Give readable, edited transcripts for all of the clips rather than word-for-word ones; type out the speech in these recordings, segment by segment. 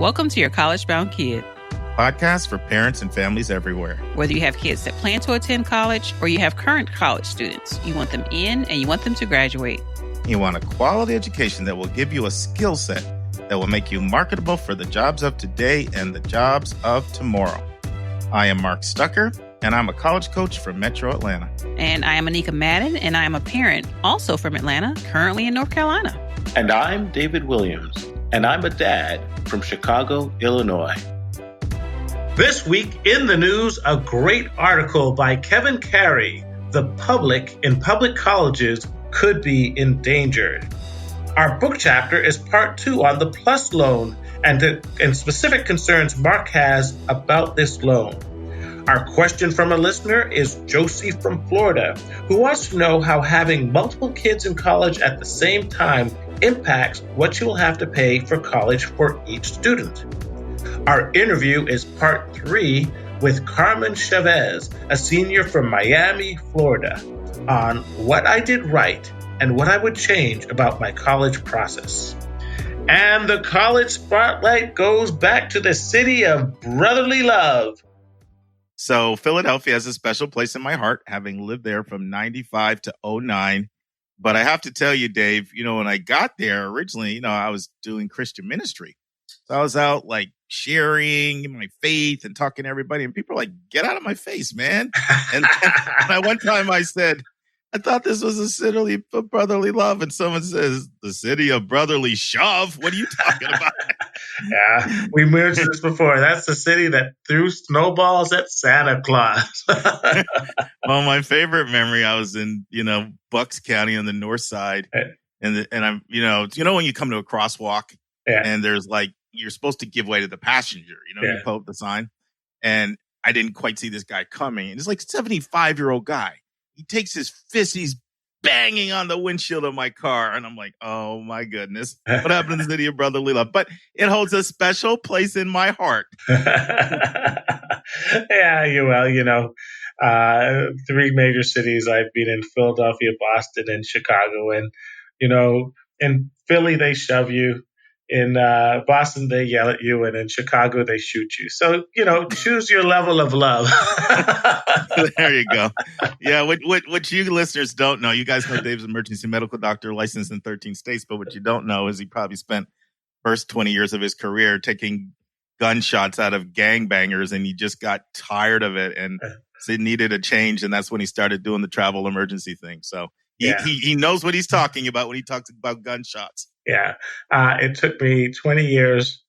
Welcome to Your College Bound Kid, podcast for parents and families everywhere. Whether you have kids that plan to attend college or you have current college students, you want them in and you want them to graduate. You want a quality education that will give you a skill set that will make you marketable for the jobs of today and the jobs of tomorrow. I am Mark Stucker, and I'm a college coach from Metro Atlanta. And I am Anika Madden, and I am a parent, also from Atlanta, currently in North Carolina. And I'm David Williams, and I'm a dad from Chicago, Illinois. This week in the news, a great article by Kevin Carey, "The Public in Public Colleges Could Be Endangered." Our book chapter is part 2 on the PLUS loan and specific concerns Mark has about this loan. Our question from a listener is Josie from Florida, who wants to know how having multiple kids in college at the same time impacts what you will have to pay for college for each student. Our interview is part 3 with Carmen Chavez, a senior from Miami, Florida, on what I did right and what I would change about my college process. And the college spotlight goes back to the city of brotherly love. So Philadelphia has a special place in my heart, having lived there from 95 to 09. But I have to tell you, Dave, when I got there originally, I was doing Christian ministry. So I was out sharing my faith and talking to everybody. And people are like, get out of my face, man. And one time I said, I thought this was a city of brotherly love. And someone says, the city of brotherly shove? What are you talking about? Yeah, we mentioned this before. That's the city that threw snowballs at Santa Claus. Well, my favorite memory, I was in, Bucks County on the north side. And I'm, when you come to a crosswalk and there's you're supposed to give way to the passenger, you pull up the sign. And I didn't quite see this guy coming. And it's a 75-year-old guy. He takes his fist, he's banging on the windshield of my car. And I'm like, oh my goodness, what happened in the city of brotherly love? But it holds a special place in my heart. Yeah, 3 major cities I've been in: Philadelphia, Boston, and Chicago. And, in Philly, they shove you. In Boston, they yell at you, and in Chicago, they shoot you. So, choose your level of love. There you go. Yeah, what you listeners don't know, you guys know Dave's an emergency medical doctor licensed in 13 states, but what you don't know is he probably spent first 20 years of his career taking gunshots out of gangbangers, and he just got tired of it, and so he needed a change, and that's when he started doing the travel emergency thing. So he knows what he's talking about when he talks about gunshots. Yeah. It took me 20 years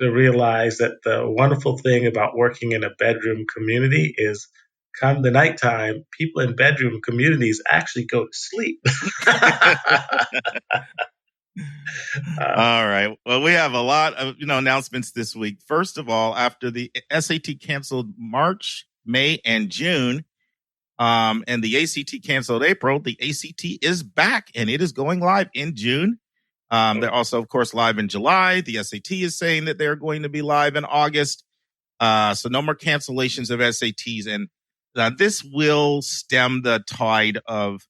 to realize that the wonderful thing about working in a bedroom community is come the nighttime, people in bedroom communities actually go to sleep. All right. Well, we have a lot of, announcements this week. First of all, after the SAT canceled March, May, and June, and the ACT canceled April, the ACT is back and it is going live in June. They're also, of course, live in July. The SAT is saying that they're going to be live in August. So no more cancellations of SATs. And this will stem the tide of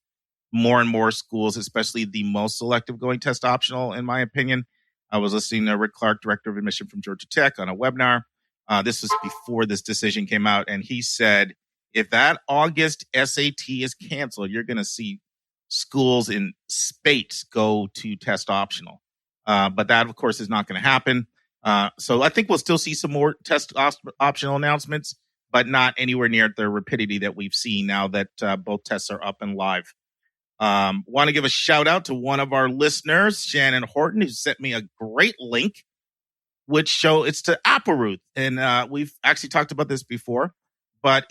more and more schools, especially the most selective, going test optional, in my opinion. I was listening to Rick Clark, director of admission from Georgia Tech, on a webinar. This was before this decision came out. And he said, if that August SAT is canceled, you're going to see schools in spate go to test optional. But that, of course, is not going to happen. So I think we'll still see some more test optional announcements, but not anywhere near the rapidity that we've seen now that both tests are up and live. Want to give a shout out to one of our listeners, Shannon Horton, who sent me a great link, it's to Apparuth. And we've actually talked about this before, but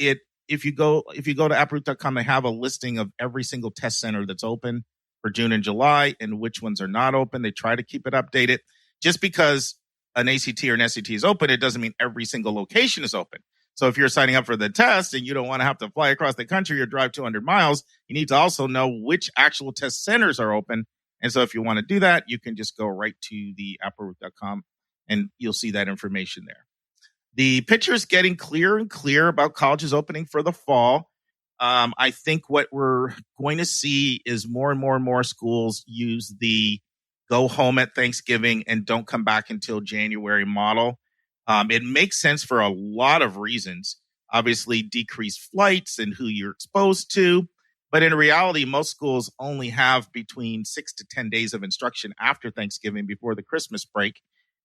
if you go to apparuth.com, they have a listing of every single test center that's open for June and July and which ones are not open. They try to keep it updated. Just because an ACT or an SAT is open, it doesn't mean every single location is open. So if you're signing up for the test and you don't want to have to fly across the country or drive 200 miles, you need to also know which actual test centers are open. And so if you want to do that, you can just go right to the apparuth.com and you'll see that information there. The picture is getting clearer and clearer about colleges opening for the fall. I think what we're going to see is more and more schools use the go home at Thanksgiving and don't come back until January model. It makes sense for a lot of reasons. Obviously, decreased flights and who you're exposed to. But in reality, most schools only have between 6 to 10 days of instruction after Thanksgiving before the Christmas break.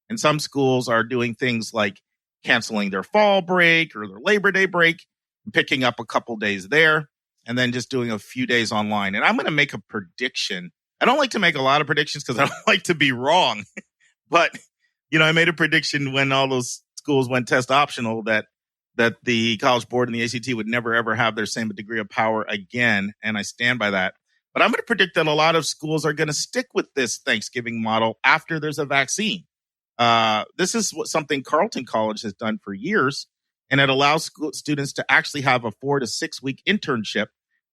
And some schools are doing things like canceling their fall break or their Labor Day break, and picking up a couple days there, and then just doing a few days online. And I'm going to make a prediction. I don't like to make a lot of predictions because I don't like to be wrong. But, I made a prediction when all those schools went test optional that the College Board and the ACT would never, ever have their same degree of power again. And I stand by that. But I'm going to predict that a lot of schools are going to stick with this Thanksgiving model after there's a vaccine. This is something Carleton College has done for years, and it allows students to actually have a 4 to 6 week internship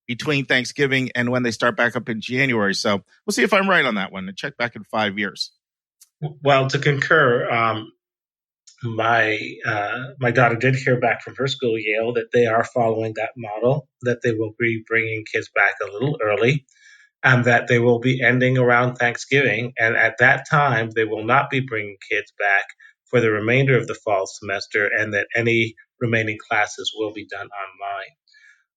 between Thanksgiving and when they start back up in January. So we'll see if I'm right on that one and check back in 5 years. Well, to concur, my daughter did hear back from her school, Yale, that they are following that model, that they will be bringing kids back a little early, and that they will be ending around Thanksgiving. And at that time, they will not be bringing kids back for the remainder of the fall semester, and that any remaining classes will be done online.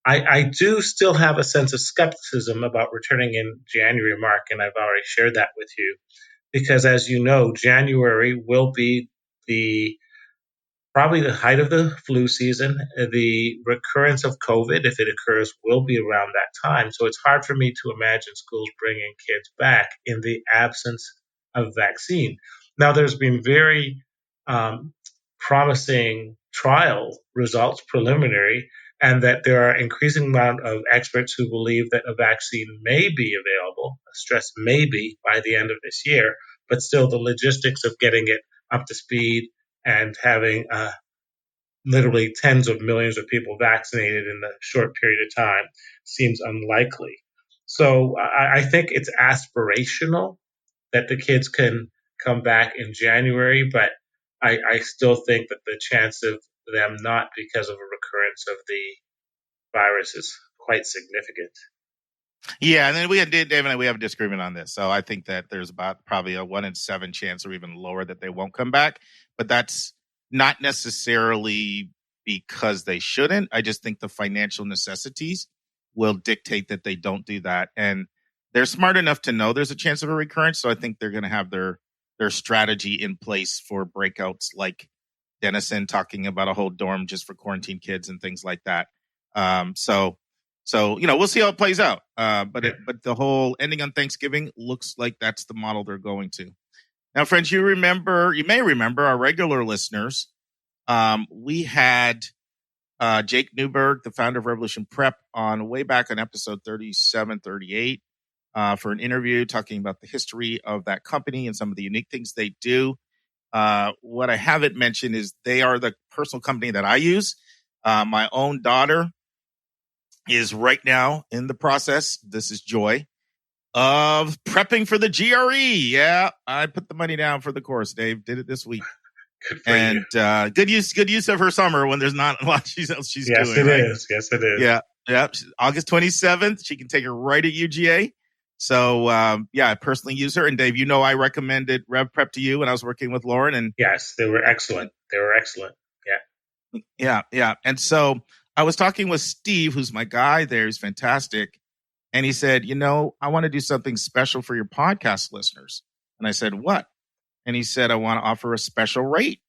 I do still have a sense of skepticism about returning in January, Mark, and I've already shared that with you, because as you know, January will be probably the height of the flu season. The recurrence of COVID, if it occurs, will be around that time. So it's hard for me to imagine schools bringing kids back in the absence of vaccine. Now, there's been very promising trial results, preliminary, and that there are increasing amount of experts who believe that a vaccine may be available, stress may be, by the end of this year, but still the logistics of getting it up to speed and having literally tens of millions of people vaccinated in a short period of time seems unlikely. So I think it's aspirational that the kids can come back in January, but I still think that the chance of them not because of a recurrence of the virus is quite significant. Yeah, and then Dave and I, we have a disagreement on this. So I think that there's about probably a 1 in 7 chance, or even lower, that they won't come back. But that's not necessarily because they shouldn't. I just think the financial necessities will dictate that they don't do that. And they're smart enough to know there's a chance of a recurrence. So I think they're going to have their strategy in place for breakouts, like Denison talking about a whole dorm just for quarantine kids and things like that. So we'll see how it plays out. But the whole ending on Thanksgiving looks like that's the model they're going to. Now, friends, you may remember our regular listeners. We had Jake Newberg, the founder of Revolution Prep, on way back on episode 37, 38 for an interview talking about the history of that company and some of the unique things they do. What I haven't mentioned is they are the personal company that I use. My own daughter is right now in the process, this is Joy, of prepping for the GRE. Yeah, I put the money down for the course, Dave. Did it this week. And good use of her summer when there's not a lot else she's doing. Yes, it is. Yeah. August 27th, she can take her right at UGA. So, I personally use her. And Dave, I recommended Rev Prep to you when I was working with Lauren. And yes, they were excellent. Yeah. And so I was talking with Steve, who's my guy there. He's fantastic. And he said, I want to do something special for your podcast listeners. And I said, what? And he said, I want to offer a special rate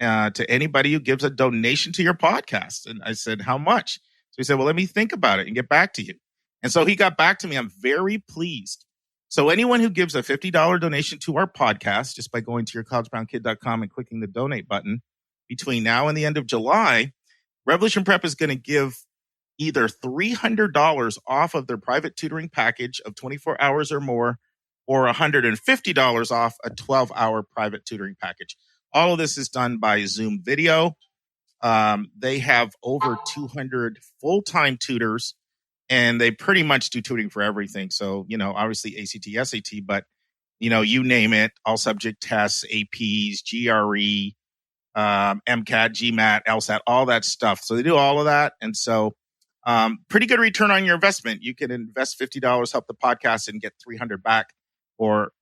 to anybody who gives a donation to your podcast. And I said, how much? So he said, well, let me think about it and get back to you. And so he got back to me. I'm very pleased. So anyone who gives a $50 donation to our podcast, just by going to yourcollegebounkid.com and clicking the donate button, between now and the end of July, Revolution Prep is going to give either $300 off of their private tutoring package of 24 hours or more, or $150 off a 12-hour private tutoring package. All of this is done by Zoom video. They have over 200 full-time tutors, and they pretty much do tutoring for everything. So, obviously ACT, SAT, but, you name it, all subject tests, APs, GRE, MCAT, GMAT, LSAT, all that stuff. So they do all of that. And so pretty good return on your investment. You can invest $50, help the podcast, and get $300 back, or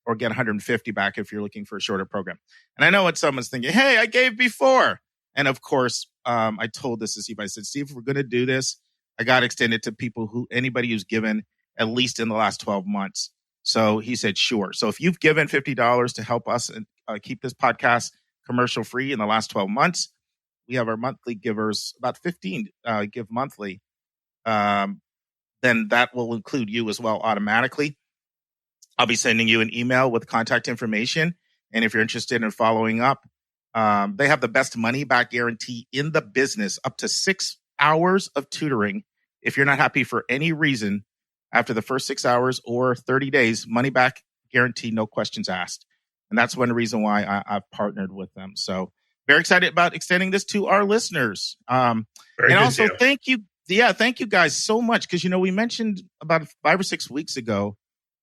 or get 150 back if you're looking for a shorter program. And I know what someone's thinking, hey, I gave before. And of course, I told this to Steve. I said, Steve, if we're going to do this, I got to extend it to anybody who's given at least in the last 12 months. So he said, sure. So if you've given $50 to help us keep this podcast commercial free in the last 12 months, we have our monthly givers, about 15 give monthly. Then that will include you as well automatically. I'll be sending you an email with contact information. And if you're interested in following up, they have the best money back guarantee in the business, up to 6 hours of tutoring. If you're not happy for any reason after the first 6 hours or 30 days, money back guarantee, no questions asked. And that's one reason why I've partnered with them. So very excited about extending this to our listeners. And also thank you. Yeah, thank you guys so much. Because, we mentioned about 5 or 6 weeks ago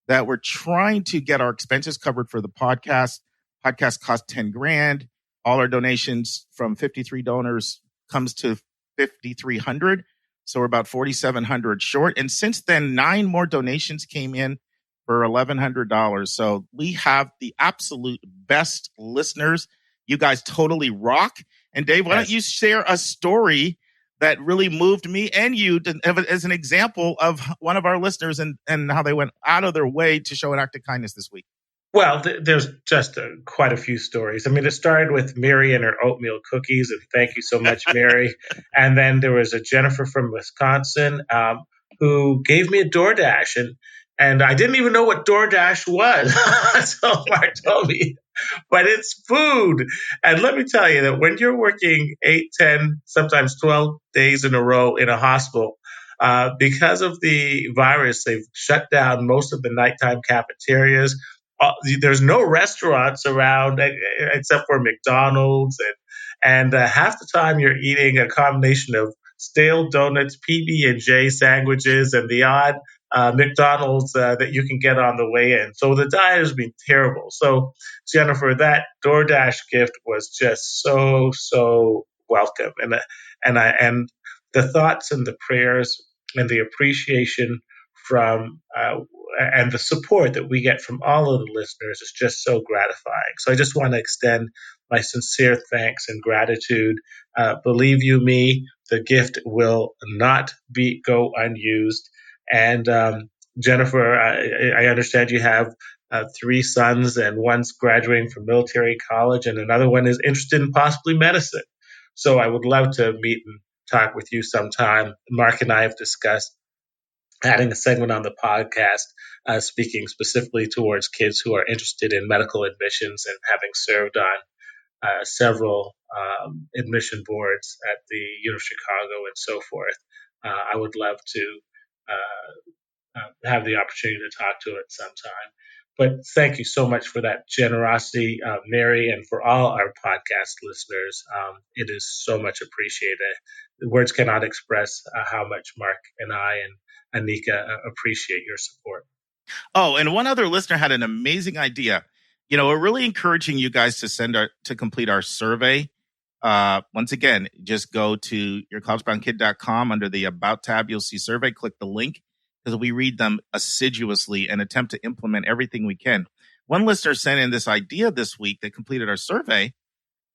that we're trying to get our expenses covered for the podcast. Podcast costs $10,000. All our donations from 53 donors comes to 5,300. So we're about 4,700 short. And since then, 9 more donations came in for $1,100. So we have the absolute best listeners. You guys totally rock. And Dave, why don't you share a story that really moved me and you as an example of one of our listeners and how they went out of their way to show an act of kindness this week? Well, there's just quite a few stories. I mean, it started with Mary and her oatmeal cookies, and thank you so much, Mary. And then there was a Jennifer from Wisconsin who gave me a DoorDash, and I didn't even know what DoorDash was. So Mark told me, but it's food. And let me tell you that when you're working 8, 10, sometimes 12 days in a row in a hospital, because of the virus, they've shut down most of the nighttime cafeterias. There's no restaurants around except for McDonald's, and half the time you're eating a combination of stale donuts, PB&J sandwiches, and the odd McDonald's that you can get on the way in. So the diet has been terrible. So Jennifer, that DoorDash gift was just so welcome, and the thoughts and the prayers and the appreciation from and the support that we get from all of the listeners is just so gratifying. So I just want to extend my sincere thanks and gratitude. Believe you me, the gift will not go unused. And Jennifer, I understand you have 3 sons, and one's graduating from military college, and another one is interested in possibly medicine. So I would love to meet and talk with you sometime. Mark and I have discussed adding a segment on the podcast speaking specifically towards kids who are interested in medical admissions, and having served on several admission boards at the University of Chicago and so forth. I would love to have the opportunity to talk to it sometime. But thank you so much for that generosity, Mary, and for all our podcast listeners. It is so much appreciated. The words cannot express how much Mark and I and Anika appreciate your support. Oh, and one other listener had an amazing idea. We're really encouraging you guys to complete our survey. Once again, just go to yourcollegeboundkid.com under the About tab. You'll see survey. Click the link, because we read them assiduously and attempt to implement everything we can. One listener sent in this idea this week. They completed our survey,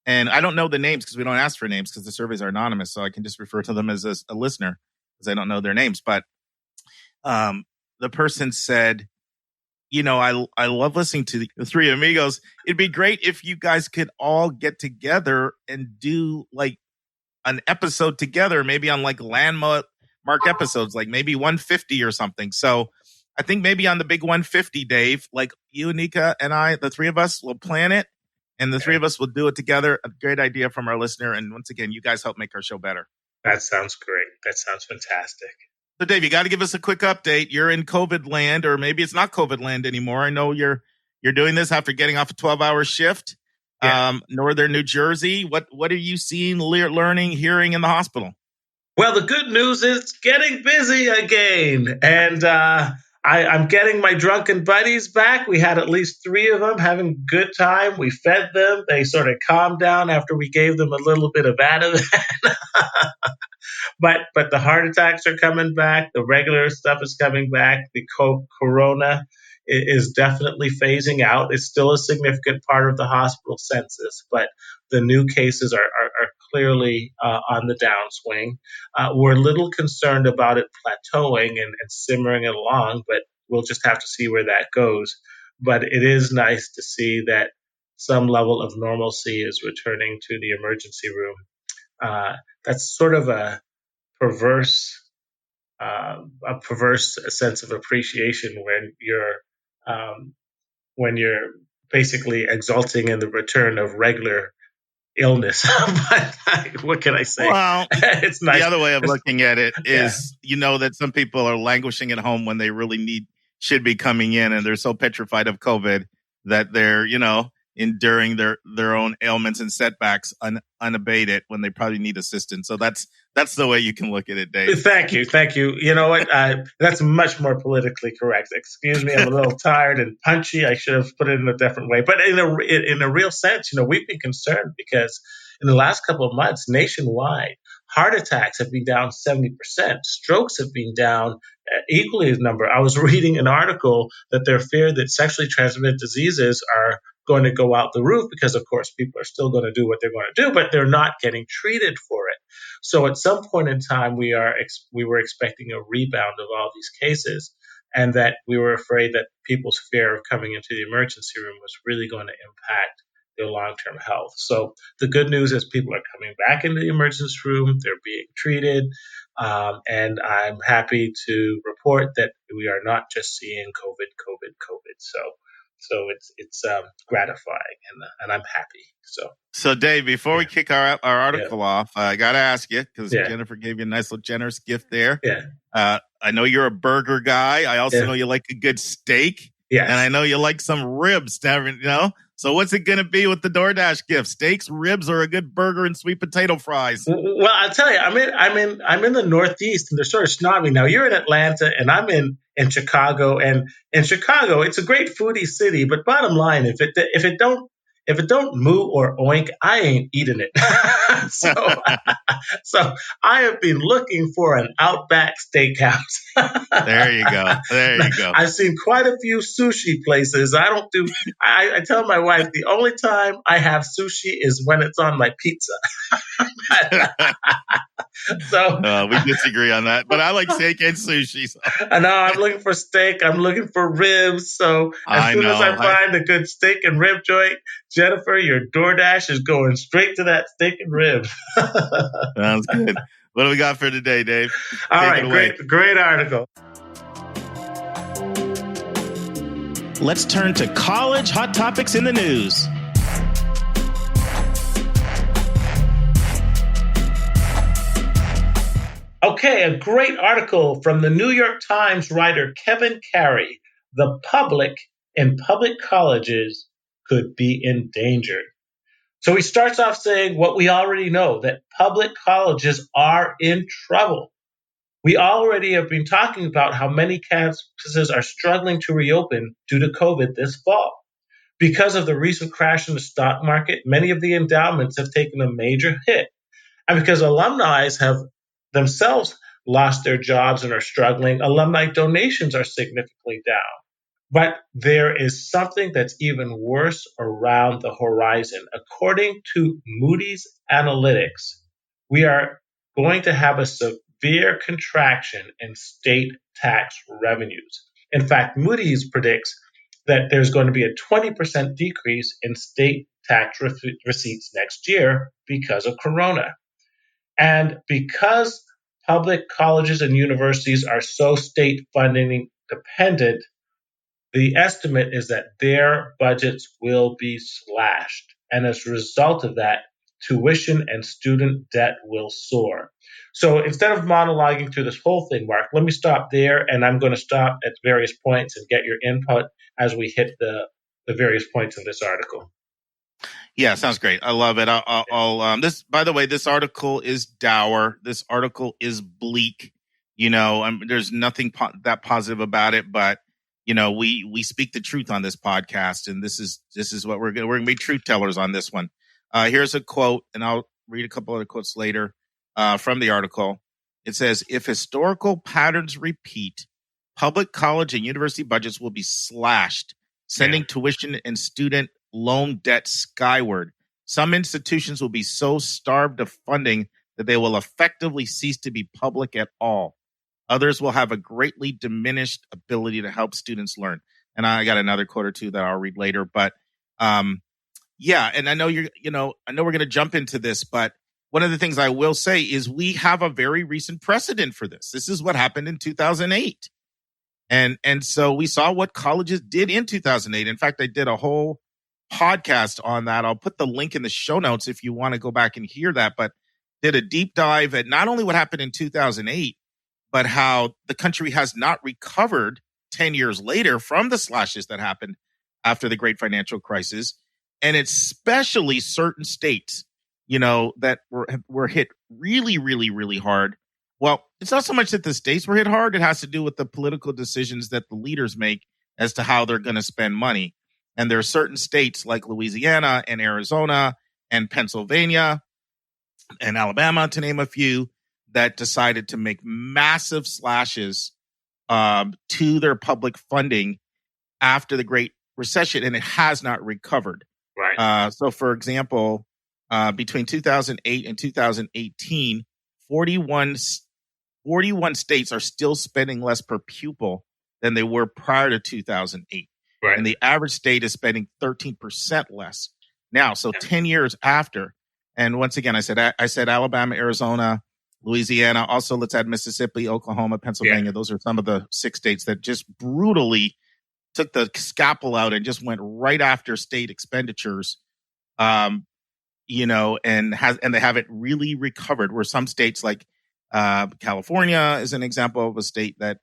and I don't know the names because we don't ask for names because the surveys are anonymous. So I can just refer to them as a listener because I don't know their names. But the person said, I love listening to the 3 amigos. It'd be great if you guys could all get together and do like an episode together, maybe on like landmark episodes, like maybe 150 or something. So I think maybe on the big 150, Dave, like you, Anika, and I, the 3 of us will plan it, and the 3 of us will do it together. A great idea from our listener. And once again, you guys help make our show better. That sounds great. That sounds fantastic. So Dave, you got to give us a quick update. You're in COVID land, or maybe it's not COVID land anymore. I know you're doing this after getting off a 12-hour shift. Yeah. Northern New Jersey. What are you seeing, learning, hearing in the hospital? Well, the good news is it's getting busy again. And I'm getting my drunken buddies back. We had at least 3 of them having a good time. We fed them. They sort of calmed down after we gave them a little bit of Ativan. But the heart attacks are coming back. The regular stuff is coming back. The corona is definitely phasing out. It's still a significant part of the hospital census, but the new cases are clearly on the downswing. We're a little concerned about it plateauing and simmering it along, but we'll just have to see where that goes. But it is nice to see that some level of normalcy is returning to the emergency room. That's sort of a perverse sense of appreciation when you're basically exulting in the return of regular illness. But what can I say? Well, it's nice. The other way of looking at it is, that some people are languishing at home when they really should be coming in, and they're so petrified of COVID that they're, enduring their own ailments and setbacks unabated when they probably need assistance. So that's the way you can look at it, Dave. Thank you. You know what? That's much more politically correct. Excuse me, I'm a little tired and punchy. I should have put it in a different way. But in a real sense, we've been concerned because in the last couple of months, nationwide, heart attacks have been down 70%. Strokes have been down equally as number. I was reading an article that they're feared that sexually transmitted diseases are going to go out the roof because, of course, people are still going to do what they're going to do, but they're not getting treated for it. So at some point in time, we were expecting a rebound of all these cases, and that we were afraid that people's fear of coming into the emergency room was really going to impact their long-term health. So the good news is people are coming back into the emergency room. They're being treated. And I'm happy to report that we are not just seeing COVID. So it's gratifying, and I'm happy. So Dave, before we kick our article off, I got to ask you, because Jennifer gave you a nice little generous gift there. Yeah. I know you're a burger guy. I also know you like a good steak. Yeah. And I know you like some ribs, So what's it going to be with the DoorDash gift? Steaks, ribs, or a good burger and sweet potato fries? Well, I'll tell you, I'm in the Northeast, and they're sort of snobby. Now you're in Atlanta, and I'm in Chicago. And in Chicago, it's a great foodie city. But bottom line, if it don't moo or oink, I ain't eating it. So I have been looking for an Outback Steakhouse. There you go. I've seen quite a few sushi places. I tell my wife the only time I have sushi is when it's on my pizza. So we disagree on that, but I like steak and sushi. So. I know I'm looking for steak. I'm looking for ribs. So as soon as I find a good steak and rib joint, Jennifer, your DoorDash is going straight to that steak and ribs. Sounds good. What do we got for today, Dave? All right, great article. Let's turn to college hot topics in the news. Okay, a great article from the New York Times writer Kevin Carey. The public in public colleges could be endangered. So he starts off saying what we already know, that public colleges are in trouble. We already have been talking about how many campuses are struggling to reopen due to COVID this fall. Because of the recent crash in the stock market, many of the endowments have taken a major hit. And because alumni have themselves lost their jobs and are struggling, alumni donations are significantly down. But there is something that's even worse around the horizon. According to Moody's Analytics, we are going to have a severe contraction in state tax revenues. In fact, Moody's predicts that there's going to be a 20% decrease in state tax receipts next year because of Corona. And because public colleges and universities are so state funding dependent, the estimate is that their budgets will be slashed. And as a result of that, tuition and student debt will soar. So instead of monologuing through this whole thing, Mark, let me stop there, and I'm going to stop at various points and get your input as we hit the various points in this article. Yeah, sounds great. I love it. This, by the way, this article is dour. This article is bleak. There's nothing that positive about it, but we speak the truth on this podcast, and this is what we're going to be truth tellers on this one. Here's a quote, and I'll read a couple other quotes later from the article. It says, "If historical patterns repeat, public college and university budgets will be slashed, sending tuition and student loan debt skyward. Some institutions will be so starved of funding that they will effectively cease to be public at all. Others will have a greatly diminished ability to help students learn. And I got another quote or two that I'll read later, but yeah, and I know we're going to jump into this, but one of the things I will say is we have a very recent precedent for this. This is what happened in 2008. And so we saw what colleges did in 2008. In fact, I did a whole podcast on that. I'll put the link in the show notes if you want to go back and hear that, but did a deep dive at not only what happened in 2008, but how the country has not recovered 10 years later from the slashes that happened after the great financial crisis. And especially certain states, that were hit really, really, really hard. Well, it's not so much that the states were hit hard. It has to do with the political decisions that the leaders make as to how they're going to spend money. And there are certain states like Louisiana and Arizona and Pennsylvania and Alabama, to name a few, that decided to make massive slashes to their public funding after the Great Recession, and it has not recovered. Right. So, for example, between 2008 and 2018, 41 states are still spending less per pupil than they were prior to 2008. Right. And the average state is spending 13% less now. So 10 years after, and once again, I said Alabama, Arizona, Louisiana. Also, let's add Mississippi, Oklahoma, Pennsylvania. Yeah. Those are some of the 6 states that just brutally took the scalpel out and just went right after state expenditures. And they haven't really recovered. Where some states like California is an example of a state that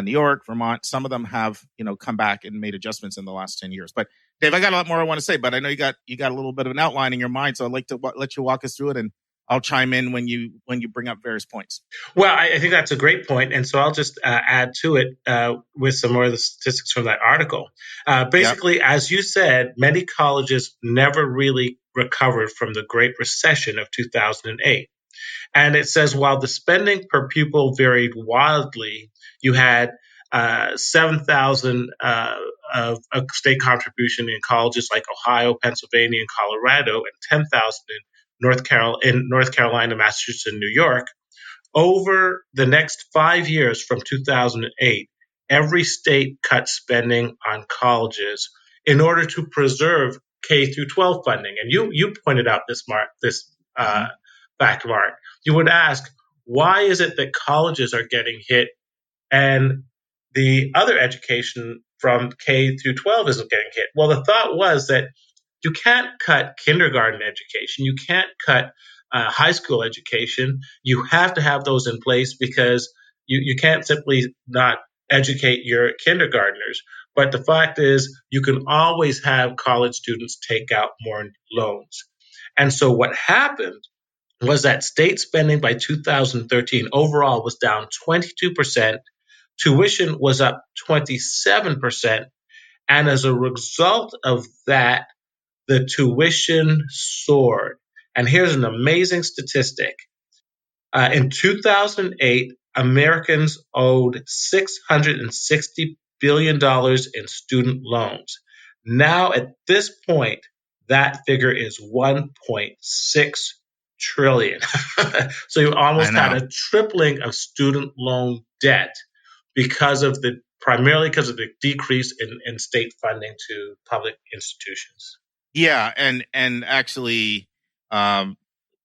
New York, Vermont, some of them have come back and made adjustments in the last 10 years. But Dave, I got a lot more I want to say, but I know you got a little bit of an outline in your mind, so I'd like to let you walk us through it, and I'll chime in when you bring up various points. Well, I think that's a great point, and so I'll just add to it with some more of the statistics from that article. Basically, as you said, many colleges never really recovered from the Great Recession of 2008. And it says while the spending per pupil varied wildly, you had 7,000 of state contribution in colleges like Ohio, Pennsylvania, and Colorado, and 10,000 in North Carolina, Massachusetts, and New York. Over the next 5 years from 2008, every state cut spending on colleges in order to preserve K through 12 funding. And you pointed out this fact, Mark. You would ask, why is it that colleges are getting hit and the other education from K through 12 isn't getting hit? Well, the thought was that you can't cut kindergarten education. You can't cut high school education. You have to have those in place because you can't simply not educate your kindergartners. But the fact is, you can always have college students take out more loans. And so what happened was that state spending by 2013 overall was down 22%. Tuition was up 27%. And as a result of that, the tuition soared. And here's an amazing statistic. In 2008, Americans owed $660 billion in student loans. Now, at this point, that figure is 1.6 trillion. So you almost had a tripling of student loan debt primarily because of the decrease in state funding to public institutions. Yeah, and actually,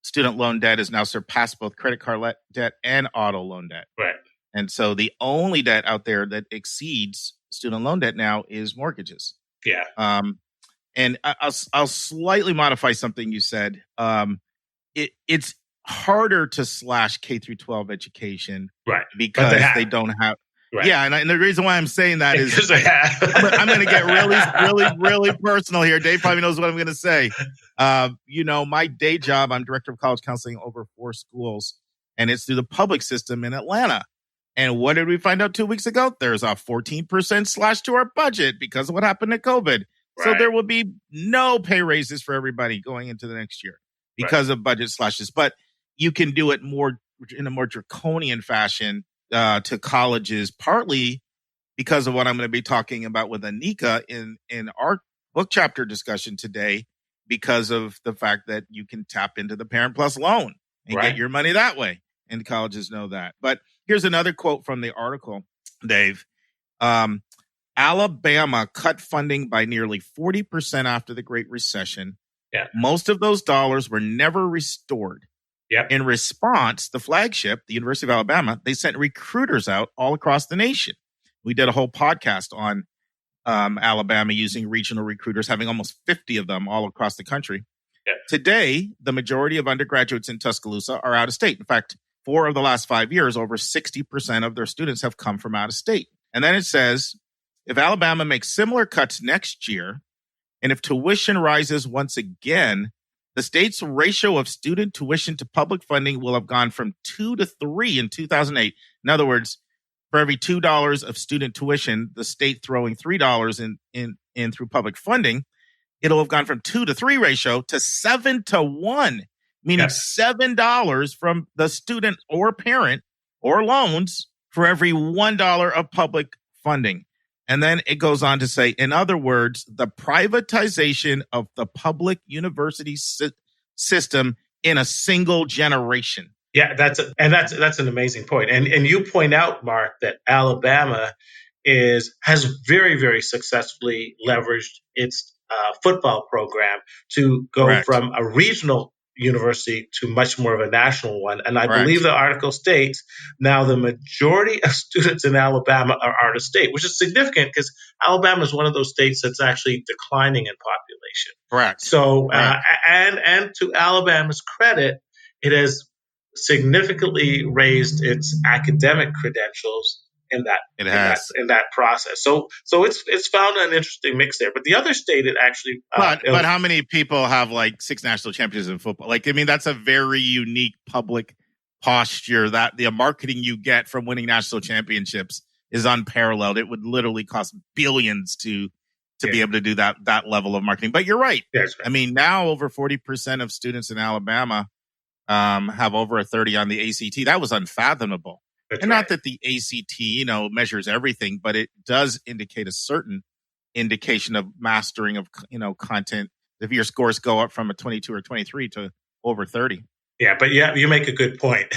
student loan debt has now surpassed both credit card debt and auto loan debt. Right. And so the only debt out there that exceeds student loan debt now is mortgages. Yeah. And I'll slightly modify something you said. It's harder to slash K through 12 education, right? Because they don't have. Right. Yeah, and the reason why I'm saying that is I'm going to get really, really, really personal here. Dave probably knows what I'm going to say. My day job, I'm director of college counseling over 4 schools, and it's through the public system in Atlanta. And what did we find out 2 weeks ago? There's a 14% slash to our budget because of what happened to COVID. Right. So there will be no pay raises for everybody going into the next year because of budget slashes. But you can do it in a more draconian fashion to colleges, partly because of what I'm going to be talking about with Anika in our book chapter discussion today, because of the fact that you can tap into the Parent Plus loan and get your money that way. And colleges know that. But here's another quote from the article, Dave. Alabama cut funding by nearly 40% after the Great Recession. Yeah. Most of those dollars were never restored. Yep. In response, the flagship, the University of Alabama, they sent recruiters out all across the nation. We did a whole podcast on Alabama using regional recruiters, having almost 50 of them all across the country. Yep. Today, the majority of undergraduates in Tuscaloosa are out of state. In fact, 4 of the last 5 years, over 60% of their students have come from out of state. And then it says, if Alabama makes similar cuts next year, and if tuition rises once again, the state's ratio of student tuition to public funding will have gone from 2 to 3 in 2008. In other words, for every $2 of student tuition, the state throwing $3 in through public funding, it'll have gone from 2 to 3 ratio to 7 to 1, meaning $7 from the student or parent or loans for every $1 of public funding. And then it goes on to say, in other words, the privatization of the public university system in a single generation. Yeah, that's an amazing point. And you point out, Mark, that Alabama has very, very successfully leveraged its football program to go from a regional university to much more of a national one. And I believe the article states now the majority of students in Alabama are out of state, which is significant because Alabama is one of those states that's actually declining in population. Correct. So, and to Alabama's credit, it has significantly raised its academic credentials in that process. So it's found an interesting mix there. But the other state, it actually. But how many people have like 6 national champions in football? Like, I mean, that's a very unique public posture. That the marketing you get from winning national championships is unparalleled. It would literally cost billions to be able to do that level of marketing. But you're right. Yes, I mean, now over 40% of students in Alabama have over a 30 on the ACT. That was unfathomable. Not that the ACT, measures everything, but it does indicate a certain indication of mastering of, content. If your scores go up from a 22 or 23 to over 30. Yeah, but you make a good point.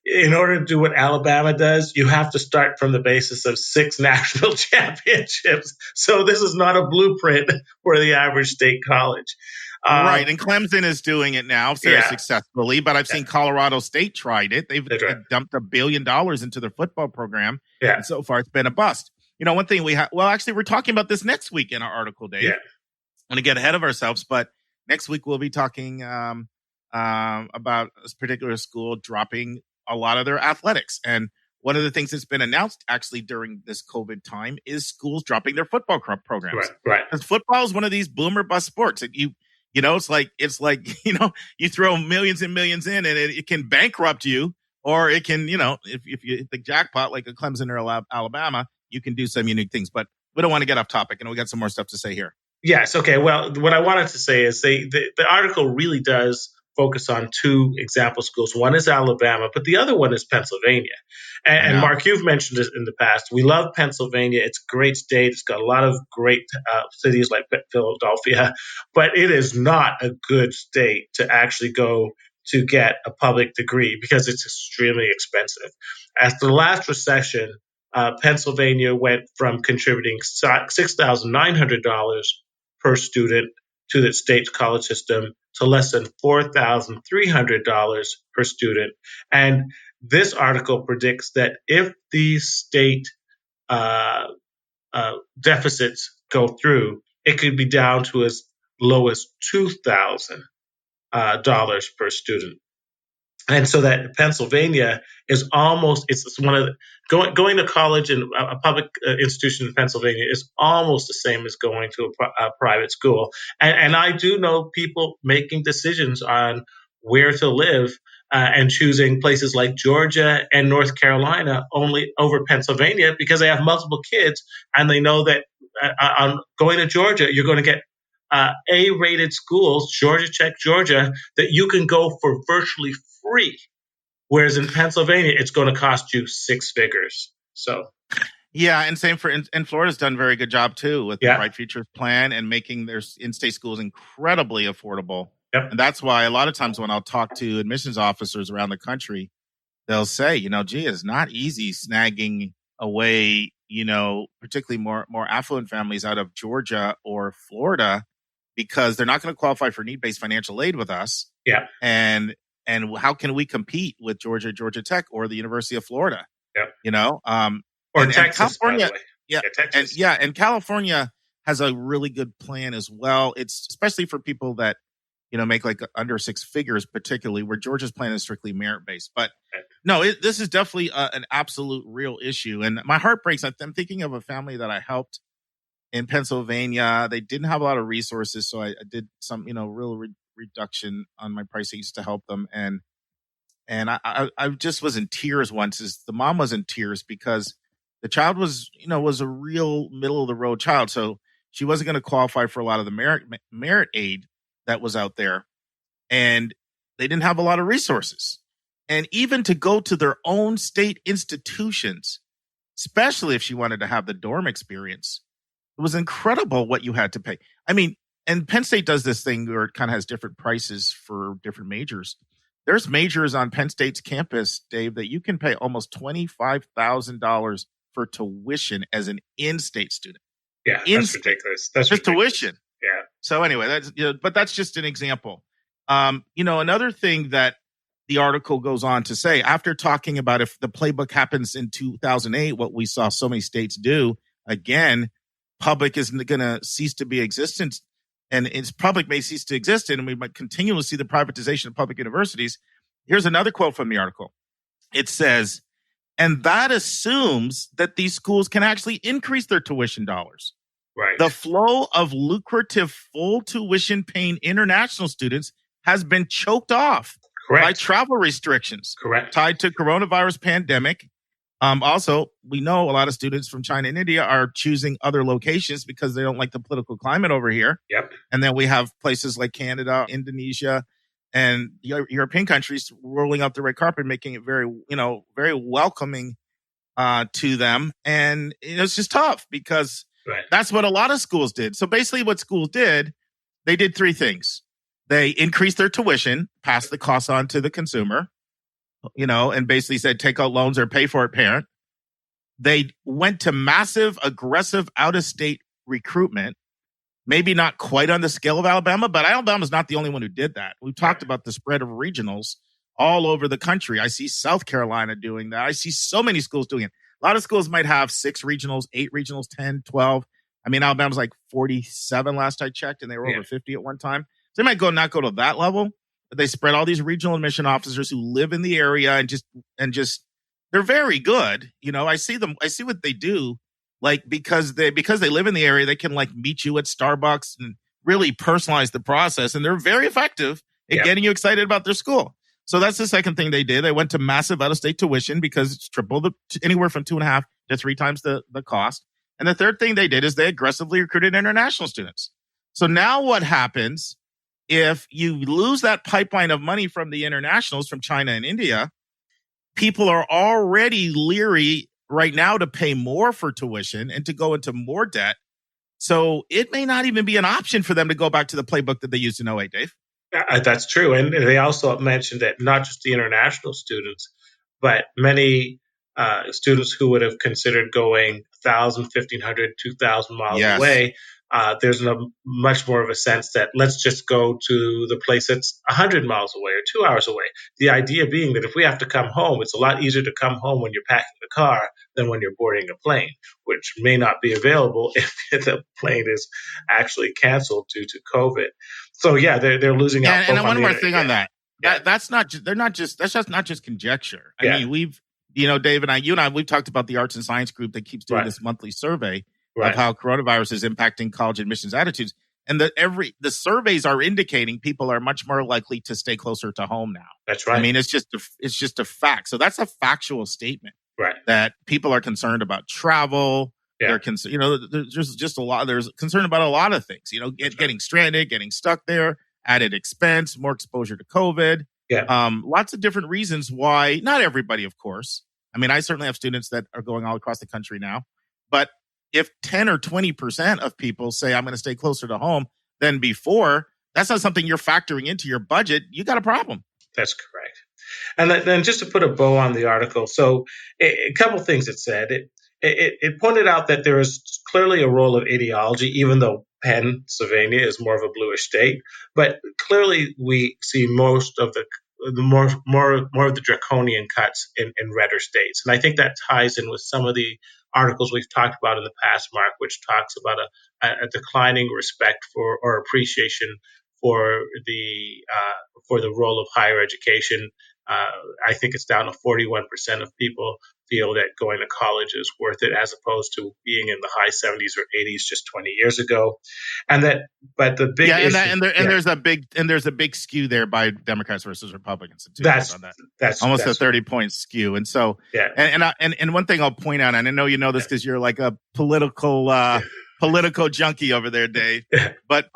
In order to do what Alabama does, you have to start from the basis of 6 national championships. So this is not a blueprint for the average state college. Right, and Clemson is doing it now very successfully, but I've seen Colorado State tried it. They've dumped $1 billion into their football program, and so far it's been a bust. One thing we're talking about this next week in our article, Dave. I'm going to get ahead of ourselves, but next week we'll be talking about this particular school dropping a lot of their athletics. And one of the things that's been announced actually during this COVID time is schools dropping their football programs. Right. Because football is one of these boom or bust sports. It's like you throw millions and millions in and it can bankrupt you, or it can, if you hit the jackpot like a Clemson or Alabama, you can do some unique things. But we don't want to get off topic, and we got some more stuff to say here. Yes. Okay. Well, what I wanted to say is the article really does focus on 2 example schools. One is Alabama, but the other one is Pennsylvania. And Mark, you've mentioned it in the past. We love Pennsylvania. It's a great state. It's got a lot of great cities like Philadelphia, but it is not a good state to actually go to get a public degree because it's extremely expensive. After the last recession, Pennsylvania went from contributing $6,900 per student to the state's college system to less than $4,300 per student. And this article predicts that if these state deficits go through, it could be down to as low as $2,000 per student. And so that Pennsylvania is it's one of going to college in a public institution in Pennsylvania is almost the same as going to a private school. And I do know people making decisions on where to live and choosing places like Georgia and North Carolina only over Pennsylvania because they have multiple kids and they know that on going to Georgia, you're going to get A-rated schools, Georgia Tech, Georgia, that you can go for virtually free. Whereas in Pennsylvania, it's going to cost you 6 figures. So, Yeah, and same for and Florida's done a very good job too with the Bright Futures plan and making their in-state schools incredibly affordable. Yep. And that's why a lot of times when I'll talk to admissions officers around the country, they'll say, gee, it's not easy snagging away, particularly more affluent families out of Georgia or Florida because they're not going to qualify for need-based financial aid with us. Yeah. And how can we compete with Georgia Tech or the University of Florida? Yep. Or Texas, California, by the way. Texas. And California has a really good plan as well. It's especially for people that make like under six figures, particularly where Georgia's plan is strictly merit based. But no, this is definitely an absolute real issue. And my heart breaks. I'm thinking of a family that I helped in Pennsylvania. They didn't have a lot of resources, so I did some real reduction on my pricing just to help them. And I just was in tears once. The mom was in tears because the child was a real middle of the road child. So she wasn't going to qualify for a lot of the merit aid that was out there. And they didn't have a lot of resources. And even to go to their own state institutions, especially if she wanted to have the dorm experience, it was incredible what you had to pay. I mean, and Penn State does this thing where it kind of has different prices for different majors. There's majors on Penn State's campus, Dave, that you can pay almost $25,000 for tuition as an in-state student. Yeah, that's ridiculous. That's just ridiculous. Tuition. Yeah. So anyway, but that's just an example. Another thing that the article goes on to say, after talking about if the playbook happens in 2008, what we saw so many states do, again, public is going to cease to be existent. And its public may cease to exist, and we might continue to see the privatization of public universities. Here's another quote from the article. It says, and that assumes that these schools can actually increase their tuition dollars. Right. The flow of lucrative full tuition paying international students has been choked off by travel restrictions tied to coronavirus pandemic. Also, we know a lot of students from China and India are choosing other locations because they don't like the political climate over here. Yep. And then we have places like Canada, Indonesia, and European countries rolling out the red carpet, making it very welcoming to them. And it's just tough because that's what a lot of schools did. So basically what schools did, they did three things. They increased their tuition, passed the cost on to the consumer, and basically said, take out loans or pay for it, parent. They went to massive, aggressive out-of-state recruitment. Maybe not quite on the scale of Alabama, but Alabama's not the only one who did that. We've talked about the spread of regionals all over the country. I see South Carolina doing that. I see so many schools doing it. A lot of schools might have 6 regionals, 8 regionals, 10, 12. I mean, Alabama's like 47 last I checked, and they were over 50 at one time. So they might not go to that level, but they spread all these regional admission officers who live in the area and just they're very good. I see what they do. Like, because they live in the area, they can like meet you at Starbucks and really personalize the process. And they're very effective at getting you excited about their school. So that's the second thing they did. They went to massive out-of-state tuition because it's triple anywhere from 2.5 to 3 times the cost. And the third thing they did is they aggressively recruited international students. So now what happens if you lose that pipeline of money from the internationals from China and India? People are already leery right now to pay more for tuition and to go into more debt. So it may not even be an option for them to go back to the playbook that they used in 08, Dave. That's true. And they also mentioned that not just the international students, but many students who would have considered going 1,000, 1,500, 2,000 miles away, there's much more of a sense that let's just go to the place that's 100 miles away or 2 hours away. The idea being that if we have to come home, it's a lot easier to come home when you're packing the car than when you're boarding a plane, which may not be available if the plane is actually canceled due to COVID. So they're losing out. And one more thing on that. That's not just conjecture. I mean, we've, Dave and you and I, we've talked about the Arts and Science group that keeps doing this monthly survey of how coronavirus is impacting college admissions attitudes. And the surveys are indicating people are much more likely to stay closer to home now. That's right. I mean, it's just a fact. So that's a factual statement. Right. That people are concerned about travel. They're there's just a lot. There's concern about a lot of things. Getting stranded, getting stuck there, added expense, more exposure to COVID. Lots of different reasons why. Not everybody, of course. I mean, I certainly have students that are going all across the country now. But if 10 or 20% of people say, I'm going to stay closer to home than before, that's not something you're factoring into your budget. You got a problem. That's correct. And then just to put a bow on the article, so a couple things it said. It pointed out that there is clearly a role of ideology, even though Pennsylvania is more of a bluish state. But clearly, we see most of the more of the draconian cuts in redder states, and I think that ties in with some of the articles we've talked about in the past, Mark, which talks about a declining respect for or appreciation for the role of higher education. I think it's down to 41% of people feel that going to college is worth it, as opposed to being in the high 70s or 80s just 20 years ago. And but the big there's a big skew there by Democrats versus Republicans. That's almost a 30-point skew. And so, and one thing I'll point out, and I know you know this because you're like a political junkie over there, Dave. But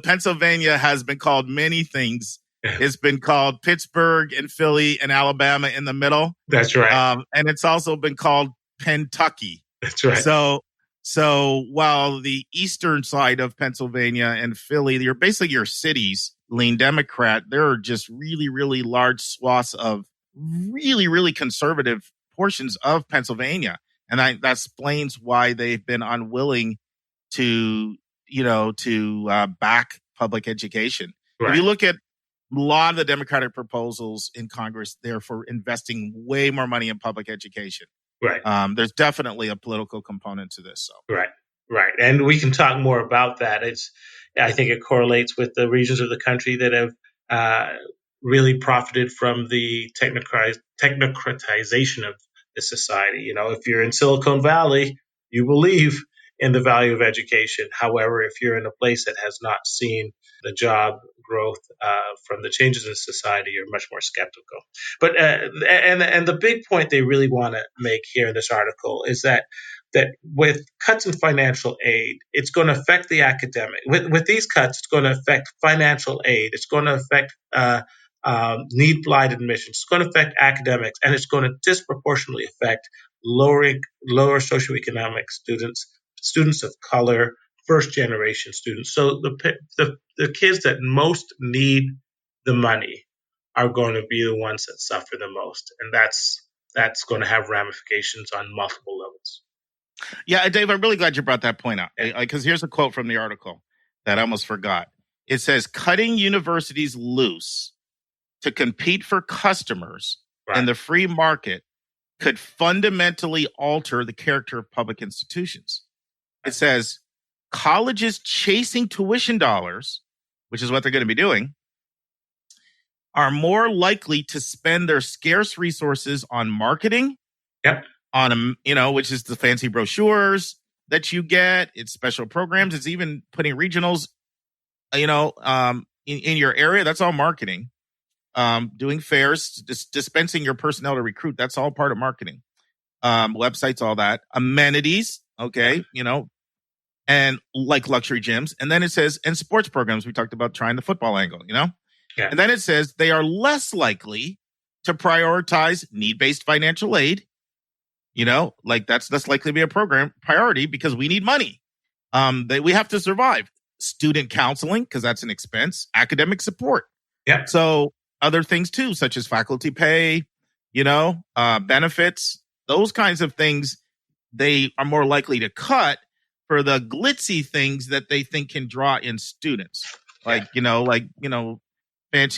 Pennsylvania has been called many things. It's been called Pittsburgh and Philly and Alabama in the middle. That's right. And it's also been called Kentucky. That's right. So while the eastern side of Pennsylvania and Philly, your cities lean Democrat, there are just really, really large swaths of really, really conservative portions of Pennsylvania. And that explains why they've been unwilling to back public education. Right. If you look at a lot of the Democratic proposals in Congress, they're for investing way more money in public education. Right. There's definitely a political component to this. So. Right. And we can talk more about that. I think it correlates with the regions of the country that have really profited from the technocratization of the society. If you're in Silicon Valley, you believe in the value of education. However, if you're in a place that has not seen the job growth from the changes in society, you're much more skeptical. But and the big point they really want to make here in this article is that with cuts in financial aid, it's going to affect the academic. With these cuts, it's going to affect financial aid. It's going to affect need-blind admissions. It's going to affect academics, and it's going to disproportionately affect lower socioeconomic students of color, first-generation students. So the kids that most need the money are going to be the ones that suffer the most, and that's going to have ramifications on multiple levels. Yeah, Dave, I'm really glad you brought that point out, because here's a quote from the article that I almost forgot. It says, cutting universities loose to compete for customers in the free market could fundamentally alter the character of public institutions. It says, colleges chasing tuition dollars, which is what they're going to be doing, are more likely to spend their scarce resources on marketing, which is the fancy brochures that you get. It's special programs. It's even putting regionals, in your area. That's all marketing. Doing fairs, dispensing your personnel to recruit. That's all part of marketing. Websites, all that. Amenities, and like luxury gyms. And then it says, and sports programs. We talked about trying the football angle, And then it says they are less likely to prioritize need-based financial aid. That's less likely to be a program priority because we need money. We have to survive. Student counseling, because that's an expense. Academic support. Yeah. So other things too, such as faculty pay, benefits, those kinds of things, they are more likely to cut for the glitzy things that they think can draw in students. Fancy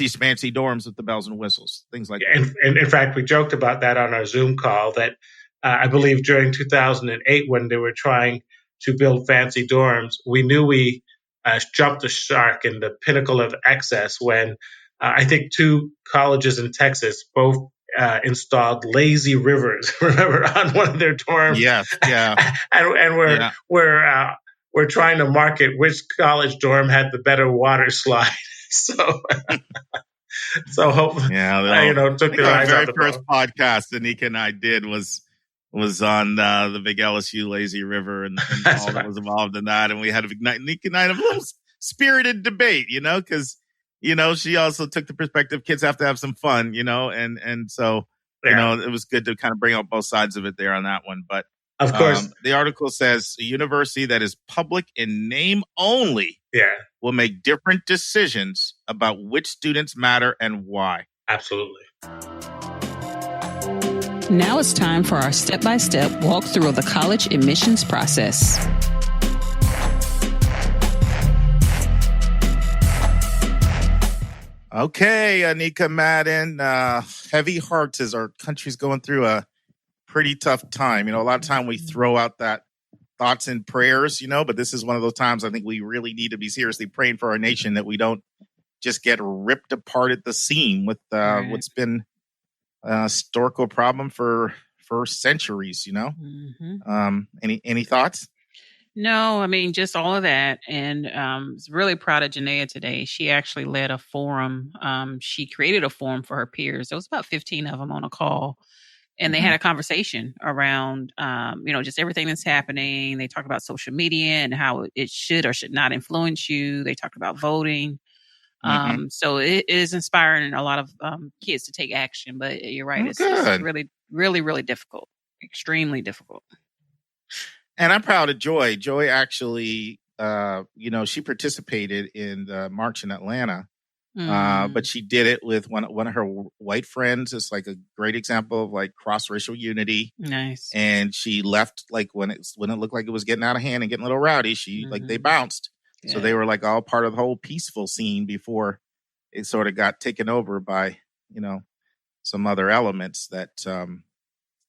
smancy dorms with the bells and whistles, things like that. And in fact, we joked about that on our Zoom call that I believe during 2008, when they were trying to build fancy dorms, we knew we jumped the shark in the pinnacle of excess when I think two colleges in Texas both installed lazy rivers, remember, on one of their dorms. Yes, yeah. and we're trying to market which college dorm had the better water slide. So hopefully, took their eyes off the ball. Very first podcast that Nika and I did was on the big LSU lazy river and all that was involved in that, and we had Nika and I had a little spirited debate, because. She also took the perspective kids have to have some fun, and so, it was good to kind of bring out both sides of it there on that one. But Of course. The article says a university that is public in name only will make different decisions about which students matter and why. Absolutely. Now it's time for our step-by-step walkthrough of the college admissions process. Okay, Anika Madden, heavy hearts as our country's going through a pretty tough time. A lot of time we throw out that thoughts and prayers, but this is one of those times I think we really need to be seriously praying for our nation that we don't just get ripped apart at the seam with what's been a historical problem for centuries, Any thoughts? No, I mean, just all of that. And I was really proud of Janaea today. She actually led a forum. She created a forum for her peers. There was about 15 of them on a call. And they had a conversation around, just everything that's happening. They talked about social media and how it should or should not influence you. They talked about voting. So it is inspiring a lot of kids to take action. But you're right. It's really, really, really difficult. Extremely difficult. And I'm proud of Joy. Joy actually, she participated in the march in Atlanta, but she did it with one of her white friends. It's like a great example of like cross-racial unity. Nice. And she left like when it looked like it was getting out of hand and getting a little rowdy. She they bounced. Yeah. So they were like all part of the whole peaceful scene before it sort of got taken over by some other elements that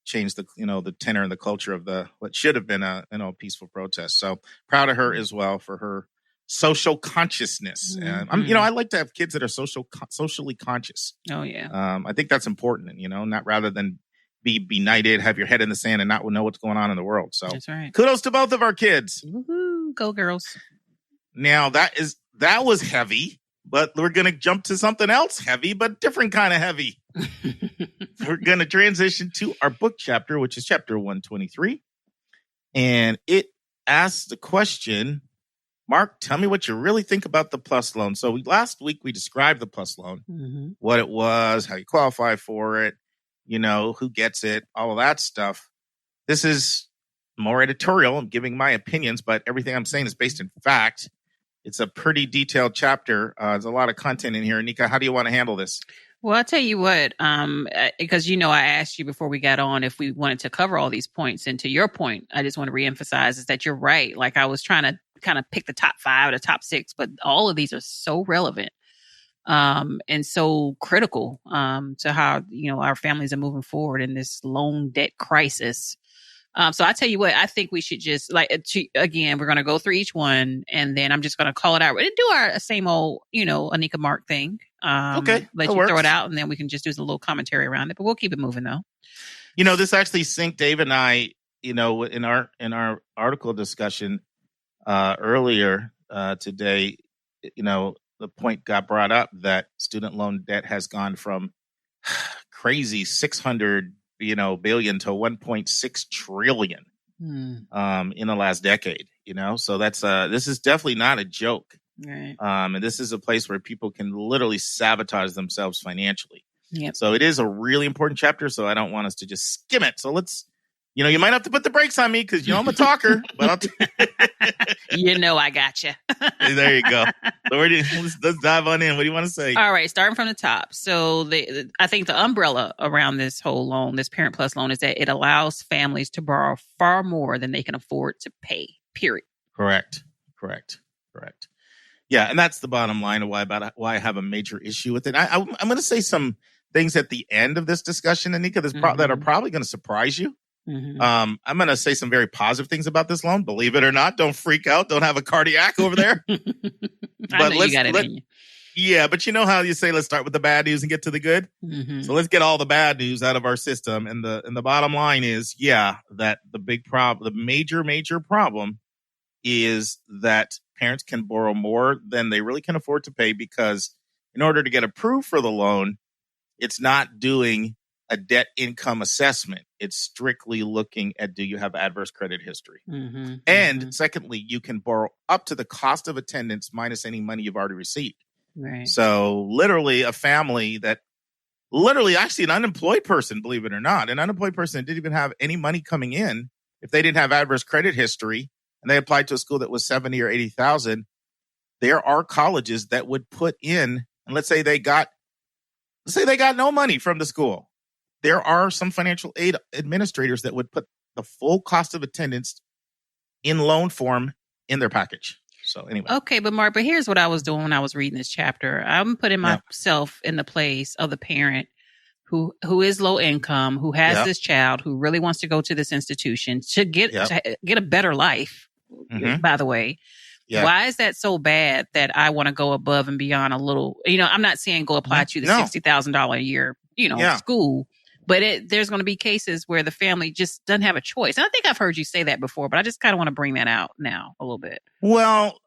changed the tenor and the culture of what should have been a peaceful protest. So proud of her as well for her social consciousness. And I like to have kids that are socially conscious. Oh yeah. I think that's important. Not rather than be benighted, have your head in the sand, and not know what's going on in the world. So that's right. Kudos to both of our kids. Woo-hoo. Go girls. Now that was heavy, but we're going to jump to something else heavy, but different kind of heavy. We're going to transition to our book chapter, which is chapter 123. And it asks the question, Mark, tell me what you really think about the PLUS loan. So last week we described the PLUS loan, what it was, how you qualify for it, who gets it, all of that stuff. This is more editorial. I'm giving my opinions, but everything I'm saying is based in fact. It's a pretty detailed chapter. There's a lot of content in here. Anika, how do you want to handle this? Well, I'll tell you what, because, I asked you before we got on if we wanted to cover all these points. And to your point, I just want to reemphasize is that you're right. Like I was trying to kind of pick the top 5 or the top 6, but all of these are so relevant and so critical to how, our families are moving forward in this loan debt crisis. So I tell you what, I think we should just again, we're going to go through each one and then I'm just going to call it out and do our same old, Anika Mark thing. Okay. Let you throw it out and then we can just do a little commentary around it, but we'll keep it moving though. This actually synced Dave and I, in our article discussion earlier today, the point got brought up that student loan debt has gone from crazy 600 billion to 1.6 trillion in the last decade, so that's this is definitely not a joke. Right. And this is a place where people can literally sabotage themselves financially. Yep. So it is a really important chapter. So I don't want us to just skim it. So let's, you might have to put the brakes on me because I'm a talker, but I got you. There you go. So let's dive on in. What do you want to say? All right, starting from the top. So I think the umbrella around this whole loan, this Parent Plus loan, is that it allows families to borrow far more than they can afford to pay. Period. Correct. Yeah, and that's the bottom line of why I have a major issue with it. I'm going to say some things at the end of this discussion, Anika, that are probably going to surprise you. I'm going to say some very positive things about this loan. Believe it or not, don't freak out. Don't have a cardiac over there. I know you got it in you. Yeah, but you know how you say, let's start with the bad news and get to the good. So let's get all the bad news out of our system. And the bottom line is, that the big problem, the major problem is that parents can borrow more than they really can afford to pay because in order to get approved for the loan, it's not doing a debt income assessment. It's strictly looking at, do you have adverse credit history? And secondly, you can borrow up to the cost of attendance minus any money you've already received. Right. So literally a family that actually an unemployed person, believe it or not, an unemployed person that didn't even have any money coming in, if they didn't have adverse credit history and they applied to a school that was 70 or 80,000, there are colleges that would put in, and let's say they got no money from the school. There are some financial aid administrators that would put the full cost of attendance in loan form in their package. So anyway. Okay, but Mark, but here's what I was doing when I was reading this chapter. I'm putting myself in the place of the parent who is low income, who has this child, who really wants to go to this institution to get a better life, by the way. Yeah. Why is that so bad that I want to go above and beyond a little? I'm not saying go apply to the $60,000 a year, school. But there's going to be cases where the family just doesn't have a choice. And I think I've heard you say that before, but I just kind of want to bring that out now a little bit. Well,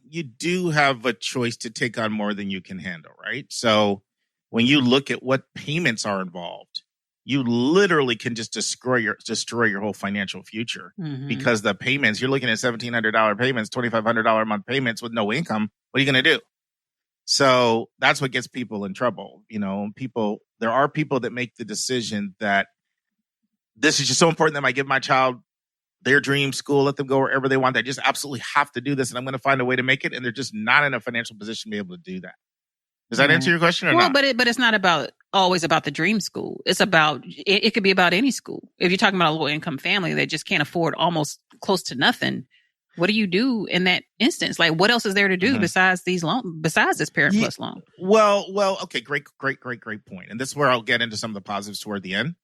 you do have a choice to take on more than you can handle, right? So when you look at what payments are involved, you literally can just destroy your whole financial future because the payments, you're looking at $1,700 payments, $2,500 a month payments with no income. What are you going to do? So that's what gets people in trouble. There are people that make the decision that this is just so important that I give my child their dream school, let them go wherever they want. They just absolutely have to do this, and I'm going to find a way to make it. And they're just not in a financial position to be able to do that. Does that answer your question or not? But it's not always about the dream school. It's about, it could be about any school. If you're talking about a low income family that just can't afford almost close to nothing, what do you do in that instance? Like, what else is there to do besides this Parent Plus loan? Well, okay, great point. And this is where I'll get into some of the positives toward the end.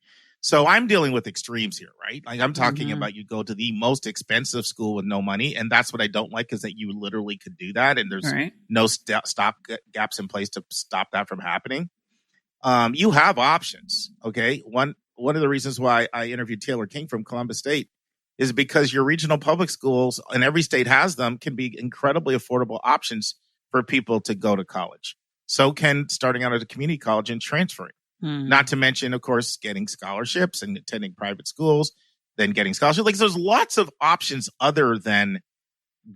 So I'm dealing with extremes here, right? Like I'm talking about you go to the most expensive school with no money. And that's what I don't like, is that you literally could do that. And there's no stop gaps in place to stop that from happening. You have options, okay? One of the reasons why I interviewed Taylor King from Columbus State is because your regional public schools, and every state has them, can be incredibly affordable options for people to go to college. So can starting out at a community college and transferring. Not to mention, of course, getting scholarships and attending private schools, then getting scholarships. Like, there's lots of options other than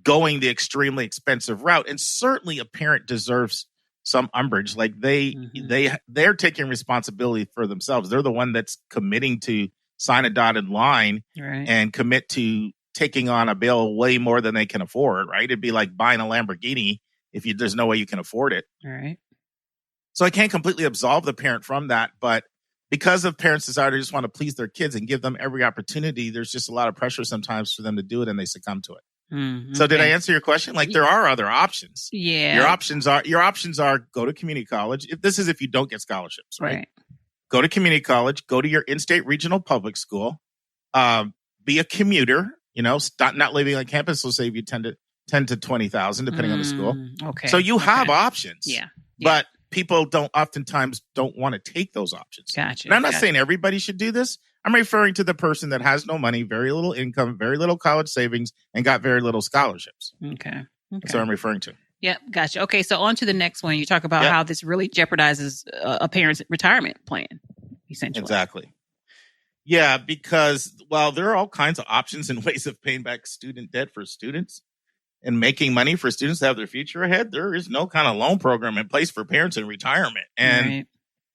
going the extremely expensive route. And certainly a parent deserves some umbrage. Like they're taking responsibility for themselves. They're the one that's committing to sign a dotted line and commit to taking on a bill way more than they can afford, right? It'd be like buying a Lamborghini if there's no way you can afford it. Right. So I can't completely absolve the parent from that, but because of parents' desire to just want to please their kids and give them every opportunity, there's just a lot of pressure sometimes for them to do it, and they succumb to it. So did I answer your question? Like, there are other options. Yeah. Your options are go to community college. If you don't get scholarships, right? Go to community college, go to your in-state regional public school, be a commuter, not living on campus will save you $10,000 to $20,000 depending on the school. Okay. So you have options. Yeah. But people oftentimes don't want to take those options. Gotcha. And I'm not saying everybody should do this. I'm referring to the person that has no money, very little income, very little college savings, and got very little scholarships. Okay. That's what I'm referring to. Yep. Gotcha. Okay. So on to the next one. You talk about how this really jeopardizes a parent's retirement plan, essentially. Exactly. Yeah, because while there are all kinds of options and ways of paying back student debt for students and making money for students to have their future ahead, there is no kind of loan program in place for parents in retirement. And,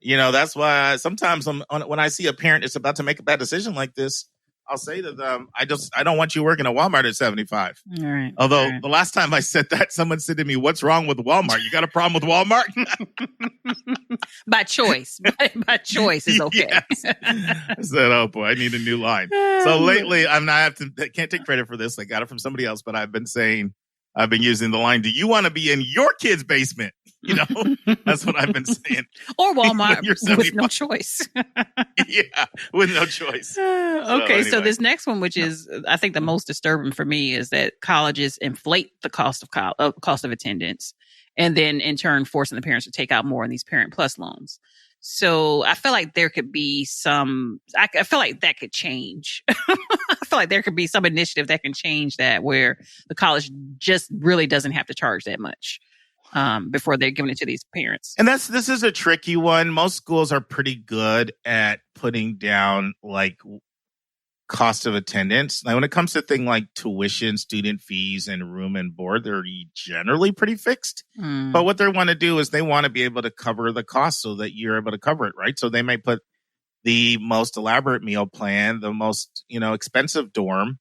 that's why sometimes when I see a parent is about to make a bad decision like this, I'll say to them, I don't want you working at Walmart at 75. All right. Although the last time I said that, someone said to me, "What's wrong with Walmart? You got a problem with Walmart?" By choice. By choice is okay. Yes. I said, "Oh boy, I need a new line." So lately, I can't take credit for this. I got it from somebody else, but I've been using the line, "Do you want to be in your kid's basement?" That's what I've been saying. Or Walmart with no choice. Yeah, with no choice. Okay, so this next one, which is, I think, the most disturbing for me, is that colleges inflate the cost of attendance, and then in turn forcing the parents to take out more in these Parent Plus loans. So I feel like there could be I feel like that could change. I feel like there could be some initiative that can change that, where the college just really doesn't have to charge that much before they're giving it to these parents. And this is a tricky one. Most schools are pretty good at putting down like cost of attendance. Now, when it comes to things like tuition, student fees, and room and board, they're generally pretty fixed. But what they want to do is they want to be able to cover the cost so that you're able to cover it, right? So they may put the most elaborate meal plan, the most, expensive dorm.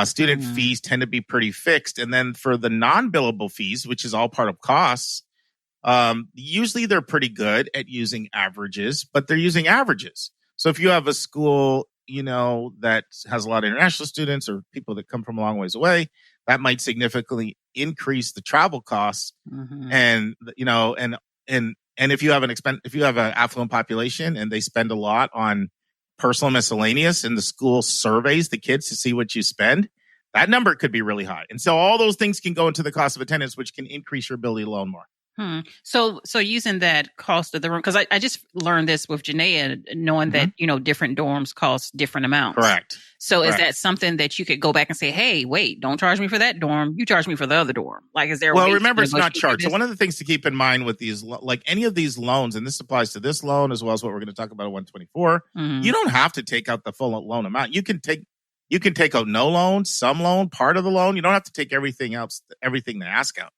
Student fees tend to be pretty fixed. And then for the non-billable fees, which is all part of costs, usually they're pretty good at using averages, but they're using averages. So if you have a school, that has a lot of international students or people that come from a long ways away, that might significantly increase the travel costs. And, and if you have if you have an affluent population and they spend a lot on personal miscellaneous and the school surveys the kids to see what you spend, that number could be really high. And so all those things can go into the cost of attendance, which can increase your ability to loan more. So using that cost of the room, because I just learned this with Janaea, knowing that, different dorms cost different amounts. Correct. So is that something that you could go back and say, hey, wait, don't charge me for that dorm. You charge me for the other dorm. Like, is there a way remember, it's not charged. So one of the things to keep in mind with these, like any of these loans, and this applies to this loan as well as what we're going to talk about at 124, you don't have to take out the full loan amount. You can take out no loan, some loan, part of the loan. You don't have to take everything else, everything they ask out.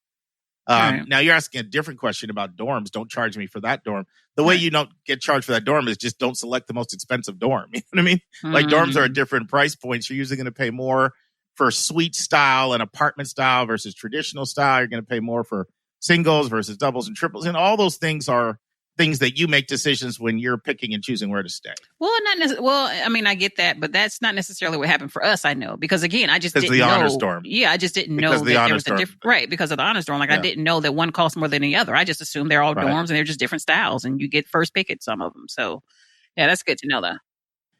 Right. Now you're asking a different question about dorms. Don't charge me for that dorm. The way you don't get charged for that dorm is just don't select the most expensive dorm. You know what I mean? Like dorms are at different price points. You're usually going to pay more for suite style and apartment style versus traditional style. You're going to pay more for singles versus doubles and triples. And all those things are things that you make decisions when you're picking and choosing where to stay. Well, not necessarily. Well, I mean, I get that, but that's not necessarily what happened for us. I know because again, I just didn't know. Honors dorm. Yeah, I just didn't know that there was a different right because of the honors dorm. Like I didn't know that one cost more than the other. I just assumed they're all dorms and they're just different styles, and you get first pick at some of them. So, yeah, that's good to know that.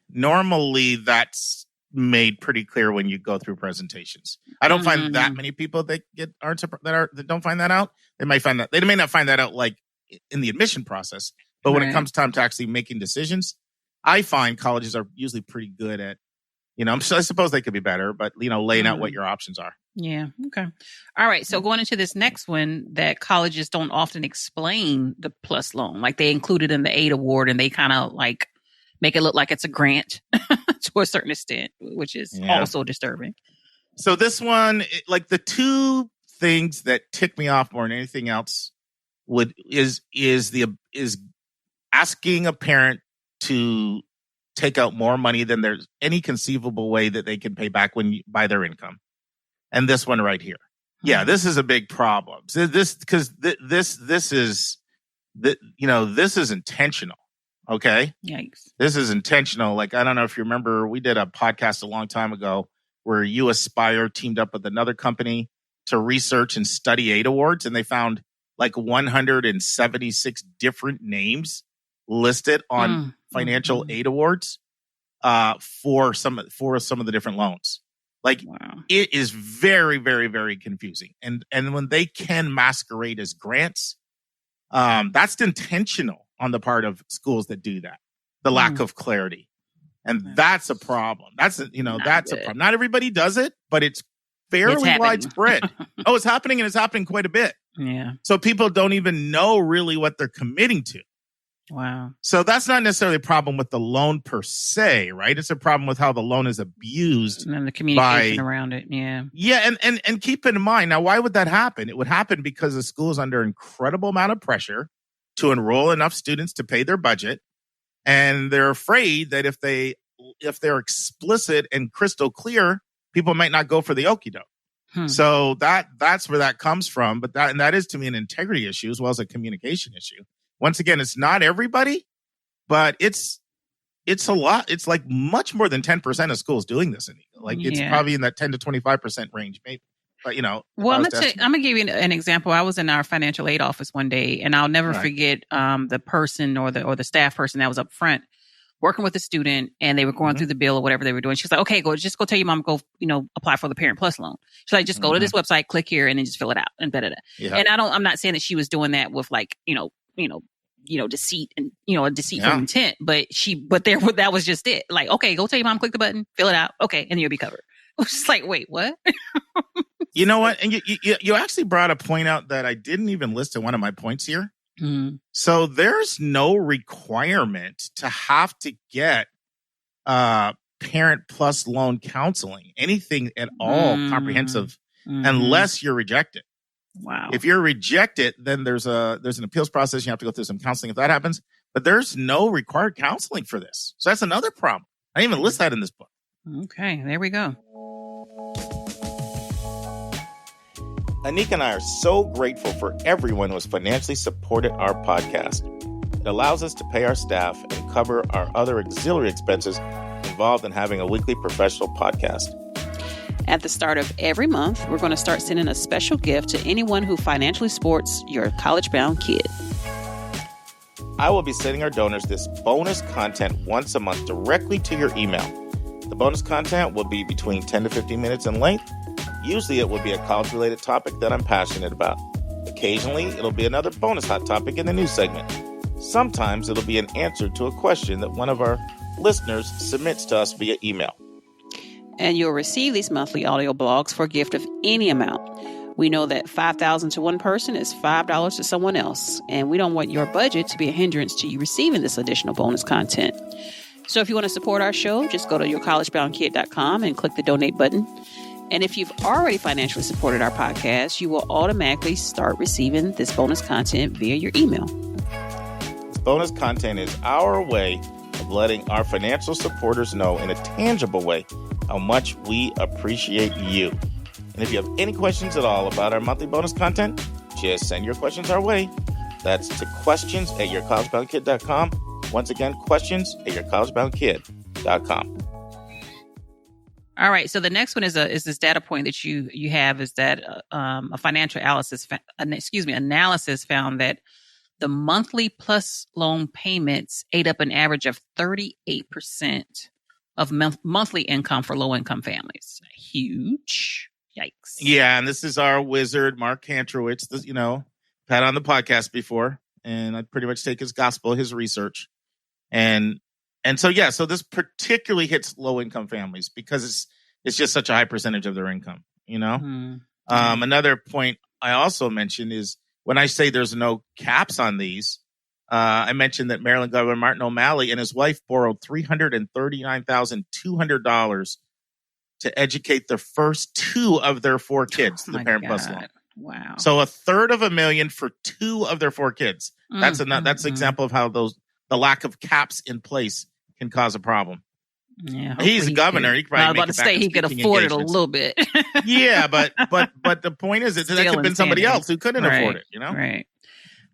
Normally, that's made pretty clear when you go through presentations. I don't find that many people that don't find that out. They may not find that out like in the admission process. But when it comes time to actually making decisions, I find colleges are usually pretty good at, I suppose they could be better, but, laying out what your options are. Yeah. Okay. All right. So going into this next one, that colleges don't often explain the PLUS loan. Like they include it in the aid award and they kind of like make it look like it's a grant to a certain extent, which is also disturbing. So this one, like the two things that tick me off more than anything else is asking a parent to take out more money than there's any conceivable way that they can pay back by their income. And this one right here. Yeah, this is a big problem. This is intentional. Okay. Yikes. This is intentional. Like, I don't know if you remember, we did a podcast a long time ago where You Aspire teamed up with another company to research and study aid awards. And they found like 176 different names listed on financial aid awards for some of the different loans. Like it is very, very, very confusing. And when they can masquerade as grants, that's intentional on the part of schools that do that. The lack of clarity. And that's a problem. That's a problem. Not everybody does it, but it's fairly widespread. It's happening, and it's happening quite a bit. Yeah. So people don't even know really what they're committing to. Wow. So that's not necessarily a problem with the loan per se, right? It's a problem with how the loan is abused. And then the communication around it. Yeah. Yeah. And keep in mind, now, why would that happen? It would happen because the school is under incredible amount of pressure to enroll enough students to pay their budget. And they're afraid that if they're explicit and crystal clear, people might not go for the okie doke. So that's where that comes from. But that is to me an integrity issue as well as a communication issue. Once again, it's not everybody, but it's a lot. It's like much more than 10% of schools doing this. It's probably in that 10 to 25% range, maybe. But well, I'm gonna give you an example. I was in our financial aid office one day, and I'll never forget the person or the staff person that was up front working with a student, and they were going through the bill or whatever they were doing. She's like, "Okay, go tell your mom go apply for the Parent Plus loan." She's like, "Just go to this website, click here, and then just fill it out and da-da-da." Yeah. And I'm not saying that she was doing that with like deceit and a deceitful intent, but that was just it. Like, okay, go tell your mom, click the button, fill it out, okay, and then you'll be covered. I was just like, wait, what? You know what? And you actually brought a point out that I didn't even list in one of my points here. Mm-hmm. So there's no requirement to have to get Parent Plus loan counseling, anything at all comprehensive, unless you're rejected. Wow. If you're rejected, then there's an appeals process. You have to go through some counseling if that happens. But there's no required counseling for this. So that's another problem. I didn't even list that in this book. Okay, there we go. Anika and I are so grateful for everyone who has financially supported our podcast. It allows us to pay our staff and cover our other auxiliary expenses involved in having a weekly professional podcast. At the start of every month, we're going to start sending a special gift to anyone who financially supports your college-bound kid. I will be sending our donors this bonus content once a month directly to your email. The bonus content will be between 10 to 15 minutes in length. Usually it will be a college-related topic that I'm passionate about. Occasionally, it'll be another bonus hot topic in the news segment. Sometimes it'll be an answer to a question that one of our listeners submits to us via email. And you'll receive these monthly audio blogs for a gift of any amount. We know that $5,000 to one person is $5 to someone else, and we don't want your budget to be a hindrance to you receiving this additional bonus content. So if you want to support our show, just go to yourcollegeboundkid.com and click the donate button. And if you've already financially supported our podcast, you will automatically start receiving this bonus content via your email. This bonus content is our way of letting our financial supporters know in a tangible way how much we appreciate you. And if you have any questions at all about our monthly bonus content, just send your questions our way. That's to questions@yourcollegeboundkid.com. Once again, questions@yourcollegeboundkid.com. All right. So the next one is this data point that you have is that a financial analysis found that the monthly plus loan payments ate up an average of 38% of monthly income for low income families. Huge. Yikes. Yeah, and this is our wizard, Mark Kantrowitz. Had on the podcast before, and I pretty much take his gospel, his research. And so this particularly hits low income families because it's just such a high percentage of their income, Mm-hmm. Another point I also mentioned is when I say there's no caps on these, I mentioned that Maryland Governor Martin O'Malley and his wife borrowed $339,200 to educate the first two of their four kids, the Parent Plus loan. Wow. So $330,000 for two of their four kids. That's an example of how the lack of caps in place can cause a problem. Yeah, he's a governor. He could probably about to say he could afford it a little bit. Yeah, but the point is that could have been somebody else who couldn't afford it. Right.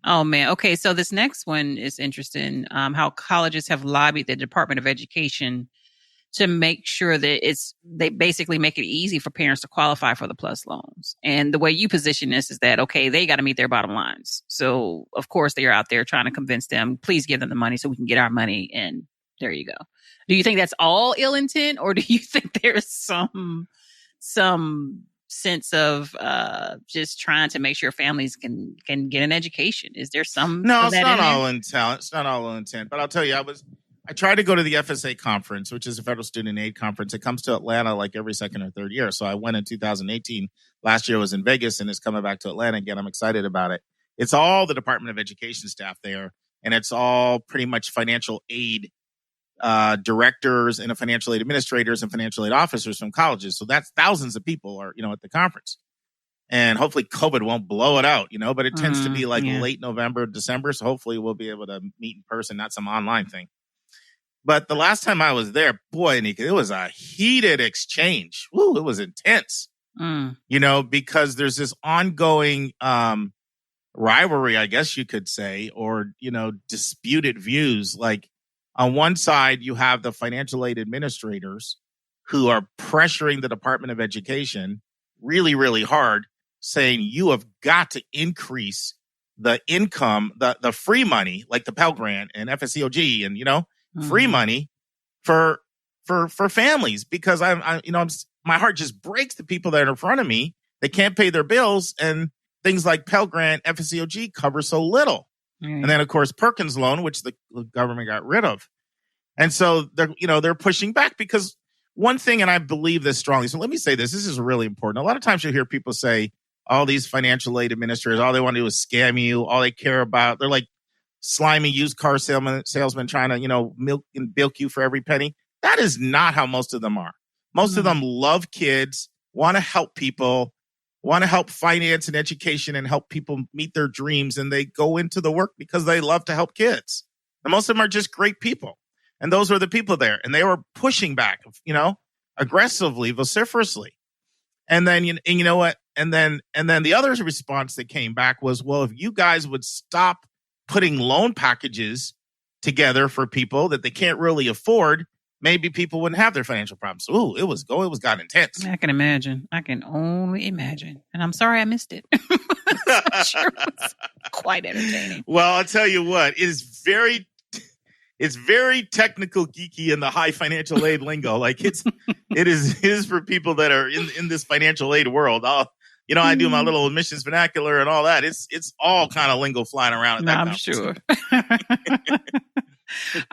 Oh man. Okay, so this next one is interesting. How colleges have lobbied the Department of Education to make sure that they basically make it easy for parents to qualify for the plus loans. And the way you position this is that, okay, they got to meet their bottom lines. So of course they are out there trying to convince them, please give them the money so we can get our money. And there you go. Do you think that's all ill intent, or do you think there's some sense of just trying to make sure families can get an education? Is there some? No, it's not all intent. It's not all intent. But I'll tell you, I tried to go to the FSA conference, which is a federal student aid conference. It comes to Atlanta like every second or third year. So I went in 2018. Last year I was in Vegas, and it's coming back to Atlanta again. I'm excited about it. It's all the Department of Education staff there, and it's all pretty much financial aid directors and financial aid administrators and financial aid officers from colleges. So that's thousands of people are, at the conference. And hopefully COVID won't blow it out, but it tends to be like late November, December. So hopefully we'll be able to meet in person, not some online thing. But the last time I was there, boy, Anika, it was a heated exchange. Woo, it was intense, because there's this ongoing rivalry, I guess you could say, or, disputed views. Like on one side, you have the financial aid administrators who are pressuring the Department of Education really, really hard, saying you have got to increase the income, the free money, like the Pell Grant and FSCOG and, free money for families, because my heart just breaks the people that are in front of me. They can't pay their bills, and things like Pell Grant, FSCOG cover so little. And then of course Perkins loan, which the government got rid of. And so they're pushing back because one thing, and I believe this strongly. So let me say this is really important. A lot of times you'll hear people say all these financial aid administrators, all they want to do is scam you. All they care about, they're like slimy used car salesmen trying to, bilk you for every penny. That is not how most of them are. Most of them love kids, want to help people, want to help finance and education and help people meet their dreams. And they go into the work because they love to help kids. And most of them are just great people. And those were the people there. And they were pushing back, aggressively, vociferously. And then, you know what? And then the other response that came back was, well, if you guys would stop putting loan packages together for people that they can't really afford, maybe people wouldn't have their financial problems. Ooh, it was gotten intense. I can imagine. I can only imagine. And I'm sorry I missed it. I'm sure it was quite entertaining. Well, I'll tell you what, it's very technical, geeky in the high financial aid lingo. Like it is for people that are in this financial aid world. I do my little admissions vernacular and all that. It's all kind of lingo flying around. I'm sure.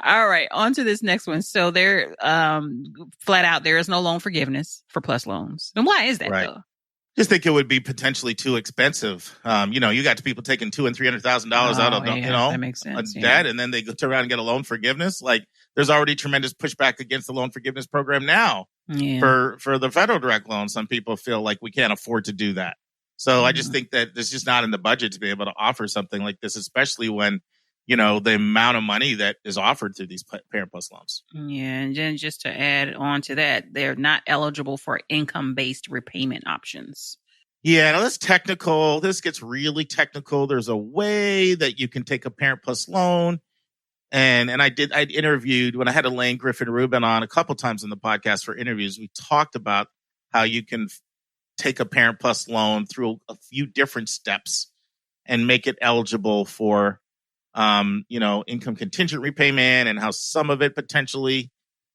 All right, on to this next one. So there, flat out, there is no loan forgiveness for PLUS loans. And why is that, though? Just think it would be potentially too expensive. You got people taking $200,000 and $300,000 out of that makes sense, debt, and then they go turn around and get a loan forgiveness. Like there's already tremendous pushback against the loan forgiveness program now for the federal direct loan. Some people feel like we can't afford to do that. So I just think that it's just not in the budget to be able to offer something like this, especially when the amount of money that is offered through these Parent Plus loans. Yeah, and then just to add on to that, they're not eligible for income-based repayment options. Yeah, now that's technical. This gets really technical. There's a way that you can take a Parent Plus loan. And I interviewed, when I had Elaine Griffin-Rubin on a couple times in the podcast for interviews, we talked about how you can take a Parent Plus loan through a few different steps and make it eligible for income contingent repayment, and how some of it potentially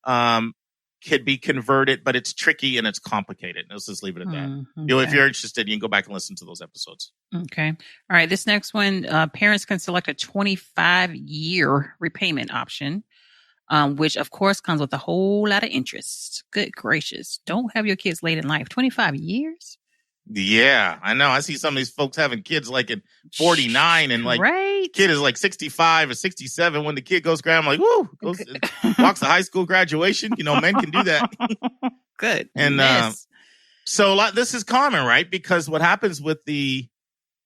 could be converted, but it's tricky and it's complicated. Let's just leave it at that. Okay. If you're interested, you can go back and listen to those episodes. Okay. All right. This next one, parents can select a 25-year repayment option, which of course comes with a whole lot of interest. Good gracious. Don't have your kids late in life. 25 years? Yeah, I know. I see some of these folks having kids like at 49 and kid is like 65 or 67. When the kid goes grad, I'm like, woo, walks to high school graduation. Men can do that. Good. And so this is common, right? Because what happens with the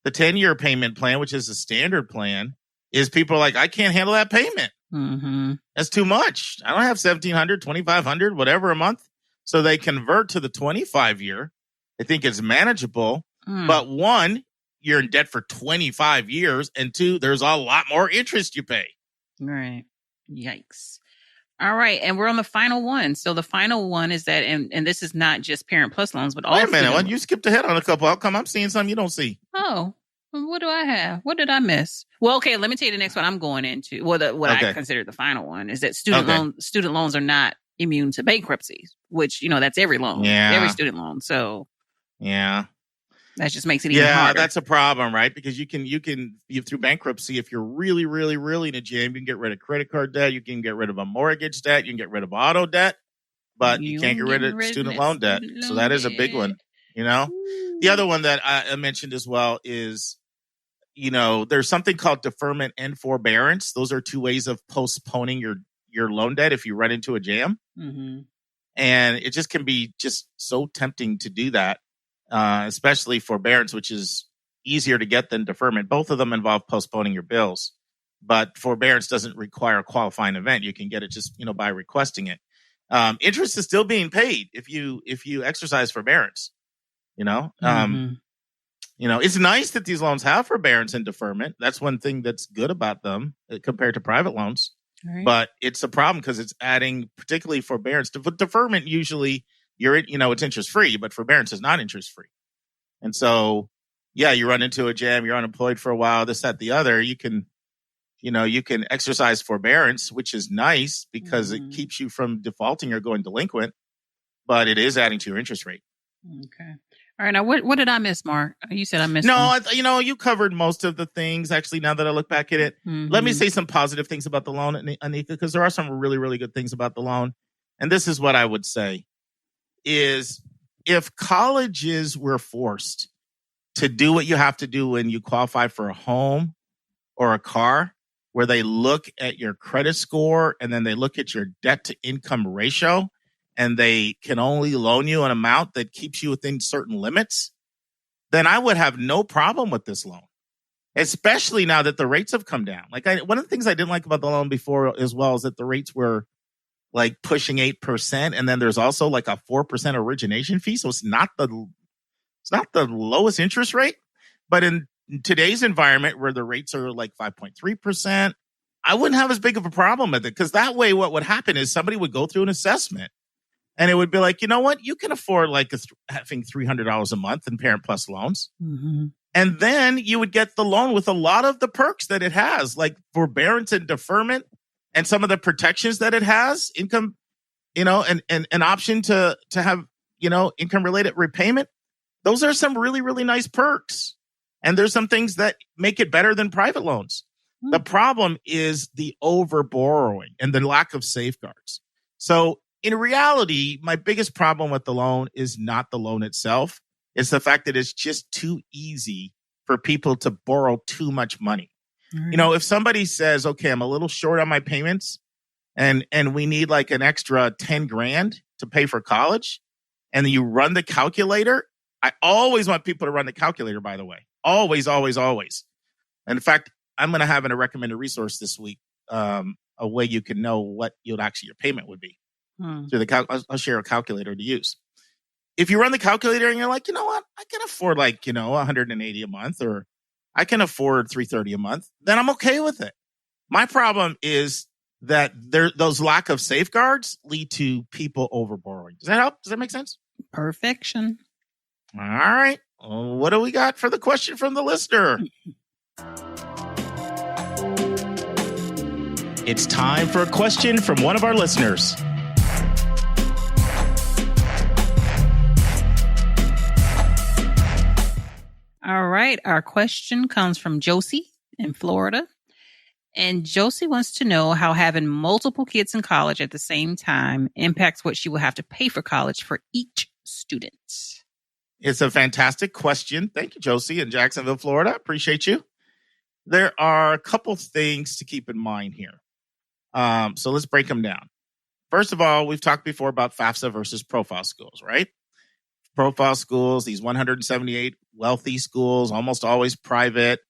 10-year payment plan, which is a standard plan, is people are like, I can't handle that payment. Mm-hmm. That's too much. I don't have $1,700, $2,500, whatever a month. So they convert to the 25-year. I think it's manageable, but one, you're in debt for 25 years, and two, there's a lot more interest you pay. Right. Yikes. All right. And we're on the final one. So the final one is that, and this is not just Parent Plus loans, but all. Wait a minute. You skipped ahead on a couple. How come I'm seeing something you don't see? Oh, what do I have? What did I miss? Well, okay, let me tell you the next one I'm going into. Well, I consider the final one is that student loans are not immune to bankruptcy, which, that's every loan, every student loan. So. Yeah. That just makes it even harder. Yeah, that's a problem, right? Because you can through bankruptcy, if you're really, really, really in a jam, you can get rid of credit card debt, you can get rid of a mortgage debt, you can get rid of auto debt, but you can't get rid of student loan debt. So that is a big one, The other one that I mentioned as well is, there's something called deferment and forbearance. Those are two ways of postponing your loan debt if you run into a jam. Mm-hmm. And it just can be just so tempting to do that. Especially forbearance, which is easier to get than deferment. Both of them involve postponing your bills, but forbearance doesn't require a qualifying event. You can get it just, by requesting it. Interest is still being paid if you exercise forbearance, it's nice that these loans have forbearance and deferment. That's one thing that's good about them compared to private loans, but it's a problem because it's adding, particularly forbearance. Deferment usually it's interest free, but forbearance is not interest free. And so, you run into a jam, you're unemployed for a while, this, that, the other, you can exercise forbearance, which is nice because it keeps you from defaulting or going delinquent, but it is adding to your interest rate. Okay. All right. Now, what did I miss, Mark? You said I missed. No, you covered most of the things. Actually, now that I look back at it, let me say some positive things about the loan, Anika, because there are some really, really good things about the loan. And this is what I would say. Is if colleges were forced to do what you have to do when you qualify for a home or a car, where they look at your credit score and then they look at your debt to income ratio, and they can only loan you an amount that keeps you within certain limits, then I would have no problem with this loan, especially now that the rates have come down. Like one of the things I didn't like about the loan before as well is that the rates were like pushing 8%. And then there's also like a 4% origination fee. So it's not the lowest interest rate, but in today's environment where the rates are like 5.3%, I wouldn't have as big of a problem with it, because that way what would happen is somebody would go through an assessment and it would be like, you know what, you can afford like having $300 a month in Parent Plus loans. Mm-hmm. And then you would get the loan with a lot of the perks that it has, like forbearance and deferment and some of the protections that it has, income, and an option to have, income related repayment. Those are some really, really nice perks. And there's some things that make it better than private loans. Mm-hmm. The problem is the over borrowing and the lack of safeguards. So in reality, my biggest problem with the loan is not the loan itself. It's the fact that it's just too easy for people to borrow too much money. Mm-hmm. If somebody says, okay, I'm a little short on my payments and we need like an extra 10 grand to pay for college, and then you run the calculator. I always want people to run the calculator, by the way. Always, always, always. And in fact, I'm going to have in a recommended resource this week a way you can know what your payment would be. Through I'll share a calculator to use. If you run the calculator and you're like, you know what, I can afford like, $180 a month, or I can afford $330 a month, then I'm okay with it. My problem is that those lack of safeguards lead to people over borrowing. Does that help? Does that make sense? Perfection. All right. What do we got for the question from the listener? It's time for a question from one of our listeners. All right. Our question comes from Josie in Florida. And Josie wants to know how having multiple kids in college at the same time impacts what she will have to pay for college for each student. It's a fantastic question. Thank you, Josie in Jacksonville, Florida. Appreciate you. There are a couple things to keep in mind here. So let's break them down. First of all, we've talked before about FAFSA versus profile schools, right? Profile schools, these 178 wealthy schools, almost always private,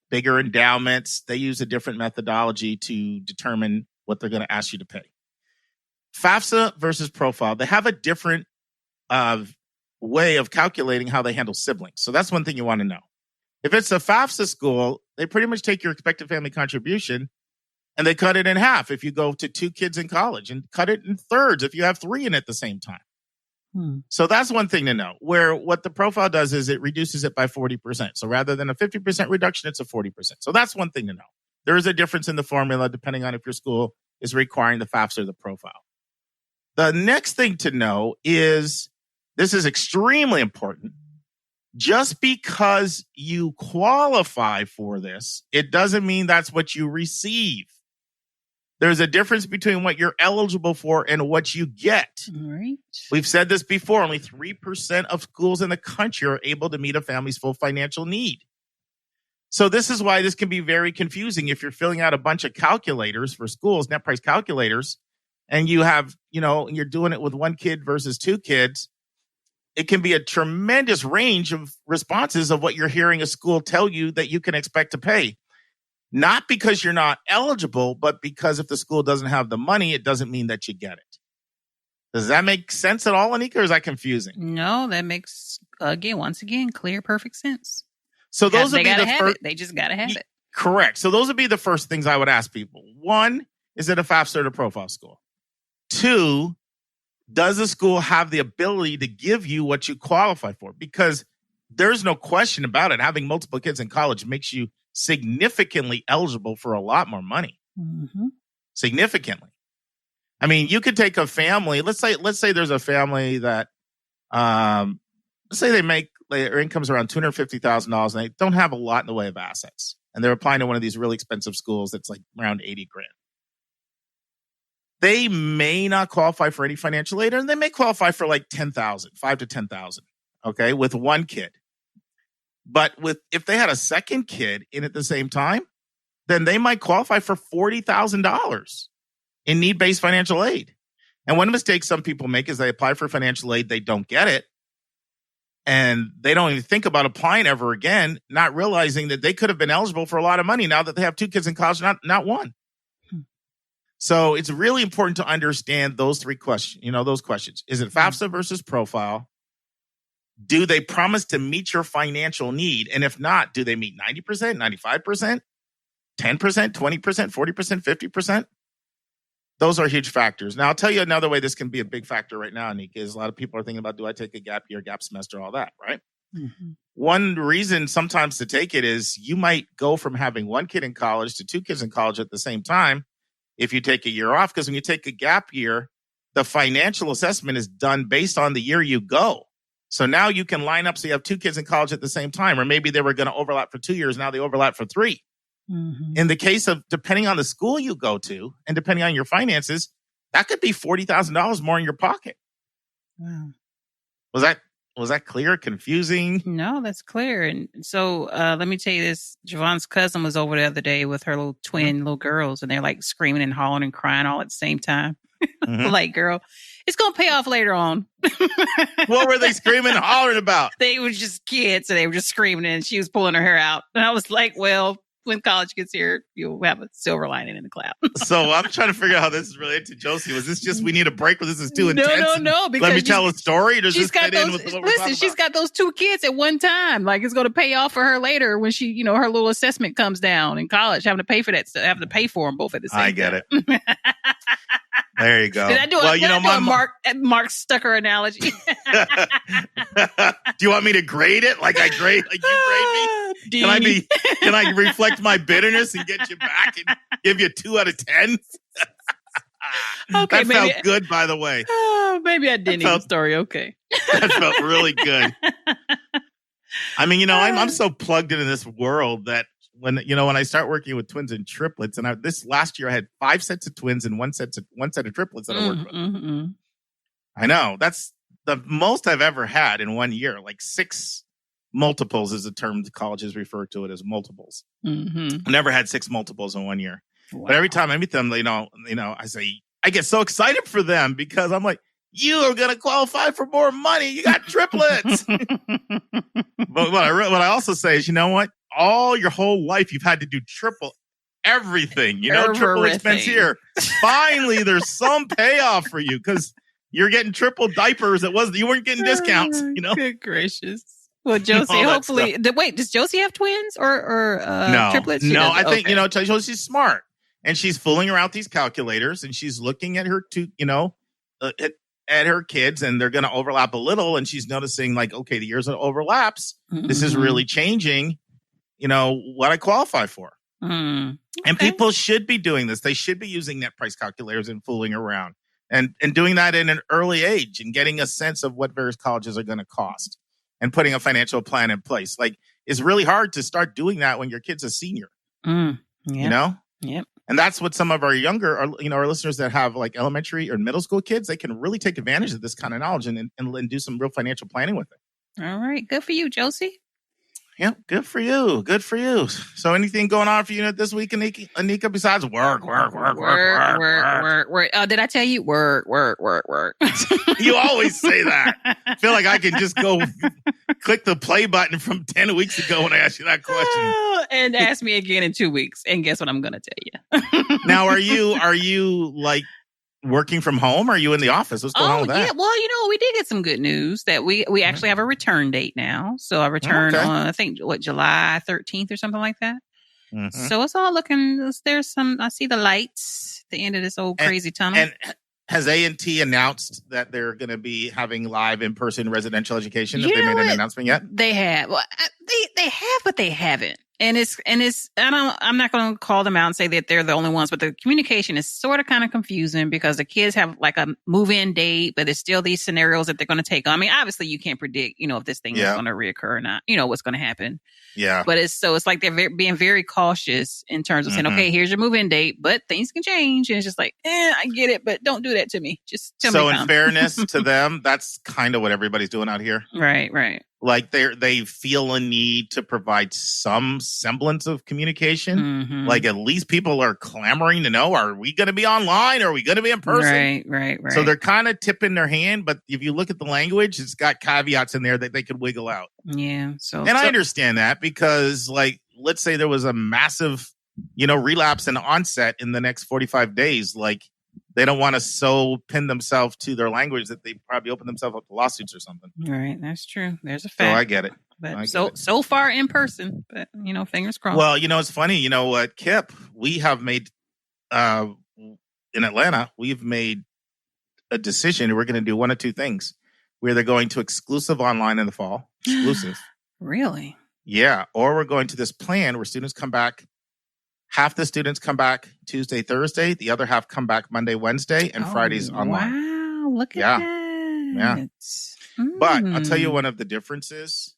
bigger endowments. They use a different methodology to determine what they're going to ask you to pay. FAFSA versus profile, they have a different way of calculating how they handle siblings. So that's one thing you want to know. If it's a FAFSA school, they pretty much take your expected family contribution and they cut it in half if you go to 2 kids in college, and cut it in thirds if you have 3 in at the same time. So that's one thing to know. Where what the profile does is it reduces it by 40%. So rather than a 50% reduction, it's a 40%. So that's one thing to know. There is a difference in the formula depending on if your school is requiring the FAFSA or the profile. The next thing to know is, this is extremely important. Just because you qualify for this, it doesn't mean that's what you receive. There's a difference between what you're eligible for and what you get. All right. We've said this before. Only 3% of schools in the country are able to meet a family's full financial need. So this is why this can be very confusing if you're filling out a bunch of calculators for schools, net price calculators, and you have, you're doing it with 1 kid versus 2 kids. It can be a tremendous range of responses of what you're hearing a school tell you that you can expect to pay. Not because you're not eligible, but because if the school doesn't have the money, it doesn't mean that you get it. Does that make sense at all, Anika, or is that confusing? No, that makes, once again, clear, perfect sense. So those would be the first. They just got to have it. Correct. So those would be the first things I would ask people. 1, is it a FAFSA or a profile school? 2, does the school have the ability to give you what you qualify for? Because there's no question about it. Having multiple kids in college makes you significantly eligible for a lot more money. Mm-hmm. Significantly. I mean, you could take a family. Let's say there's a family that, let's say their income's around $250,000 and they don't have a lot in the way of assets, and they're applying to one of these really expensive schools that's like around 80 grand. They may not qualify for any financial aid, and they may qualify for like 10,000, 5 to 10,000. Okay, with 1 kid. But if they had a second kid in at the same time, then they might qualify for $40,000 in need-based financial aid. And one mistake some people make is they apply for financial aid, they don't get it. And they don't even think about applying ever again, not realizing that they could have been eligible for a lot of money now that they have 2 kids in college, not one. So it's really important to understand those 3 questions, those questions. Is it FAFSA versus profile? Do they promise to meet your financial need? And if not, do they meet 90%, 95%, 10%, 20%, 40%, 50%? Those are huge factors. Now, I'll tell you another way this can be a big factor right now, Anika, is a lot of people are thinking about, do I take a gap year, gap semester, all that, right? Mm-hmm. One reason sometimes to take it is you might go from having 1 kid in college to 2 kids in college at the same time if you take a year off. Because when you take a gap year, the financial assessment is done based on the year you go. So now you can line up so you have 2 kids in college at the same time, or maybe they were going to overlap for 2 years. Now they overlap for 3. Mm-hmm. In the case of, depending on the school you go to and depending on your finances, that could be $40,000 more in your pocket. Wow. Was that clear? Confusing? No, that's clear. And so let me tell you this. Javon's cousin was over the other day with her little twin little girls, and they're like screaming and hollering and crying all at the same time. Mm-hmm. Like, girl, it's going to pay off later on. What were they screaming and hollering about? They were just kids, and they were just screaming, and she was pulling her hair out. And I was like, well, when college gets here, you'll have a silver lining in the cloud. So I'm trying to figure out how this is related to Josie. Was this just we need a break, or this is too intense? No. Let me tell a story. Does this fit in with what we're talking about? She's got those 2 kids at one time. Like, it's going to pay off for her later when she, her little assessment comes down in college, having to pay for that, having to pay for them both at the same time. I get it. There you go. Did I do a Mark Stucker analogy? Do you want me to grade it like I grade, like you grade me? Can I reflect my bitterness and get you back and give you 2 out of 10? Okay, that felt good, by the way. Maybe I didn't even story. Okay. That felt really good. I mean, I'm so plugged into this world that when I start working with twins and triplets, and this last year I had 5 sets of twins and one set of triplets that I worked with. Mm-hmm. I know that's the most I've ever had in 1 year. Like 6 multiples is the term the colleges refer to it as multiples. Mm-hmm. I never had 6 multiples in 1 year. Wow. But every time I meet them, I say I get so excited for them because I'm like, you are going to qualify for more money. You got triplets. But what I also say is, you know what? All your whole life, you've had to do triple everything, triple expense here. Finally, there's some payoff for you because you're getting triple diapers. You weren't getting discounts, Good gracious. Well, Josie, hopefully, wait, does Josie have twins or no, triplets? No, I think, Josie's smart and she's fooling around these calculators and she's looking at her at her kids and they're going to overlap a little. And she's noticing like, okay, the years it overlaps. Mm-hmm. This is really changing. What I qualify for. Okay. And people should be doing this. They should be using net price calculators and fooling around and doing that in an early age and getting a sense of what various colleges are going to cost and putting a financial plan in place. Like, it's really hard to start doing that when your kid's a senior, Yep. And that's what some of our younger, our listeners that have like elementary or middle school kids, they can really take advantage of this kind of knowledge and do some real financial planning with it. All right. Good for you, Josie. Yep, good for you. Good for you. So anything going on for you this week, Anika, besides work? Did I tell you? Work. You always say that. I feel like I can just go click the play button from 10 weeks ago when I asked you that question. And ask me again in 2 weeks. And guess what I'm going to tell you? Now, are you like working from home? Or are you in the office? What's going on with that? Yeah. Well, we did get some good news that we actually have a return date now. So I return on, I think, July 13th or something like that. Mm-hmm. So it's all looking, I see the lights at the end of this old crazy tunnel. And has A&T announced that they're going to be having live in-person residential education? Have they made an announcement yet? They have. Well, they have, but they haven't. And I'm not going to call them out and say that they're the only ones, but the communication is sort of kind of confusing because the kids have like a move-in date, but it's still these scenarios that they're going to take on. I mean, obviously you can't predict, if this thing is going to reoccur or not, what's going to happen. Yeah. But it's like they're being very cautious in terms of saying, okay, here's your move-in date, but things can change. And it's just like, I get it, but don't do that to me. Just tell me. So in fairness to them, that's kind of what everybody's doing out here. Right. like they feel a need to provide some semblance of communication. Mm-hmm. Like at least people are clamoring to know, are we going to be online? Are we going to be in person? Right. So they're kind of tipping their hand. But if you look at the language, it's got caveats in there that they could wiggle out. Yeah. I understand that because, like, let's say there was a massive, relapse and onset in the next 45 days. Like, they don't want to so pin themselves to their language that they probably open themselves up to lawsuits or something. Right. That's true. There's a fact. So I get it. But so far in person, but fingers crossed. Well, it's funny. You know what, Kip? We have made in Atlanta. We've made a decision. We're going to do one of two things. We're either going to exclusive online in the fall, exclusive. Really? Yeah. Or we're going to this plan where students come back. Half the students come back Tuesday, Thursday. The other half come back Monday, Wednesday, and Fridays online. Wow! Look at that. Yeah. But I'll tell you one of the differences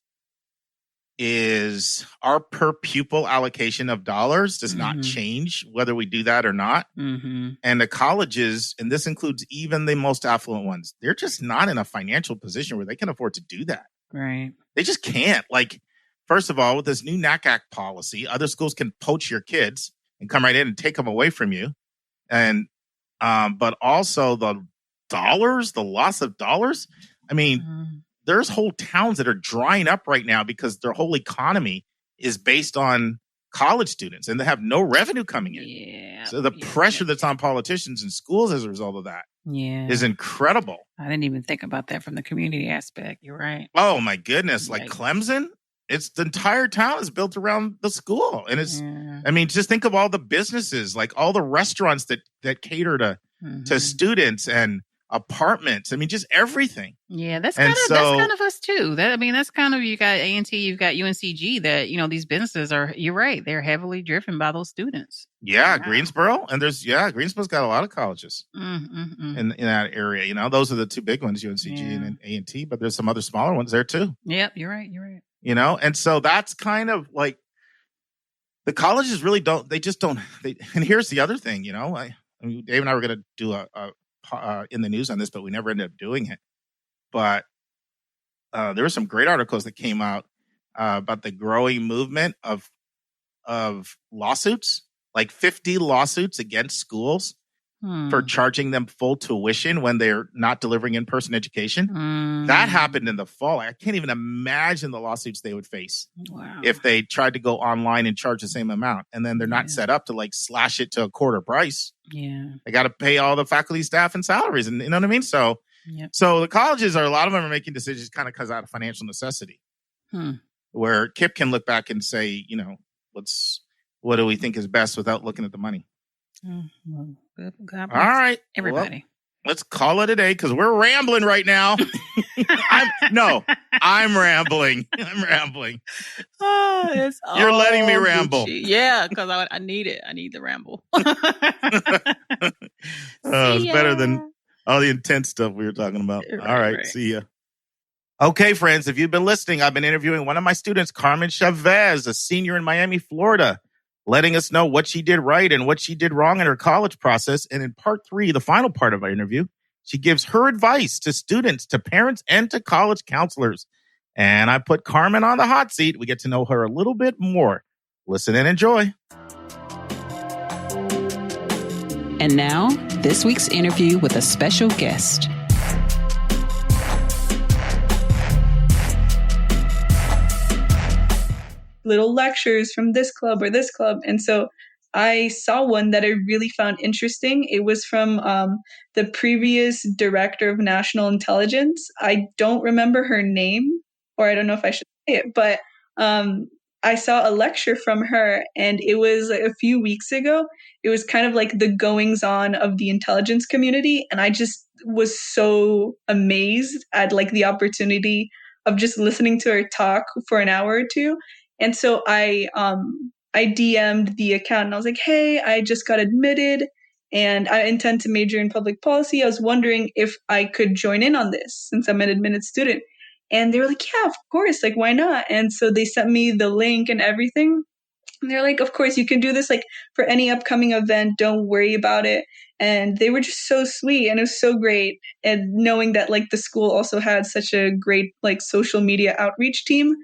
is our per pupil allocation of dollars does not change whether we do that or not. Mm-hmm. And the colleges, and this includes even the most affluent ones, they're just not in a financial position where they can afford to do that. Right. They just can't. Like, first of all, with this new NACAC policy, other schools can poach your kids and come right in and take them away from you. And, but also the loss of dollars. I mean, there's whole towns that are drying up right now because their whole economy is based on college students and they have no revenue coming in. Yeah. So the pressure that's on politicians and schools as a result of that is incredible. I didn't even think about that from the community aspect. You're right. Oh my goodness. Like Clemson, it's the entire town is built around the school. And it's, I mean, just think of all the businesses, like all the restaurants that cater to students and apartments. I mean, just everything. Yeah, that's kind of us too. That's kind of, you got A&T, you've got UNCG that, these businesses are, you're right, they're heavily driven by those students. Yeah, wow. Greensboro. And Greensboro's got a lot of colleges in that area. Those are the two big ones, UNCG and A&T, but there's some other smaller ones there too. Yep, you're right. And so that's kind of like the colleges really and here's the other thing, I mean, Dave and I were going to do a in the news on this, but we never ended up doing it. But there were some great articles that came out about the growing movement of lawsuits, like 50 lawsuits against schools for charging them full tuition when they're not delivering in-person education. That happened in the fall. I can't even imagine the lawsuits they would face if they tried to go online and charge the same amount. And then they're not set up to like slash it to a quarter price. Yeah. They got to pay all the faculty, staff, and salaries. And you know what I mean? So the colleges a lot of them are making decisions kind of because out of financial necessity, where Kip can look back and say, what do we think is best without looking at the money? God all right, everybody. Well, let's call it a day because we're rambling right now. I'm rambling. Oh, you're letting me ramble. Yeah, because I need it. I need the ramble. It's better than all the intense stuff we were talking about. All right. See ya. Okay, friends, if you've been listening, I've been interviewing one of my students, Carmen Chavez, a senior in Miami, Florida, letting us know what she did right and what she did wrong in her college process. And in part 3, the final part of our interview, she gives her advice to students, to parents, and to college counselors. And I put Carmen on the hot seat. We get to know her a little bit more. Listen and enjoy. And now, this week's interview with a special guest. Little lectures from this club or this club. And so I saw one that I really found interesting. It was from the previous director of national intelligence. I don't remember her name, or I don't know if I should say it, but I saw a lecture from her, and it was like a few weeks ago. It was kind of like the goings on of the intelligence community. And I just was so amazed at like the opportunity of just listening to her talk for an hour or two. And so I DM'd the account and I was like, hey, I just got admitted and I intend to major in public policy. I was wondering if I could join in on this since I'm an admitted student. And they were like, yeah, of course. Like, why not? And so they sent me the link and everything. And they're like, of course, you can do this like for any upcoming event. Don't worry about it. And they were just so sweet, and it was so great. And knowing that like the school also had such a great like social media outreach team.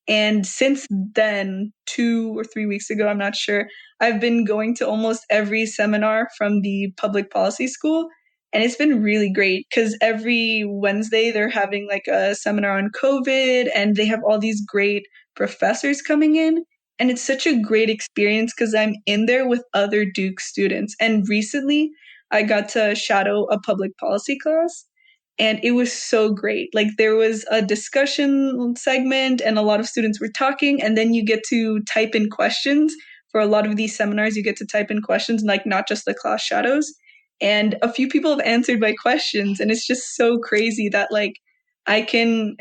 And since then, 2 or 3 weeks ago, I'm not sure, I've been going to almost every seminar from the public policy school. And it's been really great because every Wednesday they're having like a seminar on COVID, and they have all these great professors coming in. And it's such a great experience because I'm in there with other Duke students. And recently I got to shadow a public policy class. And it was so great. Like there was a discussion segment and a lot of students were talking, and then you get to type in questions. For a lot of these seminars, you get to type in questions, like not just the class shadows. And a few people have answered my questions, and it's just so crazy that like I don't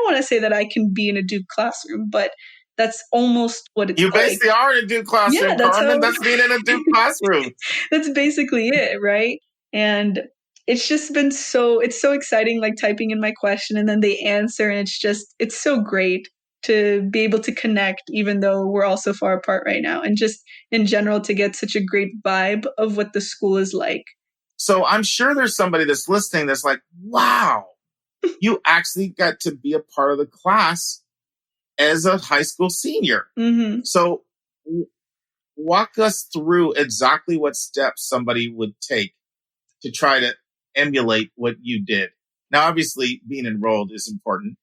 want to say that I can be in a Duke classroom, but that's almost what it's You like. basically are in a Duke classroom, Yeah, that's Carmen. That's being in a Duke classroom. That's basically it, right? And it's just been it's so exciting, like typing in my question and then they answer. And it's so great to be able to connect, even though we're all so far apart right now. And just in general, to get such a great vibe of what the school is like. So I'm sure there's somebody that's listening that's like, wow, you actually got to be a part of the class as a high school senior. Mm-hmm. So walk us through exactly what steps somebody would take to try to emulate what you did. Now, obviously, being enrolled is important,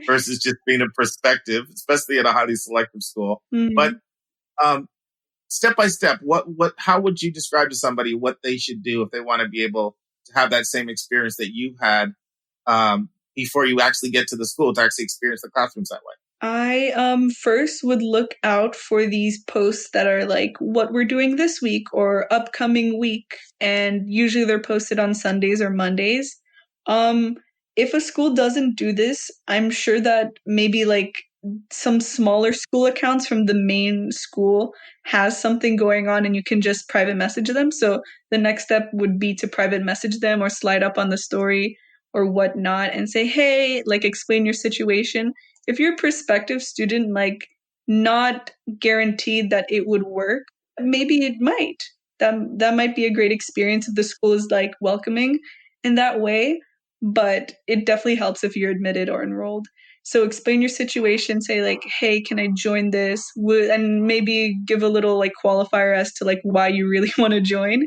versus just being a perspective, especially at a highly selective school. Mm-hmm. But step by step, how would you describe to somebody what they should do if they want to be able to have that same experience that you had before you actually get to the school to actually experience the classrooms that way? I first would look out for these posts that are like what we're doing this week or upcoming week, and usually they're posted on Sundays or Mondays. If a school doesn't do this, I'm sure that maybe like some smaller school accounts from the main school has something going on and you can just private message them. So the next step would be to private message them or slide up on the story or whatnot and say, hey, like explain your situation. If you're a prospective student, like not guaranteed that it would work, maybe it might. That might be a great experience if the school is like welcoming in that way, but it definitely helps if you're admitted or enrolled. So explain your situation, say like, hey, can I join this? And maybe give a little like qualifier as to like why you really want to join.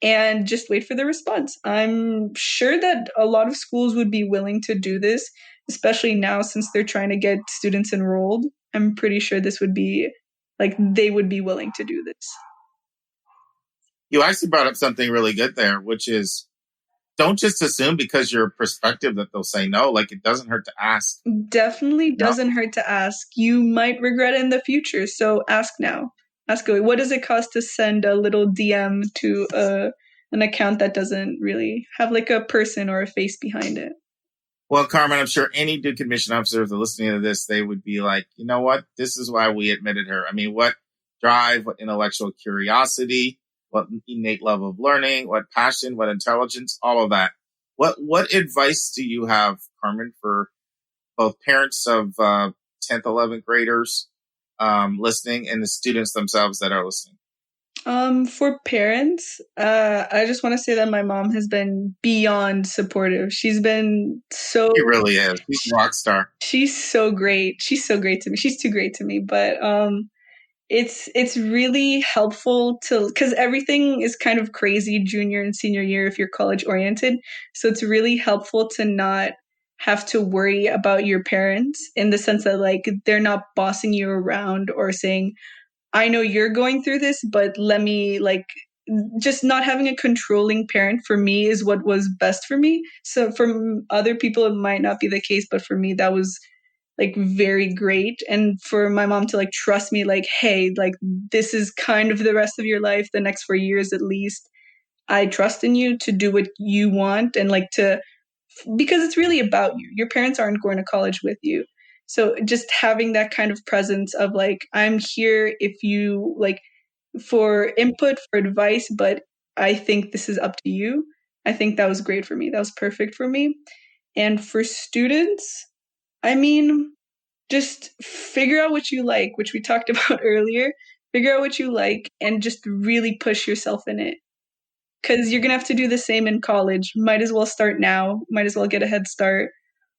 And just wait for the response. I'm sure that a lot of schools would be willing to do this, especially now since they're trying to get students enrolled. I'm pretty sure this would be like they would be willing to do this. You actually brought up something really good there, which is don't just assume because you're prospective that they'll say no. Like it doesn't hurt to ask. Definitely doesn't hurt to ask. You might regret it in the future. So ask now. Ask away. What does it cost to send a little DM to an account that doesn't really have like a person or a face behind it? Well, Carmen, I'm sure any Duke admission officer, if they're listening to this, they would be like, you know what? This is why we admitted her. I mean, what drive, what intellectual curiosity, what innate love of learning, what passion, what intelligence, all of that. What advice do you have, Carmen, for both parents of 10th, 11th graders listening and the students themselves that are listening? For parents, I just want to say that my mom has been beyond supportive. She's been so... She really is. She's a rock star. She's so great. She's so great to me. She's too great to me. But it's really helpful because everything is kind of crazy junior and senior year if you're college oriented. So it's really helpful to not have to worry about your parents in the sense that like they're not bossing you around or saying, I know you're going through this, but let me like just not having a controlling parent for me is what was best for me. So for other people, it might not be the case, but for me, that was like very great. And for my mom to like trust me, like, hey, like this is kind of the rest of your life, the next 4 years at least. I trust in you to do what you want and like because it's really about you. Your parents aren't going to college with you. So just having that kind of presence of like, I'm here if you like for input, for advice, but I think this is up to you. I think that was great for me. That was perfect for me. And for students, I mean, just figure out what you like, which we talked about earlier. Figure out what you like and just really push yourself in it. Because you're going to have to do the same in college. Might as well start now. Might as well get a head start.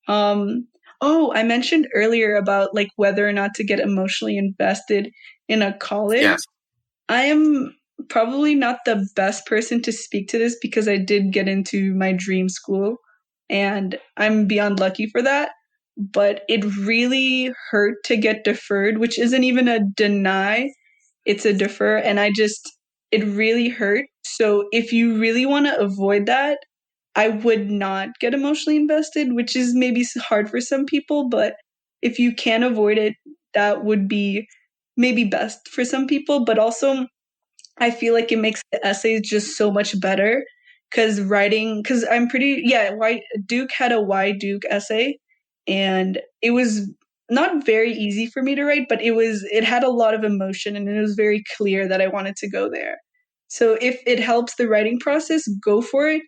I mentioned earlier about like whether or not to get emotionally invested in a college. Yes. I am probably not the best person to speak to this because I did get into my dream school and I'm beyond lucky for that. But it really hurt to get deferred, which isn't even a deny, it's a defer. And it really hurt. So if you really want to avoid that, I would not get emotionally invested, which is maybe hard for some people, but if you can avoid it, that would be maybe best for some people. But also, I feel like it makes the essays just so much better because Duke had a Why Duke essay, and it was not very easy for me to write, but it had a lot of emotion and it was very clear that I wanted to go there. So if it helps the writing process, go for it.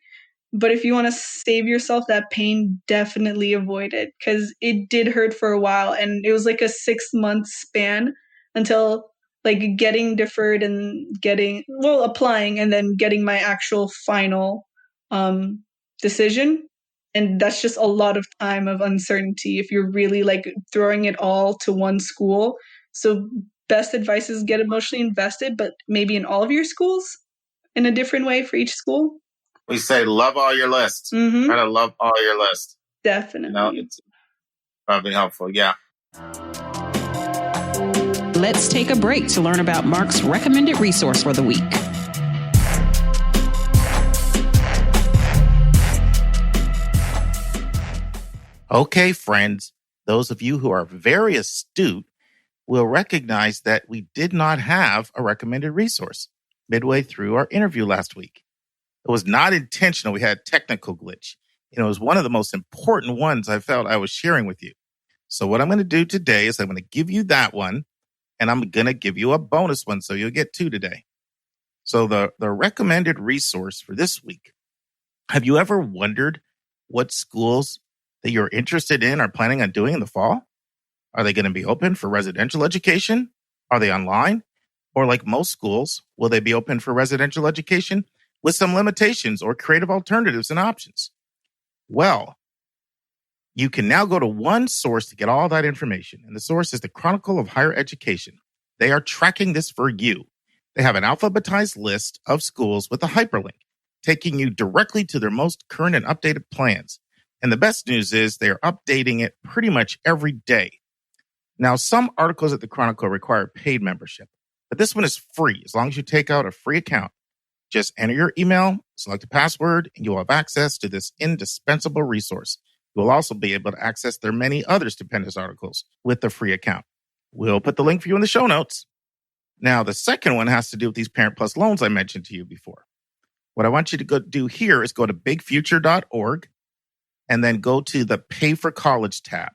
But if you want to save yourself that pain, definitely avoid it because it did hurt for a while. And it was like a 6-month span until like getting deferred and applying and then getting my actual final decision. And that's just a lot of time of uncertainty if you're really like throwing it all to one school. So best advice is get emotionally invested, but maybe in all of your schools in a different way for each school. We say love all your lists. Mm-hmm. Try to love all your lists. Definitely. It's probably helpful. Yeah. Let's take a break to learn about Mark's recommended resource for the week. Okay, friends, those of you who are very astute will recognize that we did not have a recommended resource midway through our interview last week. It was not intentional. We had a technical glitch. It was one of the most important ones I felt I was sharing with you. So what I'm going to do today is I'm going to give you that one, and I'm going to give you a bonus one, so you'll get 2 today. So the recommended resource for this week, have you ever wondered what schools that you're interested in are planning on doing in the fall? Are they going to be open for residential education? Are they online? Or like most schools, will they be open for residential education with some limitations or creative alternatives and options? Well, you can now go to one source to get all that information. And the source is the Chronicle of Higher Education. They are tracking this for you. They have an alphabetized list of schools with a hyperlink, taking you directly to their most current and updated plans. And the best news is they are updating it pretty much every day. Now, some articles at the Chronicle require paid membership, but this one is free as long as you take out a free account. Just enter your email, select a password, and you will have access to this indispensable resource. You will also be able to access their many other stupendous articles with the free account. We'll put the link for you in the show notes. Now, the second one has to do with these Parent Plus loans I mentioned to you before. What I want you to go do here is go to bigfuture.org and then go to the Pay for College tab.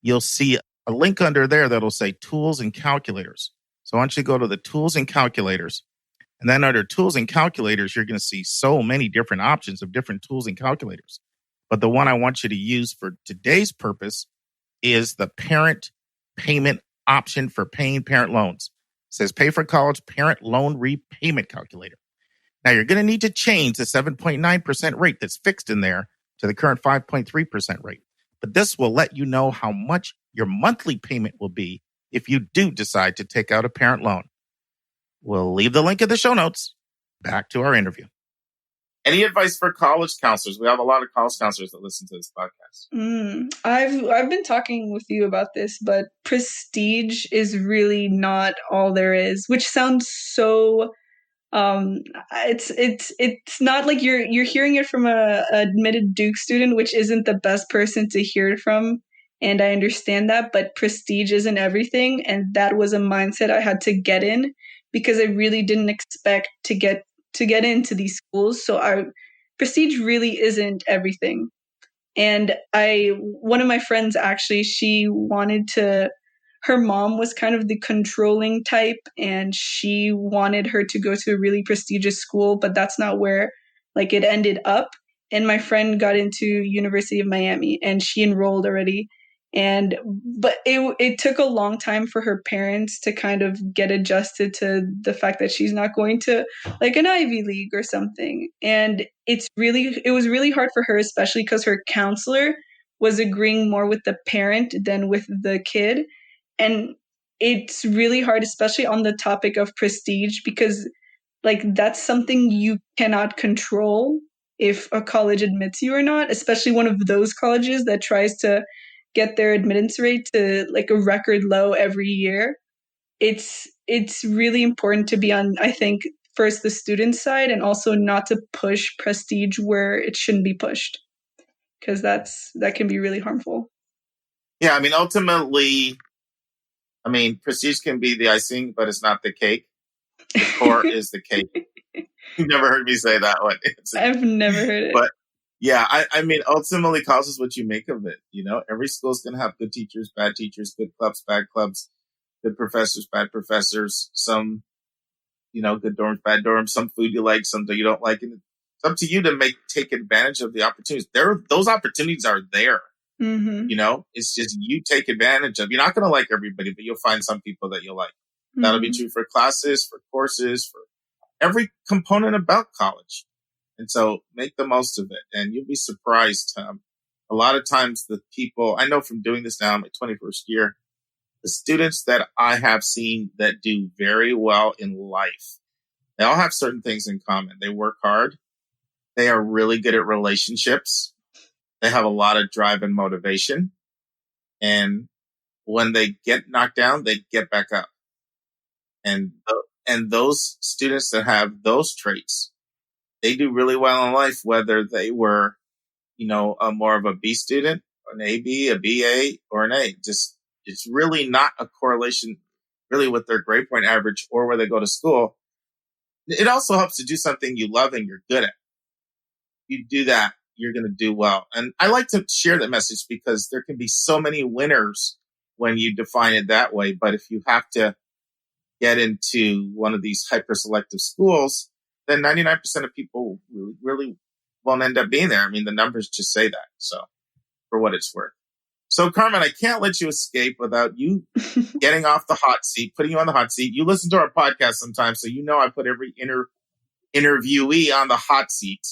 You'll see a link under there that'll say Tools and Calculators. So I want you to go to the Tools and Calculators. And then under Tools and Calculators, you're going to see so many different options of different tools and calculators. But the one I want you to use for today's purpose is the Parent Payment option for paying parent loans. It says Pay for College Parent Loan Repayment Calculator. Now, you're going to need to change the 7.9% rate that's fixed in there to the current 5.3% rate. But this will let you know how much your monthly payment will be if you do decide to take out a parent loan. We'll leave the link in the show notes. Back to our interview. Any advice for college counselors? We have a lot of college counselors that listen to this podcast. I've been talking with you about this, but prestige is really not all there is, which sounds so it's not like you're hearing it from a admitted Duke student, which isn't the best person to hear it from. And I understand that, but prestige isn't everything. And that was a mindset I had to get in because I really didn't expect to get into these schools. So prestige really isn't everything. And one of my friends actually, her mom was kind of the controlling type and she wanted her to go to a really prestigious school, but that's not where like it ended up. And my friend got into University of Miami and she enrolled already. But it took a long time for her parents to kind of get adjusted to the fact that she's not going to like an Ivy League or something. And it was really hard for her, especially because her counselor was agreeing more with the parent than with the kid. And it's really hard, especially on the topic of prestige, because like that's something you cannot control if a college admits you or not, especially one of those colleges that tries to get their admittance rate to like a record low every year. It's really important to be on, I think, first the student side, and also not to push prestige where it shouldn't be pushed, because that can be really harmful. Yeah, I mean, ultimately, prestige can be the icing, but it's not the cake. The core is the cake. You've never heard me say that one. I've never heard it. But yeah, I mean, ultimately, college is what you make of it. You know, every school's going to have good teachers, bad teachers, good clubs, bad clubs, good professors, bad professors, some, good dorms, bad dorms, some food you like, some that you don't like. And it's up to you to take advantage of the opportunities. Those opportunities are there. Mm-hmm. It's just you take advantage of. You're not going to like everybody, but you'll find some people that you'll like. Mm-hmm. That'll be true for classes, for courses, for every component about college. And so make the most of it. And you'll be surprised. A lot of times the people, I know from doing this now, my 21st year, the students that I have seen that do very well in life, they all have certain things in common. They work hard. They are really good at relationships. They have a lot of drive and motivation. And when they get knocked down, they get back up. And those students that have those traits, they do really well in life, whether they were, more of a B student, an AB, a BA, or an A. Just, it's really not a correlation really with their grade point average or where they go to school. It also helps to do something you love and you're good at. You do that, you're going to do well. And I like to share that message because there can be so many winners when you define it that way. But if you have to get into one of these hyper-selective schools, then 99% of people really won't end up being there. I mean, the numbers just say that. So for what it's worth. So Carmen, I can't let you escape without you getting off the hot seat, putting you on the hot seat. You listen to our podcast sometimes, so I put every interviewee on the hot seat.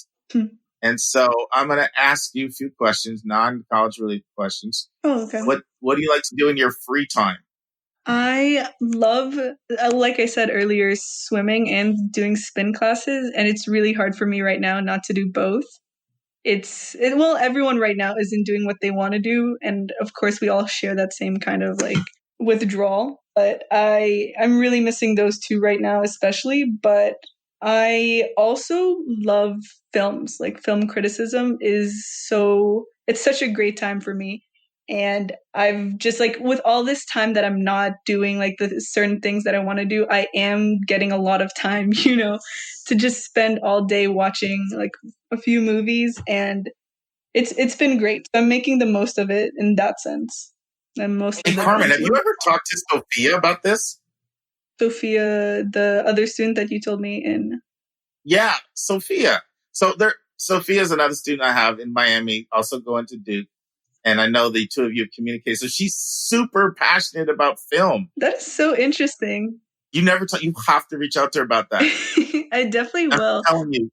And so I'm going to ask you a few questions, non-college related questions. Oh, okay. What do you like to do in your free time? I love, like I said earlier, swimming and doing spin classes. And it's really hard for me right now not to do both. Everyone right now isn't doing what they want to do. And of course, we all share that same kind of like withdrawal. But I'm really missing those two right now, especially. But I also love films. Like film criticism it's such a great time for me. And I've just like with all this time that I'm not doing like the certain things that I want to do, I am getting a lot of time, to just spend all day watching like a few movies, and it's been great. So I'm making the most of it in that sense. And Hey, Carmen, have you ever talked to Sophia about this? Sophia, the other student that you told me in. Yeah, Sophia. Sophia is another student I have in Miami, also going to Duke. And I know the two of you have communicated. So she's super passionate about film. That is so interesting. You have to reach out to her about that. I definitely will. I'm telling you.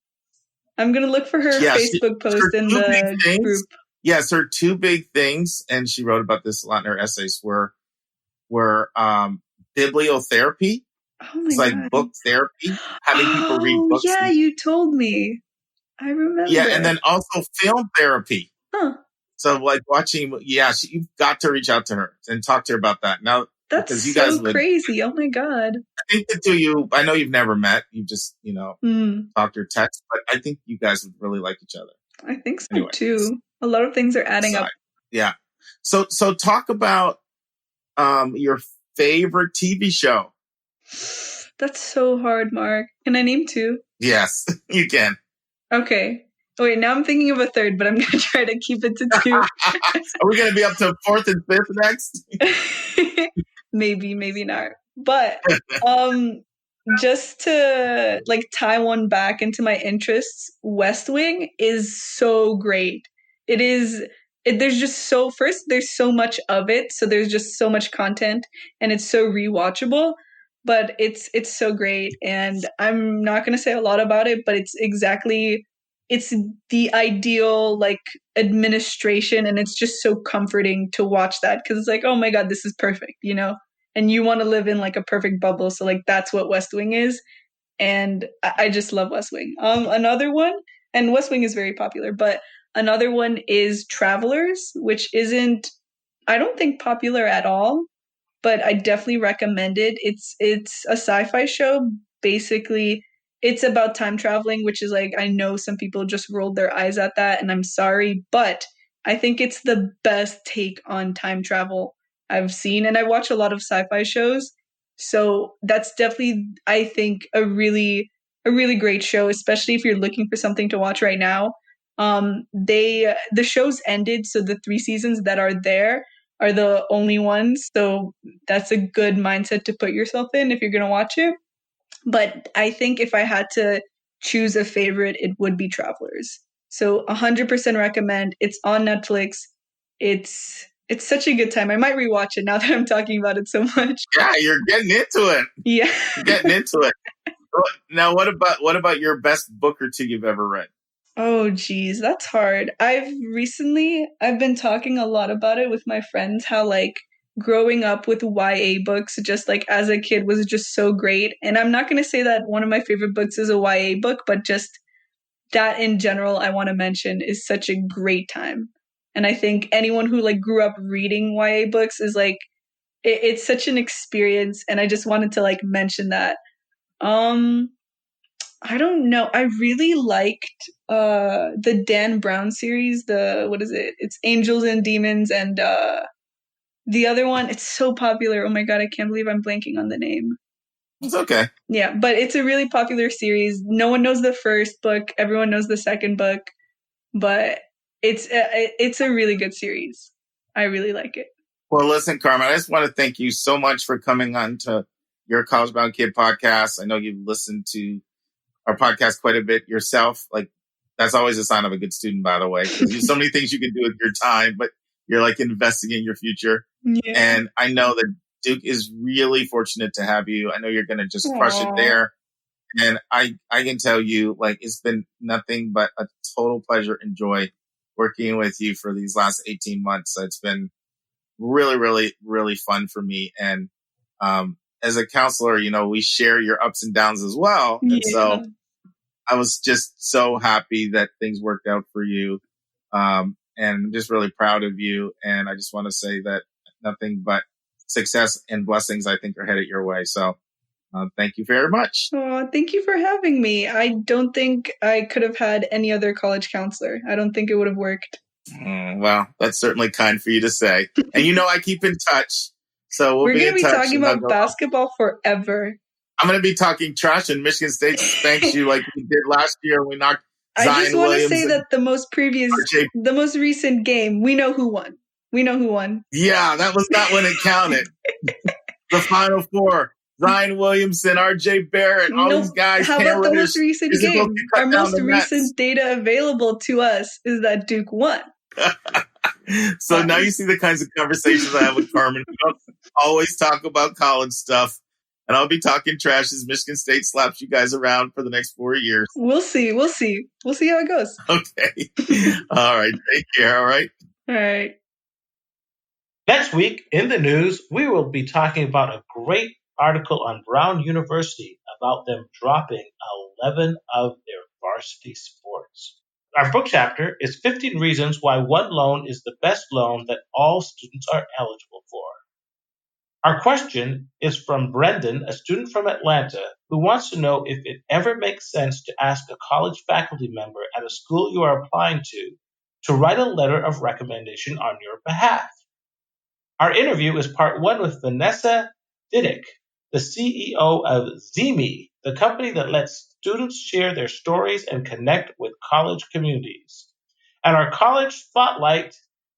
I'm going to look for her Facebook post in the group. Yes, her two big things, and she wrote about this a lot in her essays, were bibliotherapy. Oh my it's like God. Book therapy, having people read books. Yeah, you told me. I remember. Yeah, and then also film therapy. Huh. So like watching, you've got to reach out to her and talk to her about that. Now, that's so crazy. Oh my God. I think the two of you, I know you've never met. You just, talked or text, but I think you guys would really like each other. I think so too. A lot of things are adding up. Yeah. So talk about your favorite TV show. That's so hard, Mark. Can I name two? Yes, you can. Okay. Wait, now I'm thinking of a third, but I'm going to try to keep it to two. Are we going to be up to fourth and fifth next? Maybe not. But just to like tie one back into my interests, West Wing is so great. It is there's so much of it, so there's just so much content, and it's so rewatchable. But it's so great, and I'm not going to say a lot about it, but it's the ideal like administration, and it's just so comforting to watch that because it's like, oh my god, this is perfect, and you want to live in like a perfect bubble. So like that's what West Wing is, and I just love West Wing. Another one, and West Wing is very popular, but another one is Travelers, which isn't, I don't think, popular at all, but I definitely recommend it. It's a sci-fi show. Basically, it's about time traveling, which is like, I know some people just rolled their eyes at that, and I'm sorry, but I think it's the best take on time travel I've seen. And I watch a lot of sci-fi shows, so that's definitely, I think, a really great show, especially if you're looking for something to watch right now. The show's ended, so the 3 seasons that are there are the only ones. So that's a good mindset to put yourself in if you're going to watch it. But I think if I had to choose a favorite, it would be Travelers. So 100% recommend. It's on Netflix. It's such a good time. I might rewatch it now that I'm talking about it so much. Yeah, you're getting into it. Yeah. You're getting into it. Now, what about your best book or two you've ever read? Oh, geez, that's hard. I've been talking a lot about it with my friends, how like growing up with YA books, just like as a kid, was just so great. And I'm not going to say that one of my favorite books is a YA book, but just that in general, I want to mention is such a great time. And I think anyone who like grew up reading YA books is like, it's such an experience. And I just wanted to like mention that. I don't know. I really liked the Dan Brown series. What is it? It's Angels and Demons, and the other one, it's so popular. Oh my god, I can't believe I'm blanking on the name. It's okay. Yeah, but it's a really popular series. No one knows the first book. Everyone knows the second book, but it's a really good series. I really like it. Well, listen, Carmen, I just want to thank you so much for coming on to your College Bound Kid podcast. I know you've listened to our podcast quite a bit yourself. Like, that's always a sign of a good student, by the way, because there's so many things you can do with your time, but you're like investing in your future. Yeah. And I know that Duke is really fortunate to have you. I know you're going to just crush it there. And I can tell you, like, it's been nothing but a total pleasure and joy working with you for these last 18 months. It's been really, really, really fun for me. And, as a counselor, we share your ups and downs as well. Yeah. And so I was just so happy that things worked out for you. And I'm just really proud of you. And I just want to say that nothing but success and blessings, I think, are headed your way. So thank you very much. Oh, thank you for having me. I don't think I could have had any other college counselor. I don't think it would have worked. Well, that's certainly kind for you to say. And I keep in touch. So we're going to be talking about basketball forever. I'm going to be talking trash in Michigan State spanks you like we did last year. We knocked Zion I just want Williams to say that the most recent game, we know who won. Yeah, that was not when it counted. The Final Four, Zion Williamson, RJ Barrett, all these guys. How about the most recent game? Our most recent data available to us is that Duke won. So now you see the kinds of conversations I have with Carmen. We don't always talk about college stuff. And I'll be talking trash as Michigan State slaps you guys around for the next 4 years. We'll see how it goes. Okay. All right. Take care. All right. All right. Next week in the news, we will be talking about a great article on Brown University about them dropping 11 of their varsity sports. Our book chapter is 15 Reasons Why One Loan is the Best Loan That All Students Are Eligible for. Our question is from Brendan, a student from Atlanta, who wants to know if it ever makes sense to ask a college faculty member at a school you are applying to write a letter of recommendation on your behalf. Our interview is part 1 with Vanessa Diddick, the CEO of Zeme, the company that lets students share their stories and connect with college communities. And our college spotlight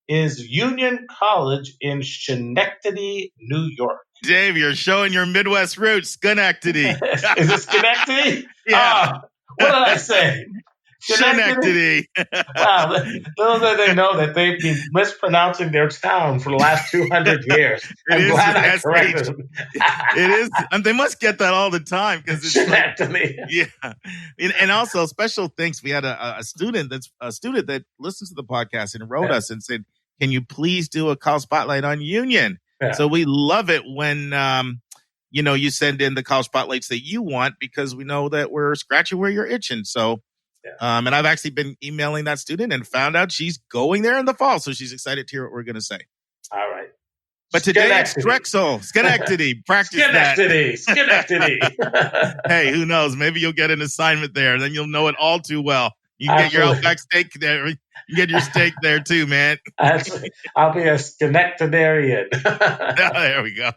is Union College in Schenectady, New York. Dave, you're showing your Midwest roots, Schenectady. Is it Schenectady? Yeah. What did I say? Schenectady. Wow, little do they know that they've been mispronouncing their town for the last 200 years. I'm glad I corrected them. It is, and they must get that all the time because it's Schenectady. yeah. And also, special thanks. We had a student that listens to the podcast and wrote us and said, "Can you please do a college spotlight on Union?" Yeah. So we love it when you send in the college spotlights that you want because we know that we're scratching where you're itching. So. Yeah. And I've actually been emailing that student and found out she's going there in the fall. So she's excited to hear what we're going to say. All right. But today it's Drexel, Schenectady. Practice Schenectady. Hey, who knows? Maybe you'll get an assignment there. Then you'll know it all too well. You can get your Outback steak there. You can get your steak there too, man. I'll be a Schenectadarian. There we go.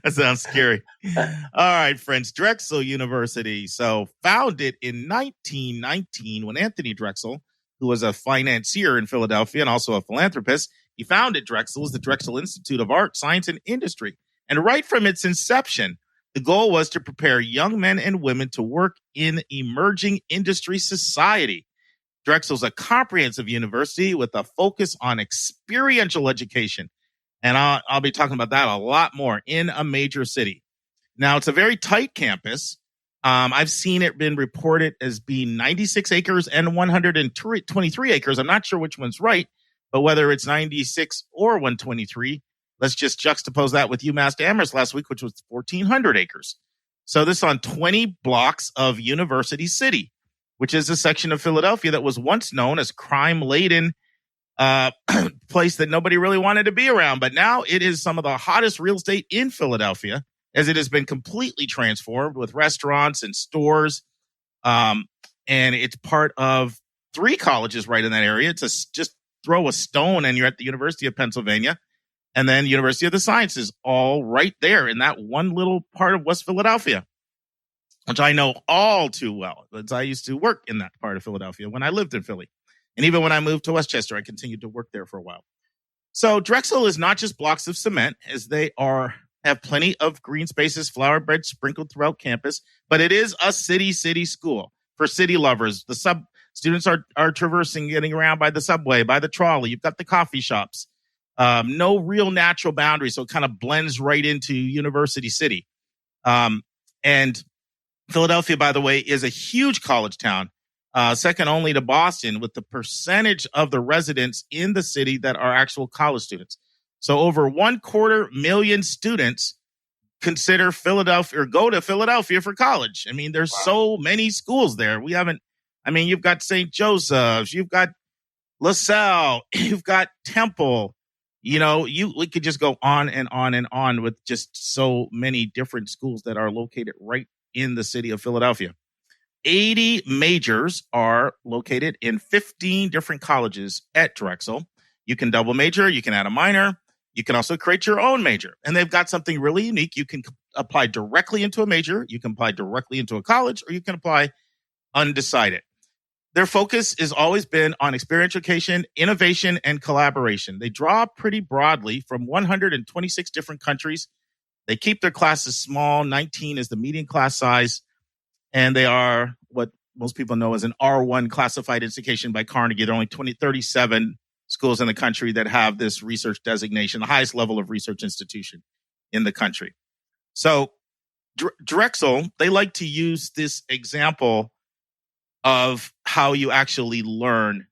That sounds scary. All right, friends. Drexel University. So founded in 1919 when Anthony Drexel, who was a financier in Philadelphia and also a philanthropist, he founded Drexel as the Drexel Institute of Art, Science, and Industry. And right from its inception, the goal was to prepare young men and women to work in emerging industry society. Drexel's a comprehensive university with a focus on experiential education. And I'll be talking about that a lot more in a major city. Now, it's a very tight campus. I've seen it been reported as being 96 acres and 123 acres. I'm not sure which one's right, but whether it's 96 or 123, let's just juxtapose that with UMass Amherst last week, which was 1,400 acres. So this is on 20 blocks of University City, which is a section of Philadelphia that was once known as crime-laden place that nobody really wanted to be around. But now it is some of the hottest real estate in Philadelphia, as it has been completely transformed with restaurants and stores. And it's part of 3 colleges right in that area. It's just throw a stone and you're at the University of Pennsylvania. And then University of the Sciences, all right there in that one little part of West Philadelphia, which I know all too well, because I used to work in that part of Philadelphia when I lived in Philly. And even when I moved to Westchester, I continued to work there for a while. So Drexel is not just blocks of cement, as they have plenty of green spaces, flower beds sprinkled throughout campus, but it is a city school for city lovers. The students are traversing, getting around by the subway, by the trolley. You've got the coffee shops. No real natural boundary, so it kind of blends right into University City. And Philadelphia, by the way, is a huge college town, second only to Boston, with the percentage of the residents in the city that are actual college students. So over 250,000 students consider Philadelphia or go to Philadelphia for college. I mean, there's so many schools there. You've got St. Joseph's, you've got LaSalle, you've got Temple. We could just go on and on and on with just so many different schools that are located right in the city of Philadelphia. 80 majors are located in 15 different colleges at Drexel. You can double major, you can add a minor, you can also create your own major. And they've got something really unique. You can apply directly into a major, you can apply directly into a college, or you can apply undecided. Their focus has always been on experiential education, innovation, and collaboration. They draw pretty broadly from 126 different countries. They keep their classes small. 19 is the median class size. And they are what most people know as an R1 classified institution by Carnegie. There are only 37 schools in the country that have this research designation, the highest level of research institution in the country. So Drexel, they like to use this example of how you actually learn.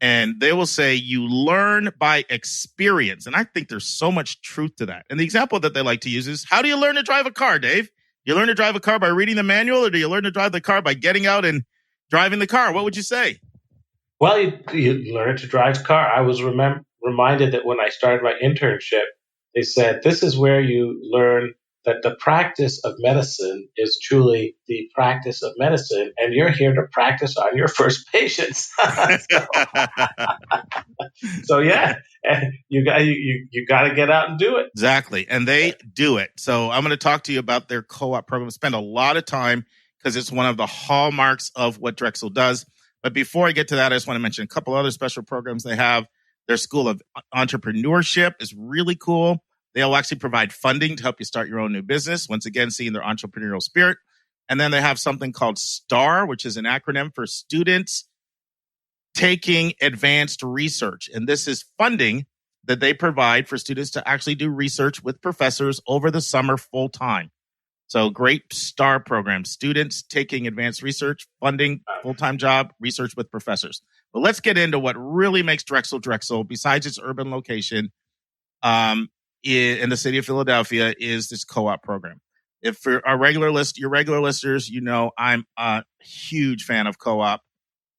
And they will say you learn by experience. And I think there's so much truth to that. And the example that they like to use is, how do you learn to drive a car, Dave? You learn to drive a car by reading the manual, or do you learn to drive the car by getting out and driving the car? What would you say? Well, you learn to drive the car. I was reminded that when I started my internship, they said, this is where you learn that the practice of medicine is truly the practice of medicine, and you're here to practice on your first patients. So yeah, you got to get out and do it. Exactly, and they do it. So I'm going to talk to you about their co-op program. Spend a lot of time because it's one of the hallmarks of what Drexel does. But before I get to that, I just want to mention a couple other special programs they have. Their School of Entrepreneurship is really cool. They'll actually provide funding to help you start your own new business. Once again, seeing their entrepreneurial spirit. And then they have something called STAR, which is an acronym for Students taking advanced research. And this is funding that they provide for students to actually do research with professors over the summer full time. So great STAR program, students taking advanced research, funding, full-time job, research with professors. But let's get into what really makes Drexel, besides its urban location in the city of Philadelphia, is this co-op program. If for your regular listeners, you know I'm a huge fan of co-op.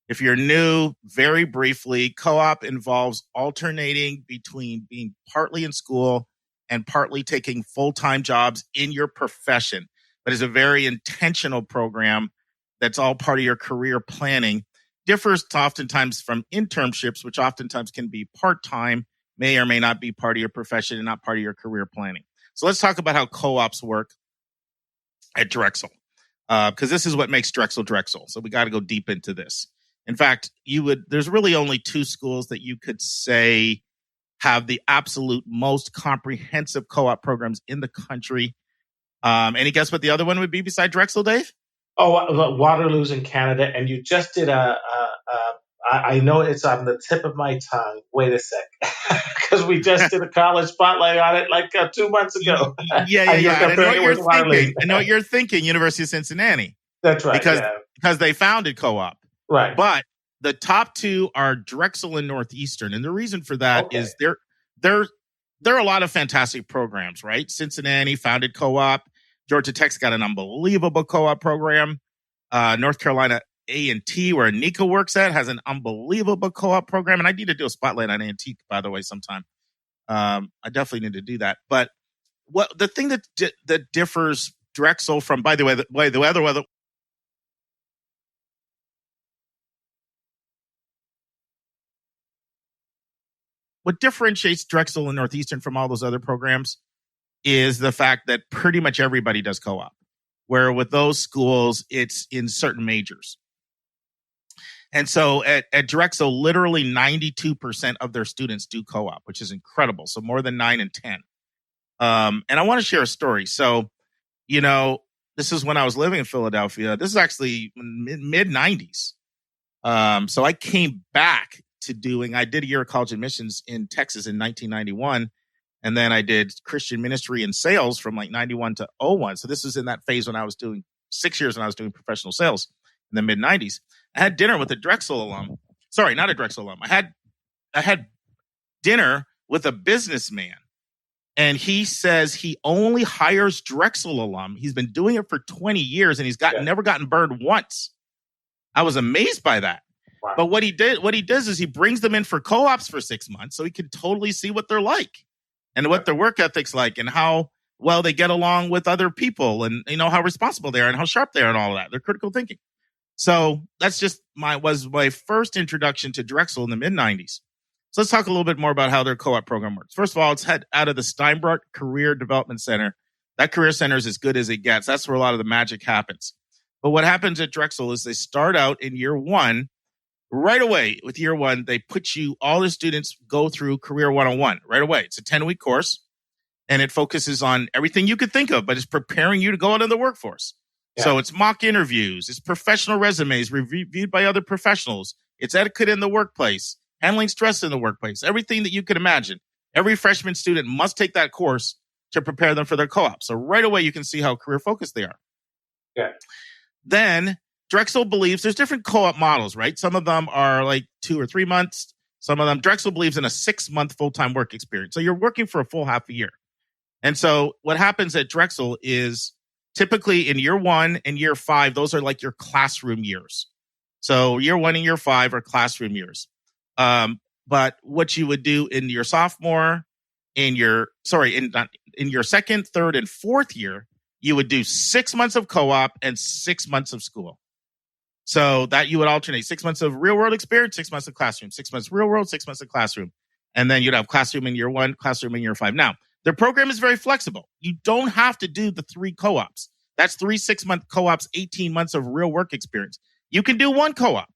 If you're new, very briefly, co-op involves alternating between being partly in school and partly taking full-time jobs in your profession. But it's a very intentional program that's all part of your career planning. Differs oftentimes from internships, which oftentimes can be part-time, may or may not be part of your profession and not part of your career planning. So let's talk about how co-ops work at Drexel, because this is what makes Drexel. So we got to go deep into this. In fact, there's really only two schools that you could say have the absolute most comprehensive co-op programs in the country. Any guess what the other one would be beside Drexel, Dave? Oh, Waterloo's in Canada, and you just did I know it's on the tip of my tongue. Wait a sec. Because we just did a college spotlight on it like 2 months ago. Yeah. I know what you're thinking. I know what you're thinking, University of Cincinnati. That's right. Because they founded co-op. Right. But the top two are Drexel and Northeastern. And the reason for that is there are a lot of fantastic programs, right? Cincinnati founded co-op. Georgia Tech's got an unbelievable co-op program. North Carolina A&T, where Nika works at, has an unbelievable co-op program. And I need to do a spotlight on A&T, by the way, sometime. I definitely need to do that. But the thing that differs Drexel from, by the way, the other what differentiates Drexel and Northeastern from all those other programs is the fact that pretty much everybody does co-op, where with those schools, it's in certain majors. And so at Drexel, literally 92% of their students do co-op, which is incredible. So more than 9 in 10. And I want to share a story. So, this is when I was living in Philadelphia. This is actually mid-90s. So I came back I did a year of college admissions in Texas in 1991. And then I did Christian ministry and sales from like 91 to 01. So this was in that phase when I was doing 6 years when I was doing professional sales in the mid 90s. I had dinner with a Drexel alum. Sorry, not a Drexel alum. I had dinner with a businessman, and he says he only hires Drexel alum. He's been doing it for 20 years and he's never gotten burned once. I was amazed by that. Wow. But what he does is he brings them in for co-ops for 6 months so he can totally see what they're like and what their work ethic's like and how well they get along with other people and how responsible they are and how sharp they are and all of that. They're critical thinking. So that's just was my first introduction to Drexel in the mid 90s. So let's talk a little bit more about how their co-op program works. First of all, it's out of the Steinbart Career Development Center. That career center is as good as it gets. That's where a lot of the magic happens. But what happens at Drexel is they start out in year one. Right away with year one, they all the students go through Career 101 right away. It's a 10-week course and it focuses on everything you could think of, but it's preparing you to go out in the workforce. Yeah. So it's mock interviews, it's professional resumes reviewed by other professionals. It's etiquette in the workplace, handling stress in the workplace, everything that you could imagine. Every freshman student must take that course to prepare them for their co-op. So right away, you can see how career focused they are. Yeah. Then Drexel believes there's different co-op models, right? Some of them are like 2 or 3 months. Some of them, Drexel believes in a 6-month full-time work experience. So you're working for a full half a year. And so what happens at Drexel is typically in year 1 and year 5, those are like your classroom years. So year 1 and year 5 are classroom years. But what you would do in your sophomore, in your second, third, and fourth year, you would do 6 months of co-op and 6 months of school. So that you would alternate 6 months of real world experience, 6 months of classroom, 6 months real world, 6 months of classroom. And then you'd have classroom in year 1, classroom in year 5. Now, their program is very flexible. You don't have to do the 3 co-ops. That's 3 6-month co-ops, 18 months of real work experience. You can do 1 co-op.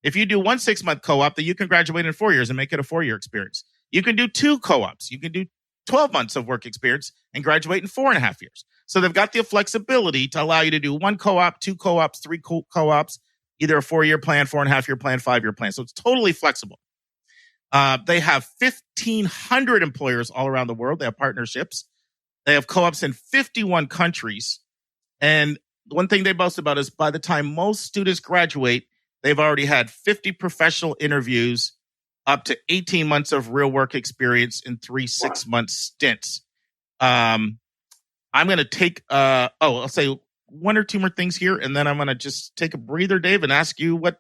If you do 1 6-month co-op, then you can graduate in 4 years and make it a 4-year experience. You can do 2 co-ops. You can do 12 months of work experience and graduate in 4.5 years. So they've got the flexibility to allow you to do 1 co-op, 2 co-ops, 3 co-ops. either a 4-year plan, 4.5-year plan, 5-year plan. So it's totally flexible. They have 1,500 employers all around the world. They have partnerships. They have co-ops in 51 countries. And one thing they boast about is by the time most students graduate, they've already had 50 professional interviews, up to 18 months of real work experience in 3 6-month stints. I'm going to take, I'll say one or two more things here, and then I'm going to just take a breather, Dave, and ask you what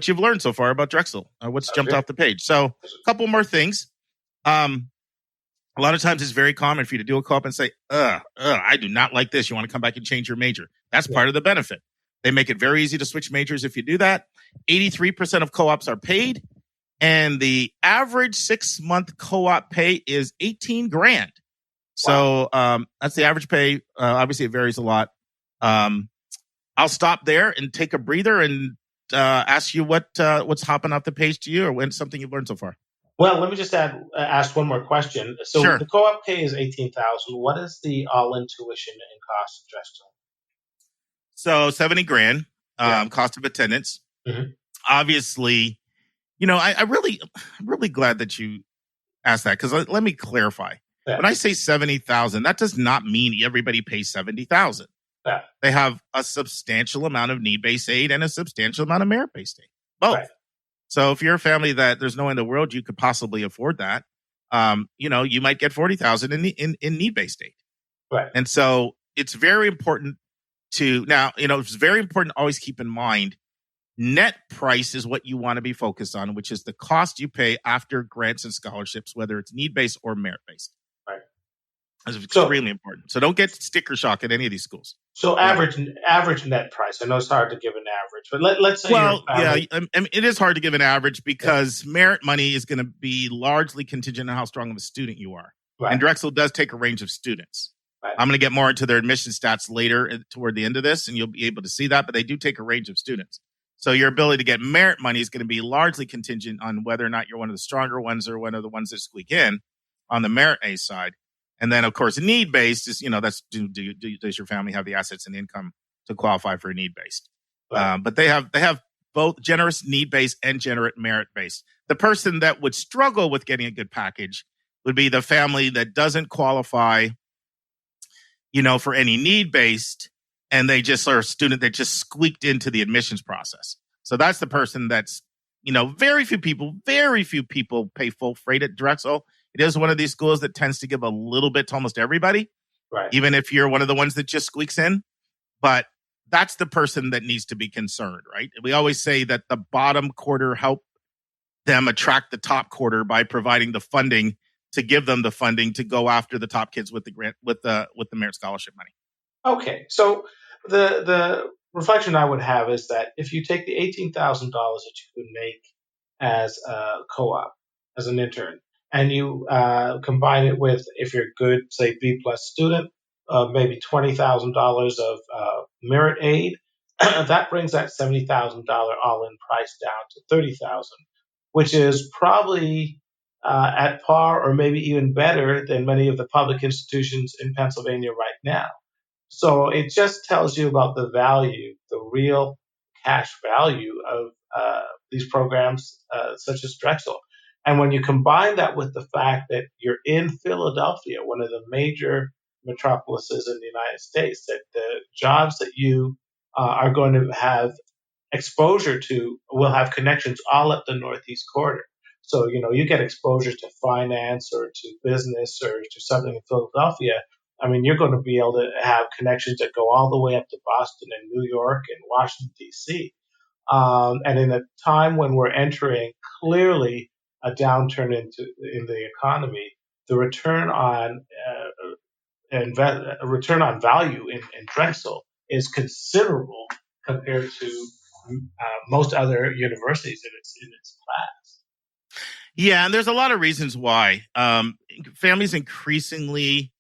you've learned so far about Drexel, what's jumped off the page. So a couple more things. A lot of times it's very common for you to do a co-op and say, I do not like this. You want to come back and change your major. That's part of the benefit. They make it very easy to switch majors if you do that. 83% of co-ops are paid, and the average 6-month co-op pay is $18,000. So that's the average pay. Obviously, it varies a lot. I'll stop there and take a breather and ask you what's hopping off the page to you, or something you've learned so far. Well, let me just ask one more question. So Sure. The co-op pay is $18,000. What is the all-in tuition and cost of Drexel? So $70,000 cost of attendance. Mm-hmm. Obviously, I'm really glad that you asked that, because let me clarify. Yeah. When I say $70,000, that does not mean everybody pays $70,000. Yeah. They have a substantial amount of need-based aid and a substantial amount of merit-based aid. Both. Right. So if you're a family that there's no way in the world you could possibly afford that, you might get $40,000 in need-based aid. Right. And so it's very important it's very important to always keep in mind, net price is what you want to be focused on, which is the cost you pay after grants and scholarships, whether it's need-based or merit-based. Right. That's extremely important. So don't get sticker shock at any of these schools. So average net price. I know it's hard to give an average, but let's say. Well, it is hard to give an average because merit money is going to be largely contingent on how strong of a student you are. Right. And Drexel does take a range of students. Right. I'm going to get more into their admission stats later toward the end of this, and you'll be able to see that, but they do take a range of students. So your ability to get merit money is going to be largely contingent on whether or not you're one of the stronger ones or one of the ones that squeak in on the merit A side. And then, of course, need-based is, that's does your family have the assets and income to qualify for a need-based? Right. But they have both generous need-based and generous merit-based. The person that would struggle with getting a good package would be the family that doesn't qualify, for any need-based, and they just are a student that just squeaked into the admissions process. So that's the person that's, very few people pay full freight at Drexel. It is one of these schools that tends to give a little bit to almost everybody, right? Even if you're one of the ones that just squeaks in. But that's the person that needs to be concerned, right? We always say that the bottom quarter help them attract the top quarter by providing the funding to give them the funding to go after the top kids with the grant, with the merit scholarship money. Okay, so the reflection I would have is that if you take the $18,000 that you could make as a co-op, as an intern, and you combine it with, if you're a good, say, B+ student, maybe $20,000 of merit aid, that brings that $70,000 all-in price down to $30,000, which is probably at par or maybe even better than many of the public institutions in Pennsylvania right now. So it just tells you about the value, the real cash value of these programs such as Drexel. And when you combine that with the fact that you're in Philadelphia, one of the major metropolises in the United States, that the jobs that you are going to have exposure to will have connections all up the Northeast corridor. So, you get exposure to finance or to business or to something in Philadelphia. I mean, you're going to be able to have connections that go all the way up to Boston and New York and Washington, D.C. And in a time when we're entering clearly a downturn in the economy, the return on value in Drexel is considerable compared to most other universities in its class. Yeah, and there's a lot of reasons why. Families increasingly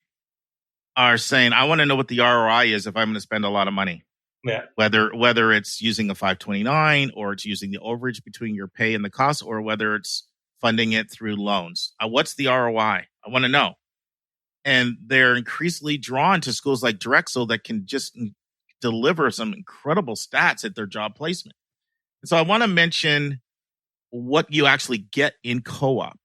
are saying, I want to know what the ROI is if I'm going to spend a lot of money. Yeah. Whether it's using a 529 or it's using the overage between your pay and the cost, or whether it's funding it through loans. What's the ROI? I want to know. And they're increasingly drawn to schools like Drexel that can just deliver some incredible stats at their job placement. And so I want to mention what you actually get in co-op.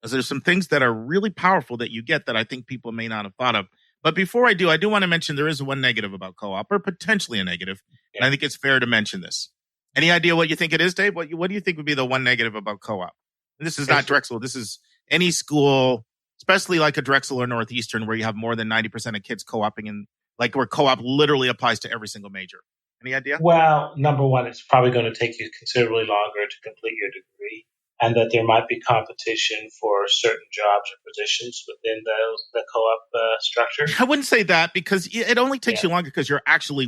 There's some things that are really powerful that you get that I think people may not have thought of. But before I do want to mention there is one negative about co-op, or potentially a negative. Yeah. And I think it's fair to mention this. Any idea what you think it is, Dave? What do you think would be the one negative about co-op? And this is not Drexel. This is any school, especially like a Drexel or Northeastern, where you have more than 90% of kids co-oping, and like where co-op literally applies to every single major. Any idea? Well, number one, it's probably going to take you considerably longer to complete your degree, and that there might be competition for certain jobs or positions within the co-op structure. I wouldn't say that, because it only takes you longer because you're actually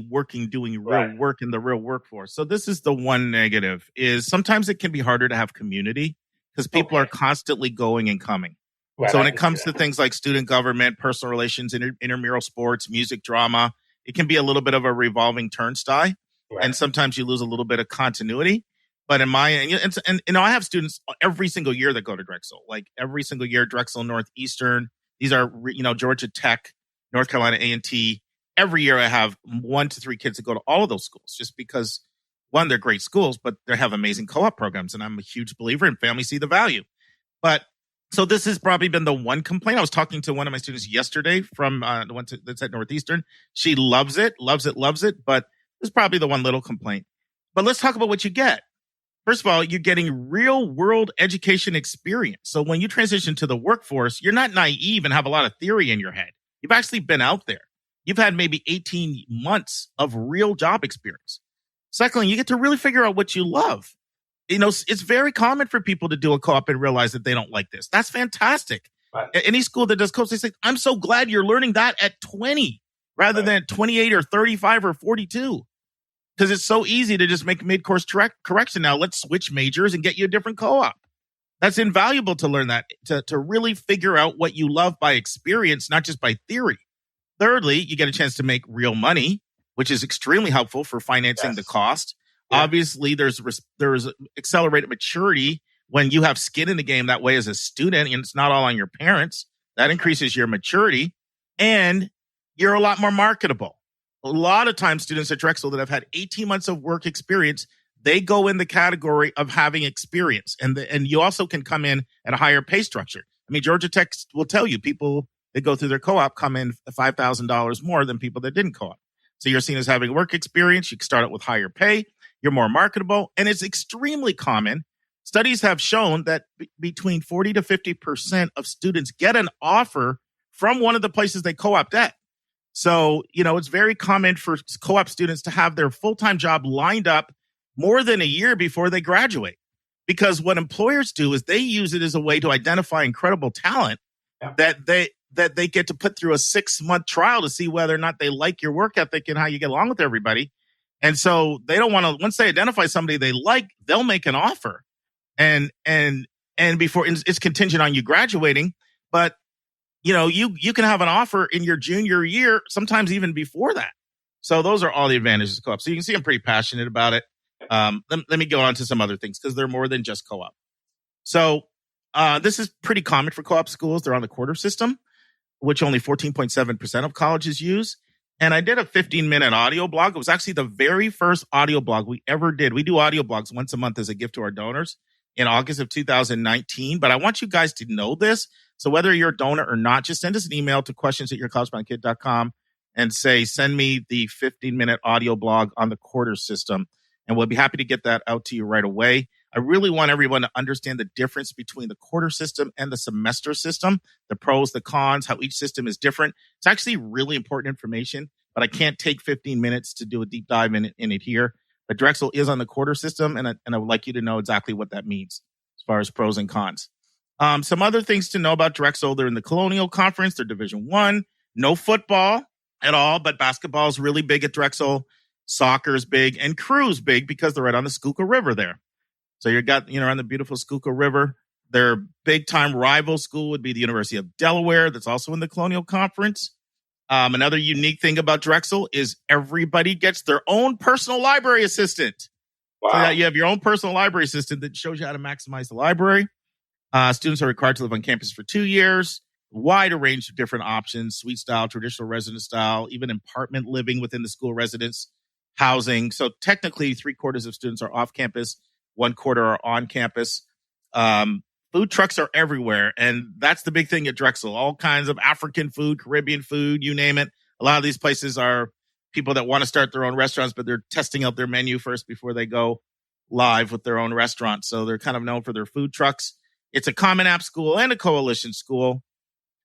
doing real work in the real workforce. So this is the one negative, is sometimes it can be harder to have community because people are constantly going and coming. Right, so when it comes to things like student government, personal relations, intramural sports, music, drama, it can be a little bit of a revolving turnstile. Right. And sometimes you lose a little bit of continuity. But in my, and I have students every single year that go to Drexel, like every single year, Drexel, Northeastern. These are, Georgia Tech, North Carolina A&T. Every year I have 1 to 3 kids that go to all of those schools, just because, one, they're great schools, but they have amazing co-op programs. And I'm a huge believer in families see the value. But so this has probably been the one complaint. I was talking to one of my students yesterday from the one that's at Northeastern. She loves it. But this is probably the one little complaint. But let's talk about what you get. First of all, you're getting real world education experience. So when you transition to the workforce, you're not naive and have a lot of theory in your head. You've actually been out there. You've had maybe 18 months of real job experience. Secondly, you get to really figure out what you love. It's very common for people to do a co-op and realize that they don't like this. That's fantastic. Right. Any school that does co-op, they say, I'm so glad you're learning that at 20 rather than 28 or 35 or 42. Because it's so easy to just make mid-course correction now. Let's switch majors and get you a different co-op. That's invaluable to learn that, to really figure out what you love by experience, not just by theory. Thirdly, you get a chance to make real money, which is extremely helpful for financing the cost. Yeah. Obviously, there's accelerated maturity when you have skin in the game that way as a student, and it's not all on your parents. That increases your maturity, and you're a lot more marketable. A lot of times, students at Drexel that have had 18 months of work experience, they go in the category of having experience, and you also can come in at a higher pay structure. I mean, Georgia Tech will tell you people that go through their co-op come in $5,000 more than people that didn't co-op. So you're seen as having work experience. You can start out with higher pay. You're more marketable, and it's extremely common. Studies have shown that between 40 to 50% of students get an offer from one of the places they co-opt at. So, it's very common for co-op students to have their full-time job lined up more than a year before they graduate. Because what employers do is they use it as a way to identify incredible talent that they get to put through a 6-month trial to see whether or not they like your work ethic and how you get along with everybody. And so they don't want to, once they identify somebody they like, they'll make an offer. And before it's contingent on you graduating, but you can have an offer in your junior year, sometimes even before that. So those are all the advantages of co-op. So you can see I'm pretty passionate about it. Let me go on to some other things because they're more than just co-op. So this is pretty common for co-op schools. They're on the quarter system, which only 14.7% of colleges use. And I did a 15-minute audio blog. It was actually the very first audio blog we ever did. We do audio blogs once a month as a gift to our donors in August of 2019. But I want you guys to know this. So whether you're a donor or not, just send us an email to questions@yourcollegeboundkid.com and say, send me the 15-minute audio blog on the quarter system. And we'll be happy to get that out to you right away. I really want everyone to understand the difference between the quarter system and the semester system, the pros, the cons, how each system is different. It's actually really important information, but I can't take 15 minutes to do a deep dive in it here. But Drexel is on the quarter system, and I would like you to know exactly what that means as far as pros and cons. Some other things to know about Drexel. They're in the Colonial Conference. They're Division I. No football at all, but basketball is really big at Drexel. Soccer is big, and crew is big because they're right on the Schuylkill River there. So you're on the beautiful Schuylkill River. Their big-time rival school would be the University of Delaware. That's also in the Colonial Conference. Another unique thing about Drexel is everybody gets their own personal library assistant. Wow. So that you have your own personal library assistant that shows you how to maximize the library. Students are required to live on campus for 2 years. wider range of different options, suite style, traditional residence style, even apartment living within the school residence housing. So technically 3/4 of students are off campus, 1/4 are on campus. Food trucks are everywhere. And that's the big thing at Drexel. All kinds of African food, Caribbean food, you name it. A lot of these places are people that want to start their own restaurants, but they're testing out their menu first before they go live with their own restaurant. So they're kind of known for their food trucks. It's a Common App school and a coalition school.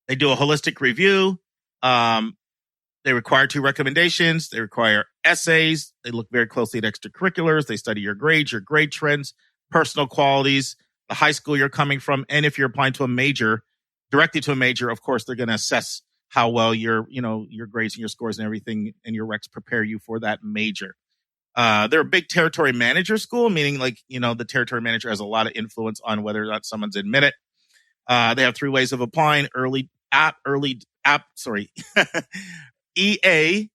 They do a holistic review. They require 2 recommendations. They require essays. They look very closely at extracurriculars. They study your grades, your grade trends, personal qualities, the high school you're coming from. And if you're applying to a major, directly to a major, of course, they're going to assess how well your grades and your scores and everything and your recs prepare you for that major. They're a big territory manager school, meaning the territory manager has a lot of influence on whether or not someone's admitted. They have 3 ways of applying: EA,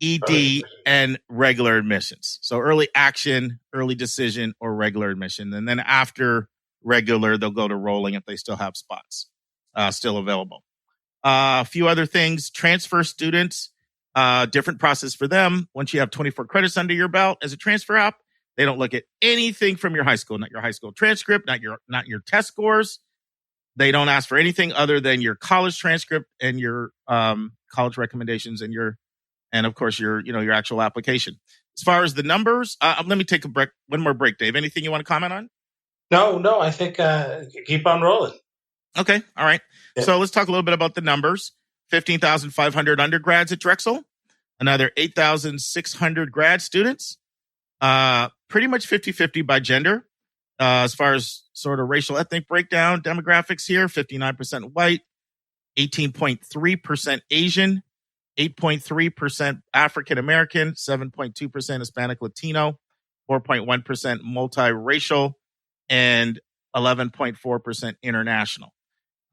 ED, and regular admissions. So early action, early decision, or regular admission. And then after regular, they'll go to rolling if they still have spots still available. A few other things: transfer students, different process for them. Once you have 24 credits under your belt as a transfer app, they don't look at anything from your high school, not your high school transcript, not your test scores. They don't ask for anything other than your college transcript and your college recommendations and of course your actual application. As far as the numbers, let me take one more break, Dave. Anything you want to comment on? No, I think keep on rolling. Okay, all right. Yeah. So let's talk a little bit about the numbers. 15,500 undergrads at Drexel, another 8,600 grad students, pretty much 50-50 by gender. As far as sort of racial ethnic breakdown, demographics here, 59% white, 18.3% Asian, 8.3% African American, 7.2% Hispanic Latino, 4.1% multiracial, and 11.4% international.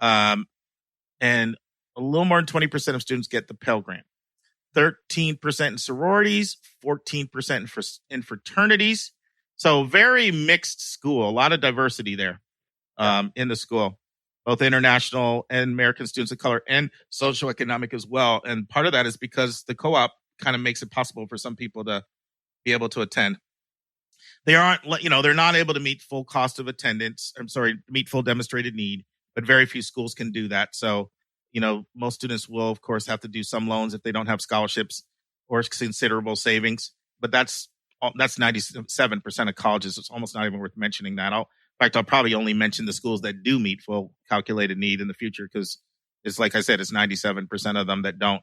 And a little more than 20% of students get the Pell Grant. 13% in sororities, 14% in fraternities. So very mixed school, a lot of diversity there in the school, both international and American students of color and socioeconomic as well. And part of that is because the co-op kind of makes it possible for some people to be able to attend. They aren't, they're not able to meet full cost of attendance. Meet full demonstrated need, but very few schools can do that. So, most students will, of course, have to do some loans if they don't have scholarships or considerable savings. But that's 97% of colleges. It's almost not even worth mentioning that. I'll probably only mention the schools that do meet full calculated need in the future because it's like I said, it's 97% of them that don't.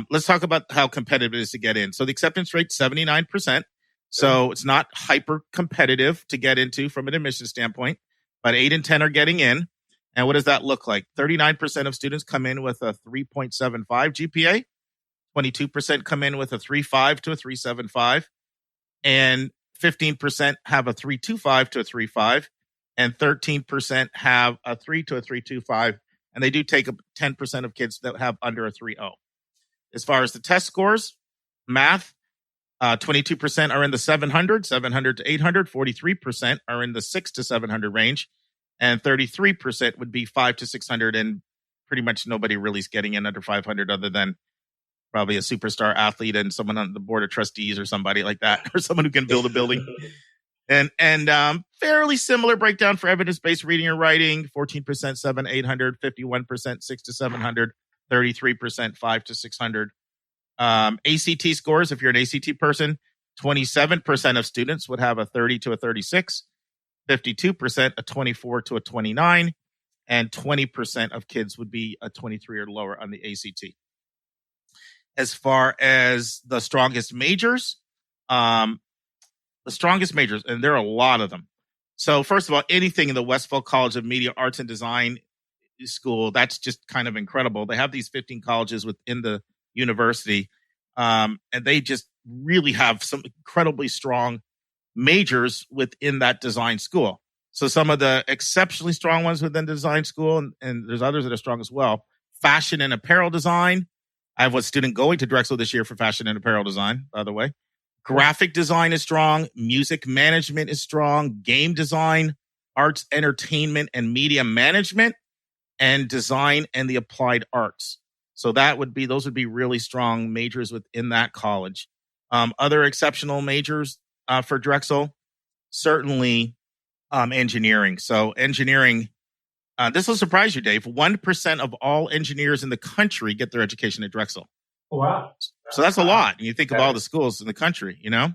Let's talk about how competitive it is to get in. So the acceptance rate, 79%. So it's not hyper competitive to get into from an admission standpoint, but 8 and 10 are getting in. And what does that look like? 39% of students come in with a 3.75 GPA. 22% come in with a 3.5 to a 3.75. And 15% have a 3.25 to a 3.5. And 13% have a 3 to a 3.25. And they do take 10% of kids that have under a 3.0. As far as the test scores, math, 22% are in the 700 to 800. 43% are in the 6 to 700 range. And 33% would be 5 to 600. And pretty much nobody really is getting in under 500 other than probably a superstar athlete and someone on the board of trustees or somebody like that, or someone who can build a building. And fairly similar breakdown for evidence-based reading or writing, 14%, 7, 800, 51%, 6 to 700, 33%, 5 to 600. ACT scores, if you're an ACT person, 27% of students would have a 30 to a 36, 52% a 24 to a 29, and 20% of kids would be a 23 or lower on the ACT. As far as the strongest majors, and there are a lot of them. So first of all, anything in the Westphal College of Media, Arts, and Design school, that's just kind of incredible. They have these 15 colleges within the university, and they just really have some incredibly strong majors within that design school. So some of the exceptionally strong ones within the design school, and there's others that are strong as well. Fashion and apparel design. I have one student going to Drexel this year for fashion and apparel design, by the way. Graphic design is strong. Music management is strong. Game design, arts, entertainment, and media management. and design and the applied arts. So those would be really strong majors within that college. Other exceptional majors for Drexel, certainly engineering. So engineering, this will surprise you, Dave. 1% of all engineers in the country get their education at Drexel. Wow. So that's a lot. You think of all the schools in the country, Yeah.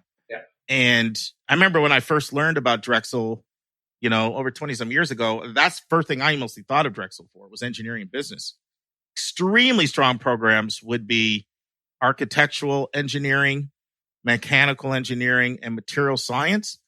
And I remember when I first learned about Drexel, over 20 some years ago, that's the first thing I mostly thought of Drexel for was engineering and business. Extremely strong programs would be architectural engineering, mechanical engineering, and material science.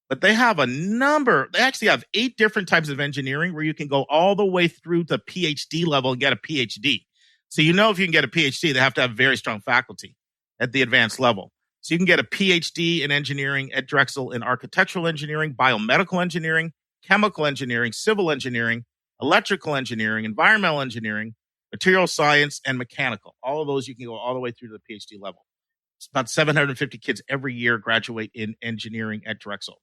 But they actually have 8 different types of engineering where you can go all the way through the PhD level and get a PhD. So if you can get a PhD, they have to have very strong faculty at the advanced level. So you can get a PhD in engineering at Drexel in architectural engineering, biomedical engineering, chemical engineering, civil engineering, electrical engineering, environmental engineering, material science, and mechanical. All of those you can go all the way through to the PhD level. It's about 750 kids every year graduate in engineering at Drexel.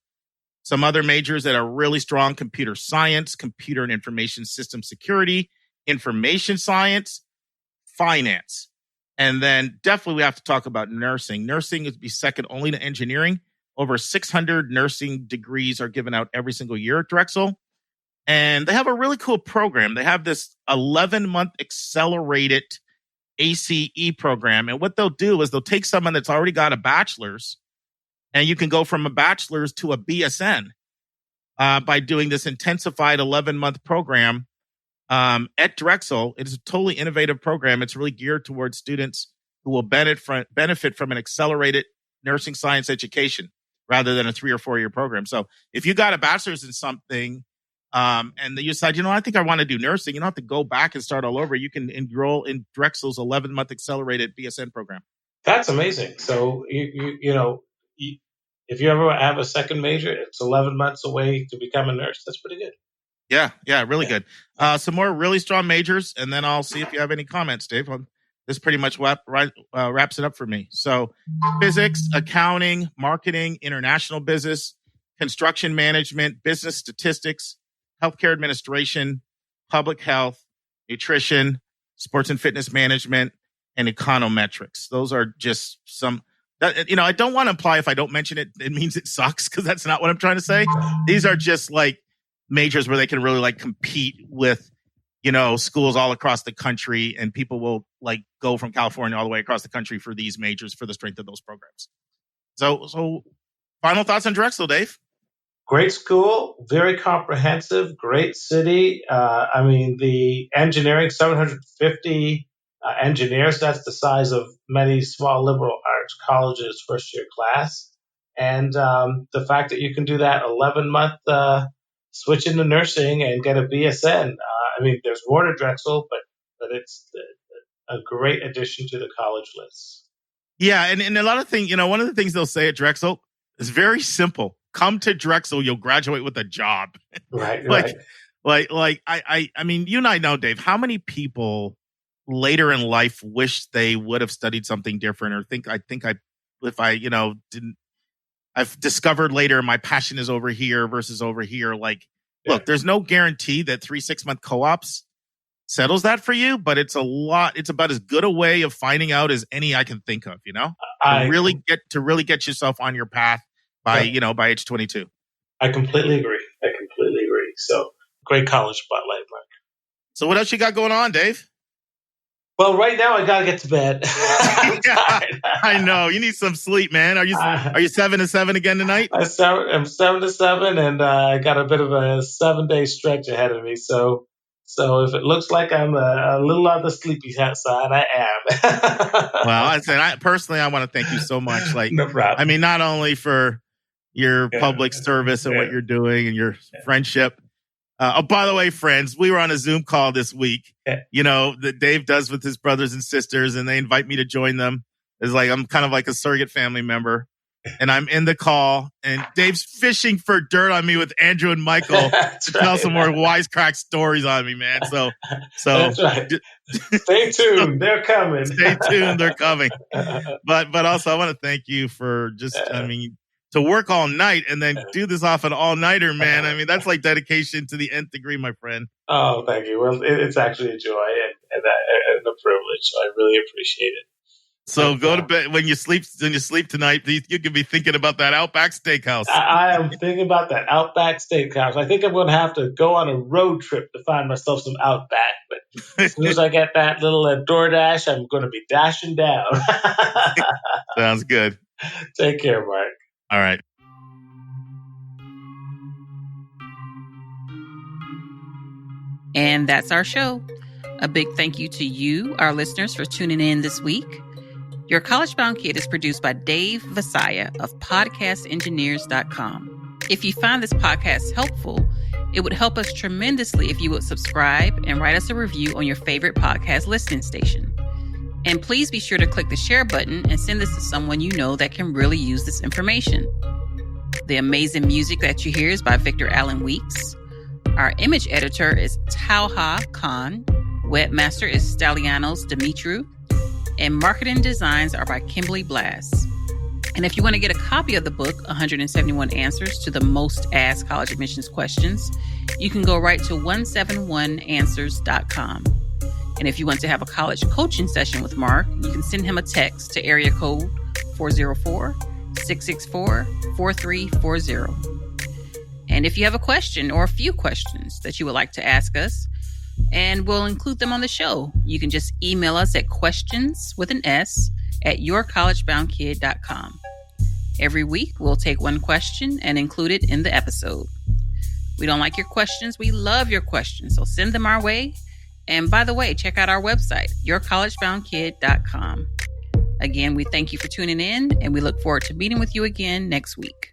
Some other majors that are really strong: computer science, computer and information system security, information science, finance. And then definitely we have to talk about nursing. Nursing would be second only to engineering. Over 600 nursing degrees are given out every single year at Drexel. And they have a really cool program. They have this 11-month accelerated ACE program. And what they'll do is they'll take someone that's already got a bachelor's, and you can go from a bachelor's to a BSN by doing this intensified 11-month program at Drexel. It is a totally innovative program. It's really geared towards students who will benefit from an accelerated nursing science education rather than a 3 or 4 year program. So if you got a bachelor's in something and you decide, I think I want to do nursing, you don't have to go back and start all over. You can enroll in Drexel's 11-month accelerated BSN program. That's amazing. So if you ever have a second major, it's 11 months away to become a nurse. That's pretty good. Yeah, really good. Some more really strong majors, and then I'll see if you have any comments, Dave. This pretty much wraps it up for me. So physics, accounting, marketing, international business, construction management, business statistics, healthcare administration, public health, nutrition, sports and fitness management, and econometrics. Those are just some that, I don't want to imply if I don't mention it, it means it sucks, because that's not what I'm trying to say. These are just like majors where they can really compete with, schools all across the country, and people will go from California all the way across the country for these majors for the strength of those programs. So final thoughts on Drexel, Dave? Great school, very comprehensive, great city. The engineering, 750 engineers, that's the size of many small liberal arts colleges' first year class. And the fact that you can do that 11-month switch into nursing and get a BSN. There's more to Drexel, but it's a great addition to the college list. Yeah, and a lot of things, one of the things they'll say at Drexel is very simple. Come to Drexel, you'll graduate with a job. Right. You and I know, Dave, how many people later in life wish they would have studied something different, or I've discovered later my passion is over here versus over here. Look, there's no guarantee that 3 6-month co-ops settles that for you, but it's about as good a way of finding out as any I can think of, to really get yourself on your path by age 22. I completely agree. So great college spotlight, Mark. So what else you got going on, Dave? Well, right now I gotta get to bed. I know you need some sleep, man. Are you 7 to 7 again tonight? I'm 7 to 7, and I got a bit of a 7-day stretch ahead of me. So if it looks like I'm a little on the sleepy side, I am. Well, I personally want to thank you so much. No problem. Not only for your public service and what you're doing and your friendship. By the way, friends, we were on a Zoom call this week, that Dave does with his brothers and sisters, and they invite me to join them. It's I'm kind of like a surrogate family member, and I'm in the call, and Dave's fishing for dirt on me with Andrew and Michael to tell some more wisecrack stories on me, man. So that's right. Stay tuned. They're coming. Stay tuned. They're coming. But also I want to thank you for just, to work all night and then do this off an all-nighter, man. I mean, that's like dedication to the nth degree, my friend. Oh, thank you. Well, it's actually a joy and a privilege. So I really appreciate it. So go to bed when you sleep tonight. You could be thinking about that Outback Steakhouse. I am thinking about that Outback Steakhouse. I think I'm going to have to go on a road trip to find myself some Outback. But as soon as I get that little DoorDash, I'm going to be dashing down. Sounds good. Take care, Mark. All right. And that's our show. A big thank you to you, our listeners, for tuning in this week. Your College Bound Kid is produced by Dave Vasaya of podcastengineers.com. If you find this podcast helpful, it would help us tremendously if you would subscribe and write us a review on your favorite podcast listening station. And please be sure to click the share button and send this to someone you know that can really use this information. The amazing music that you hear is by Victor Allen Weeks. Our image editor is Tauha Khan. Webmaster is Stalianos Dimitru. And marketing designs are by Kimberly Blass. And if you want to get a copy of the book, 171 Answers to the Most Asked College Admissions Questions, you can go right to 171answers.com. And if you want to have a college coaching session with Mark, you can send him a text to area code 404-664-4340. And if you have a question or a few questions that you would like to ask us, and we'll include them on the show, you can just email us at questions@yourcollegeboundkid.com. Every week, we'll take one question and include it in the episode. We don't like your questions. We love your questions. So send them our way. And by the way, check out our website, yourcollegeboundkid.com. Again, we thank you for tuning in, and we look forward to meeting with you again next week.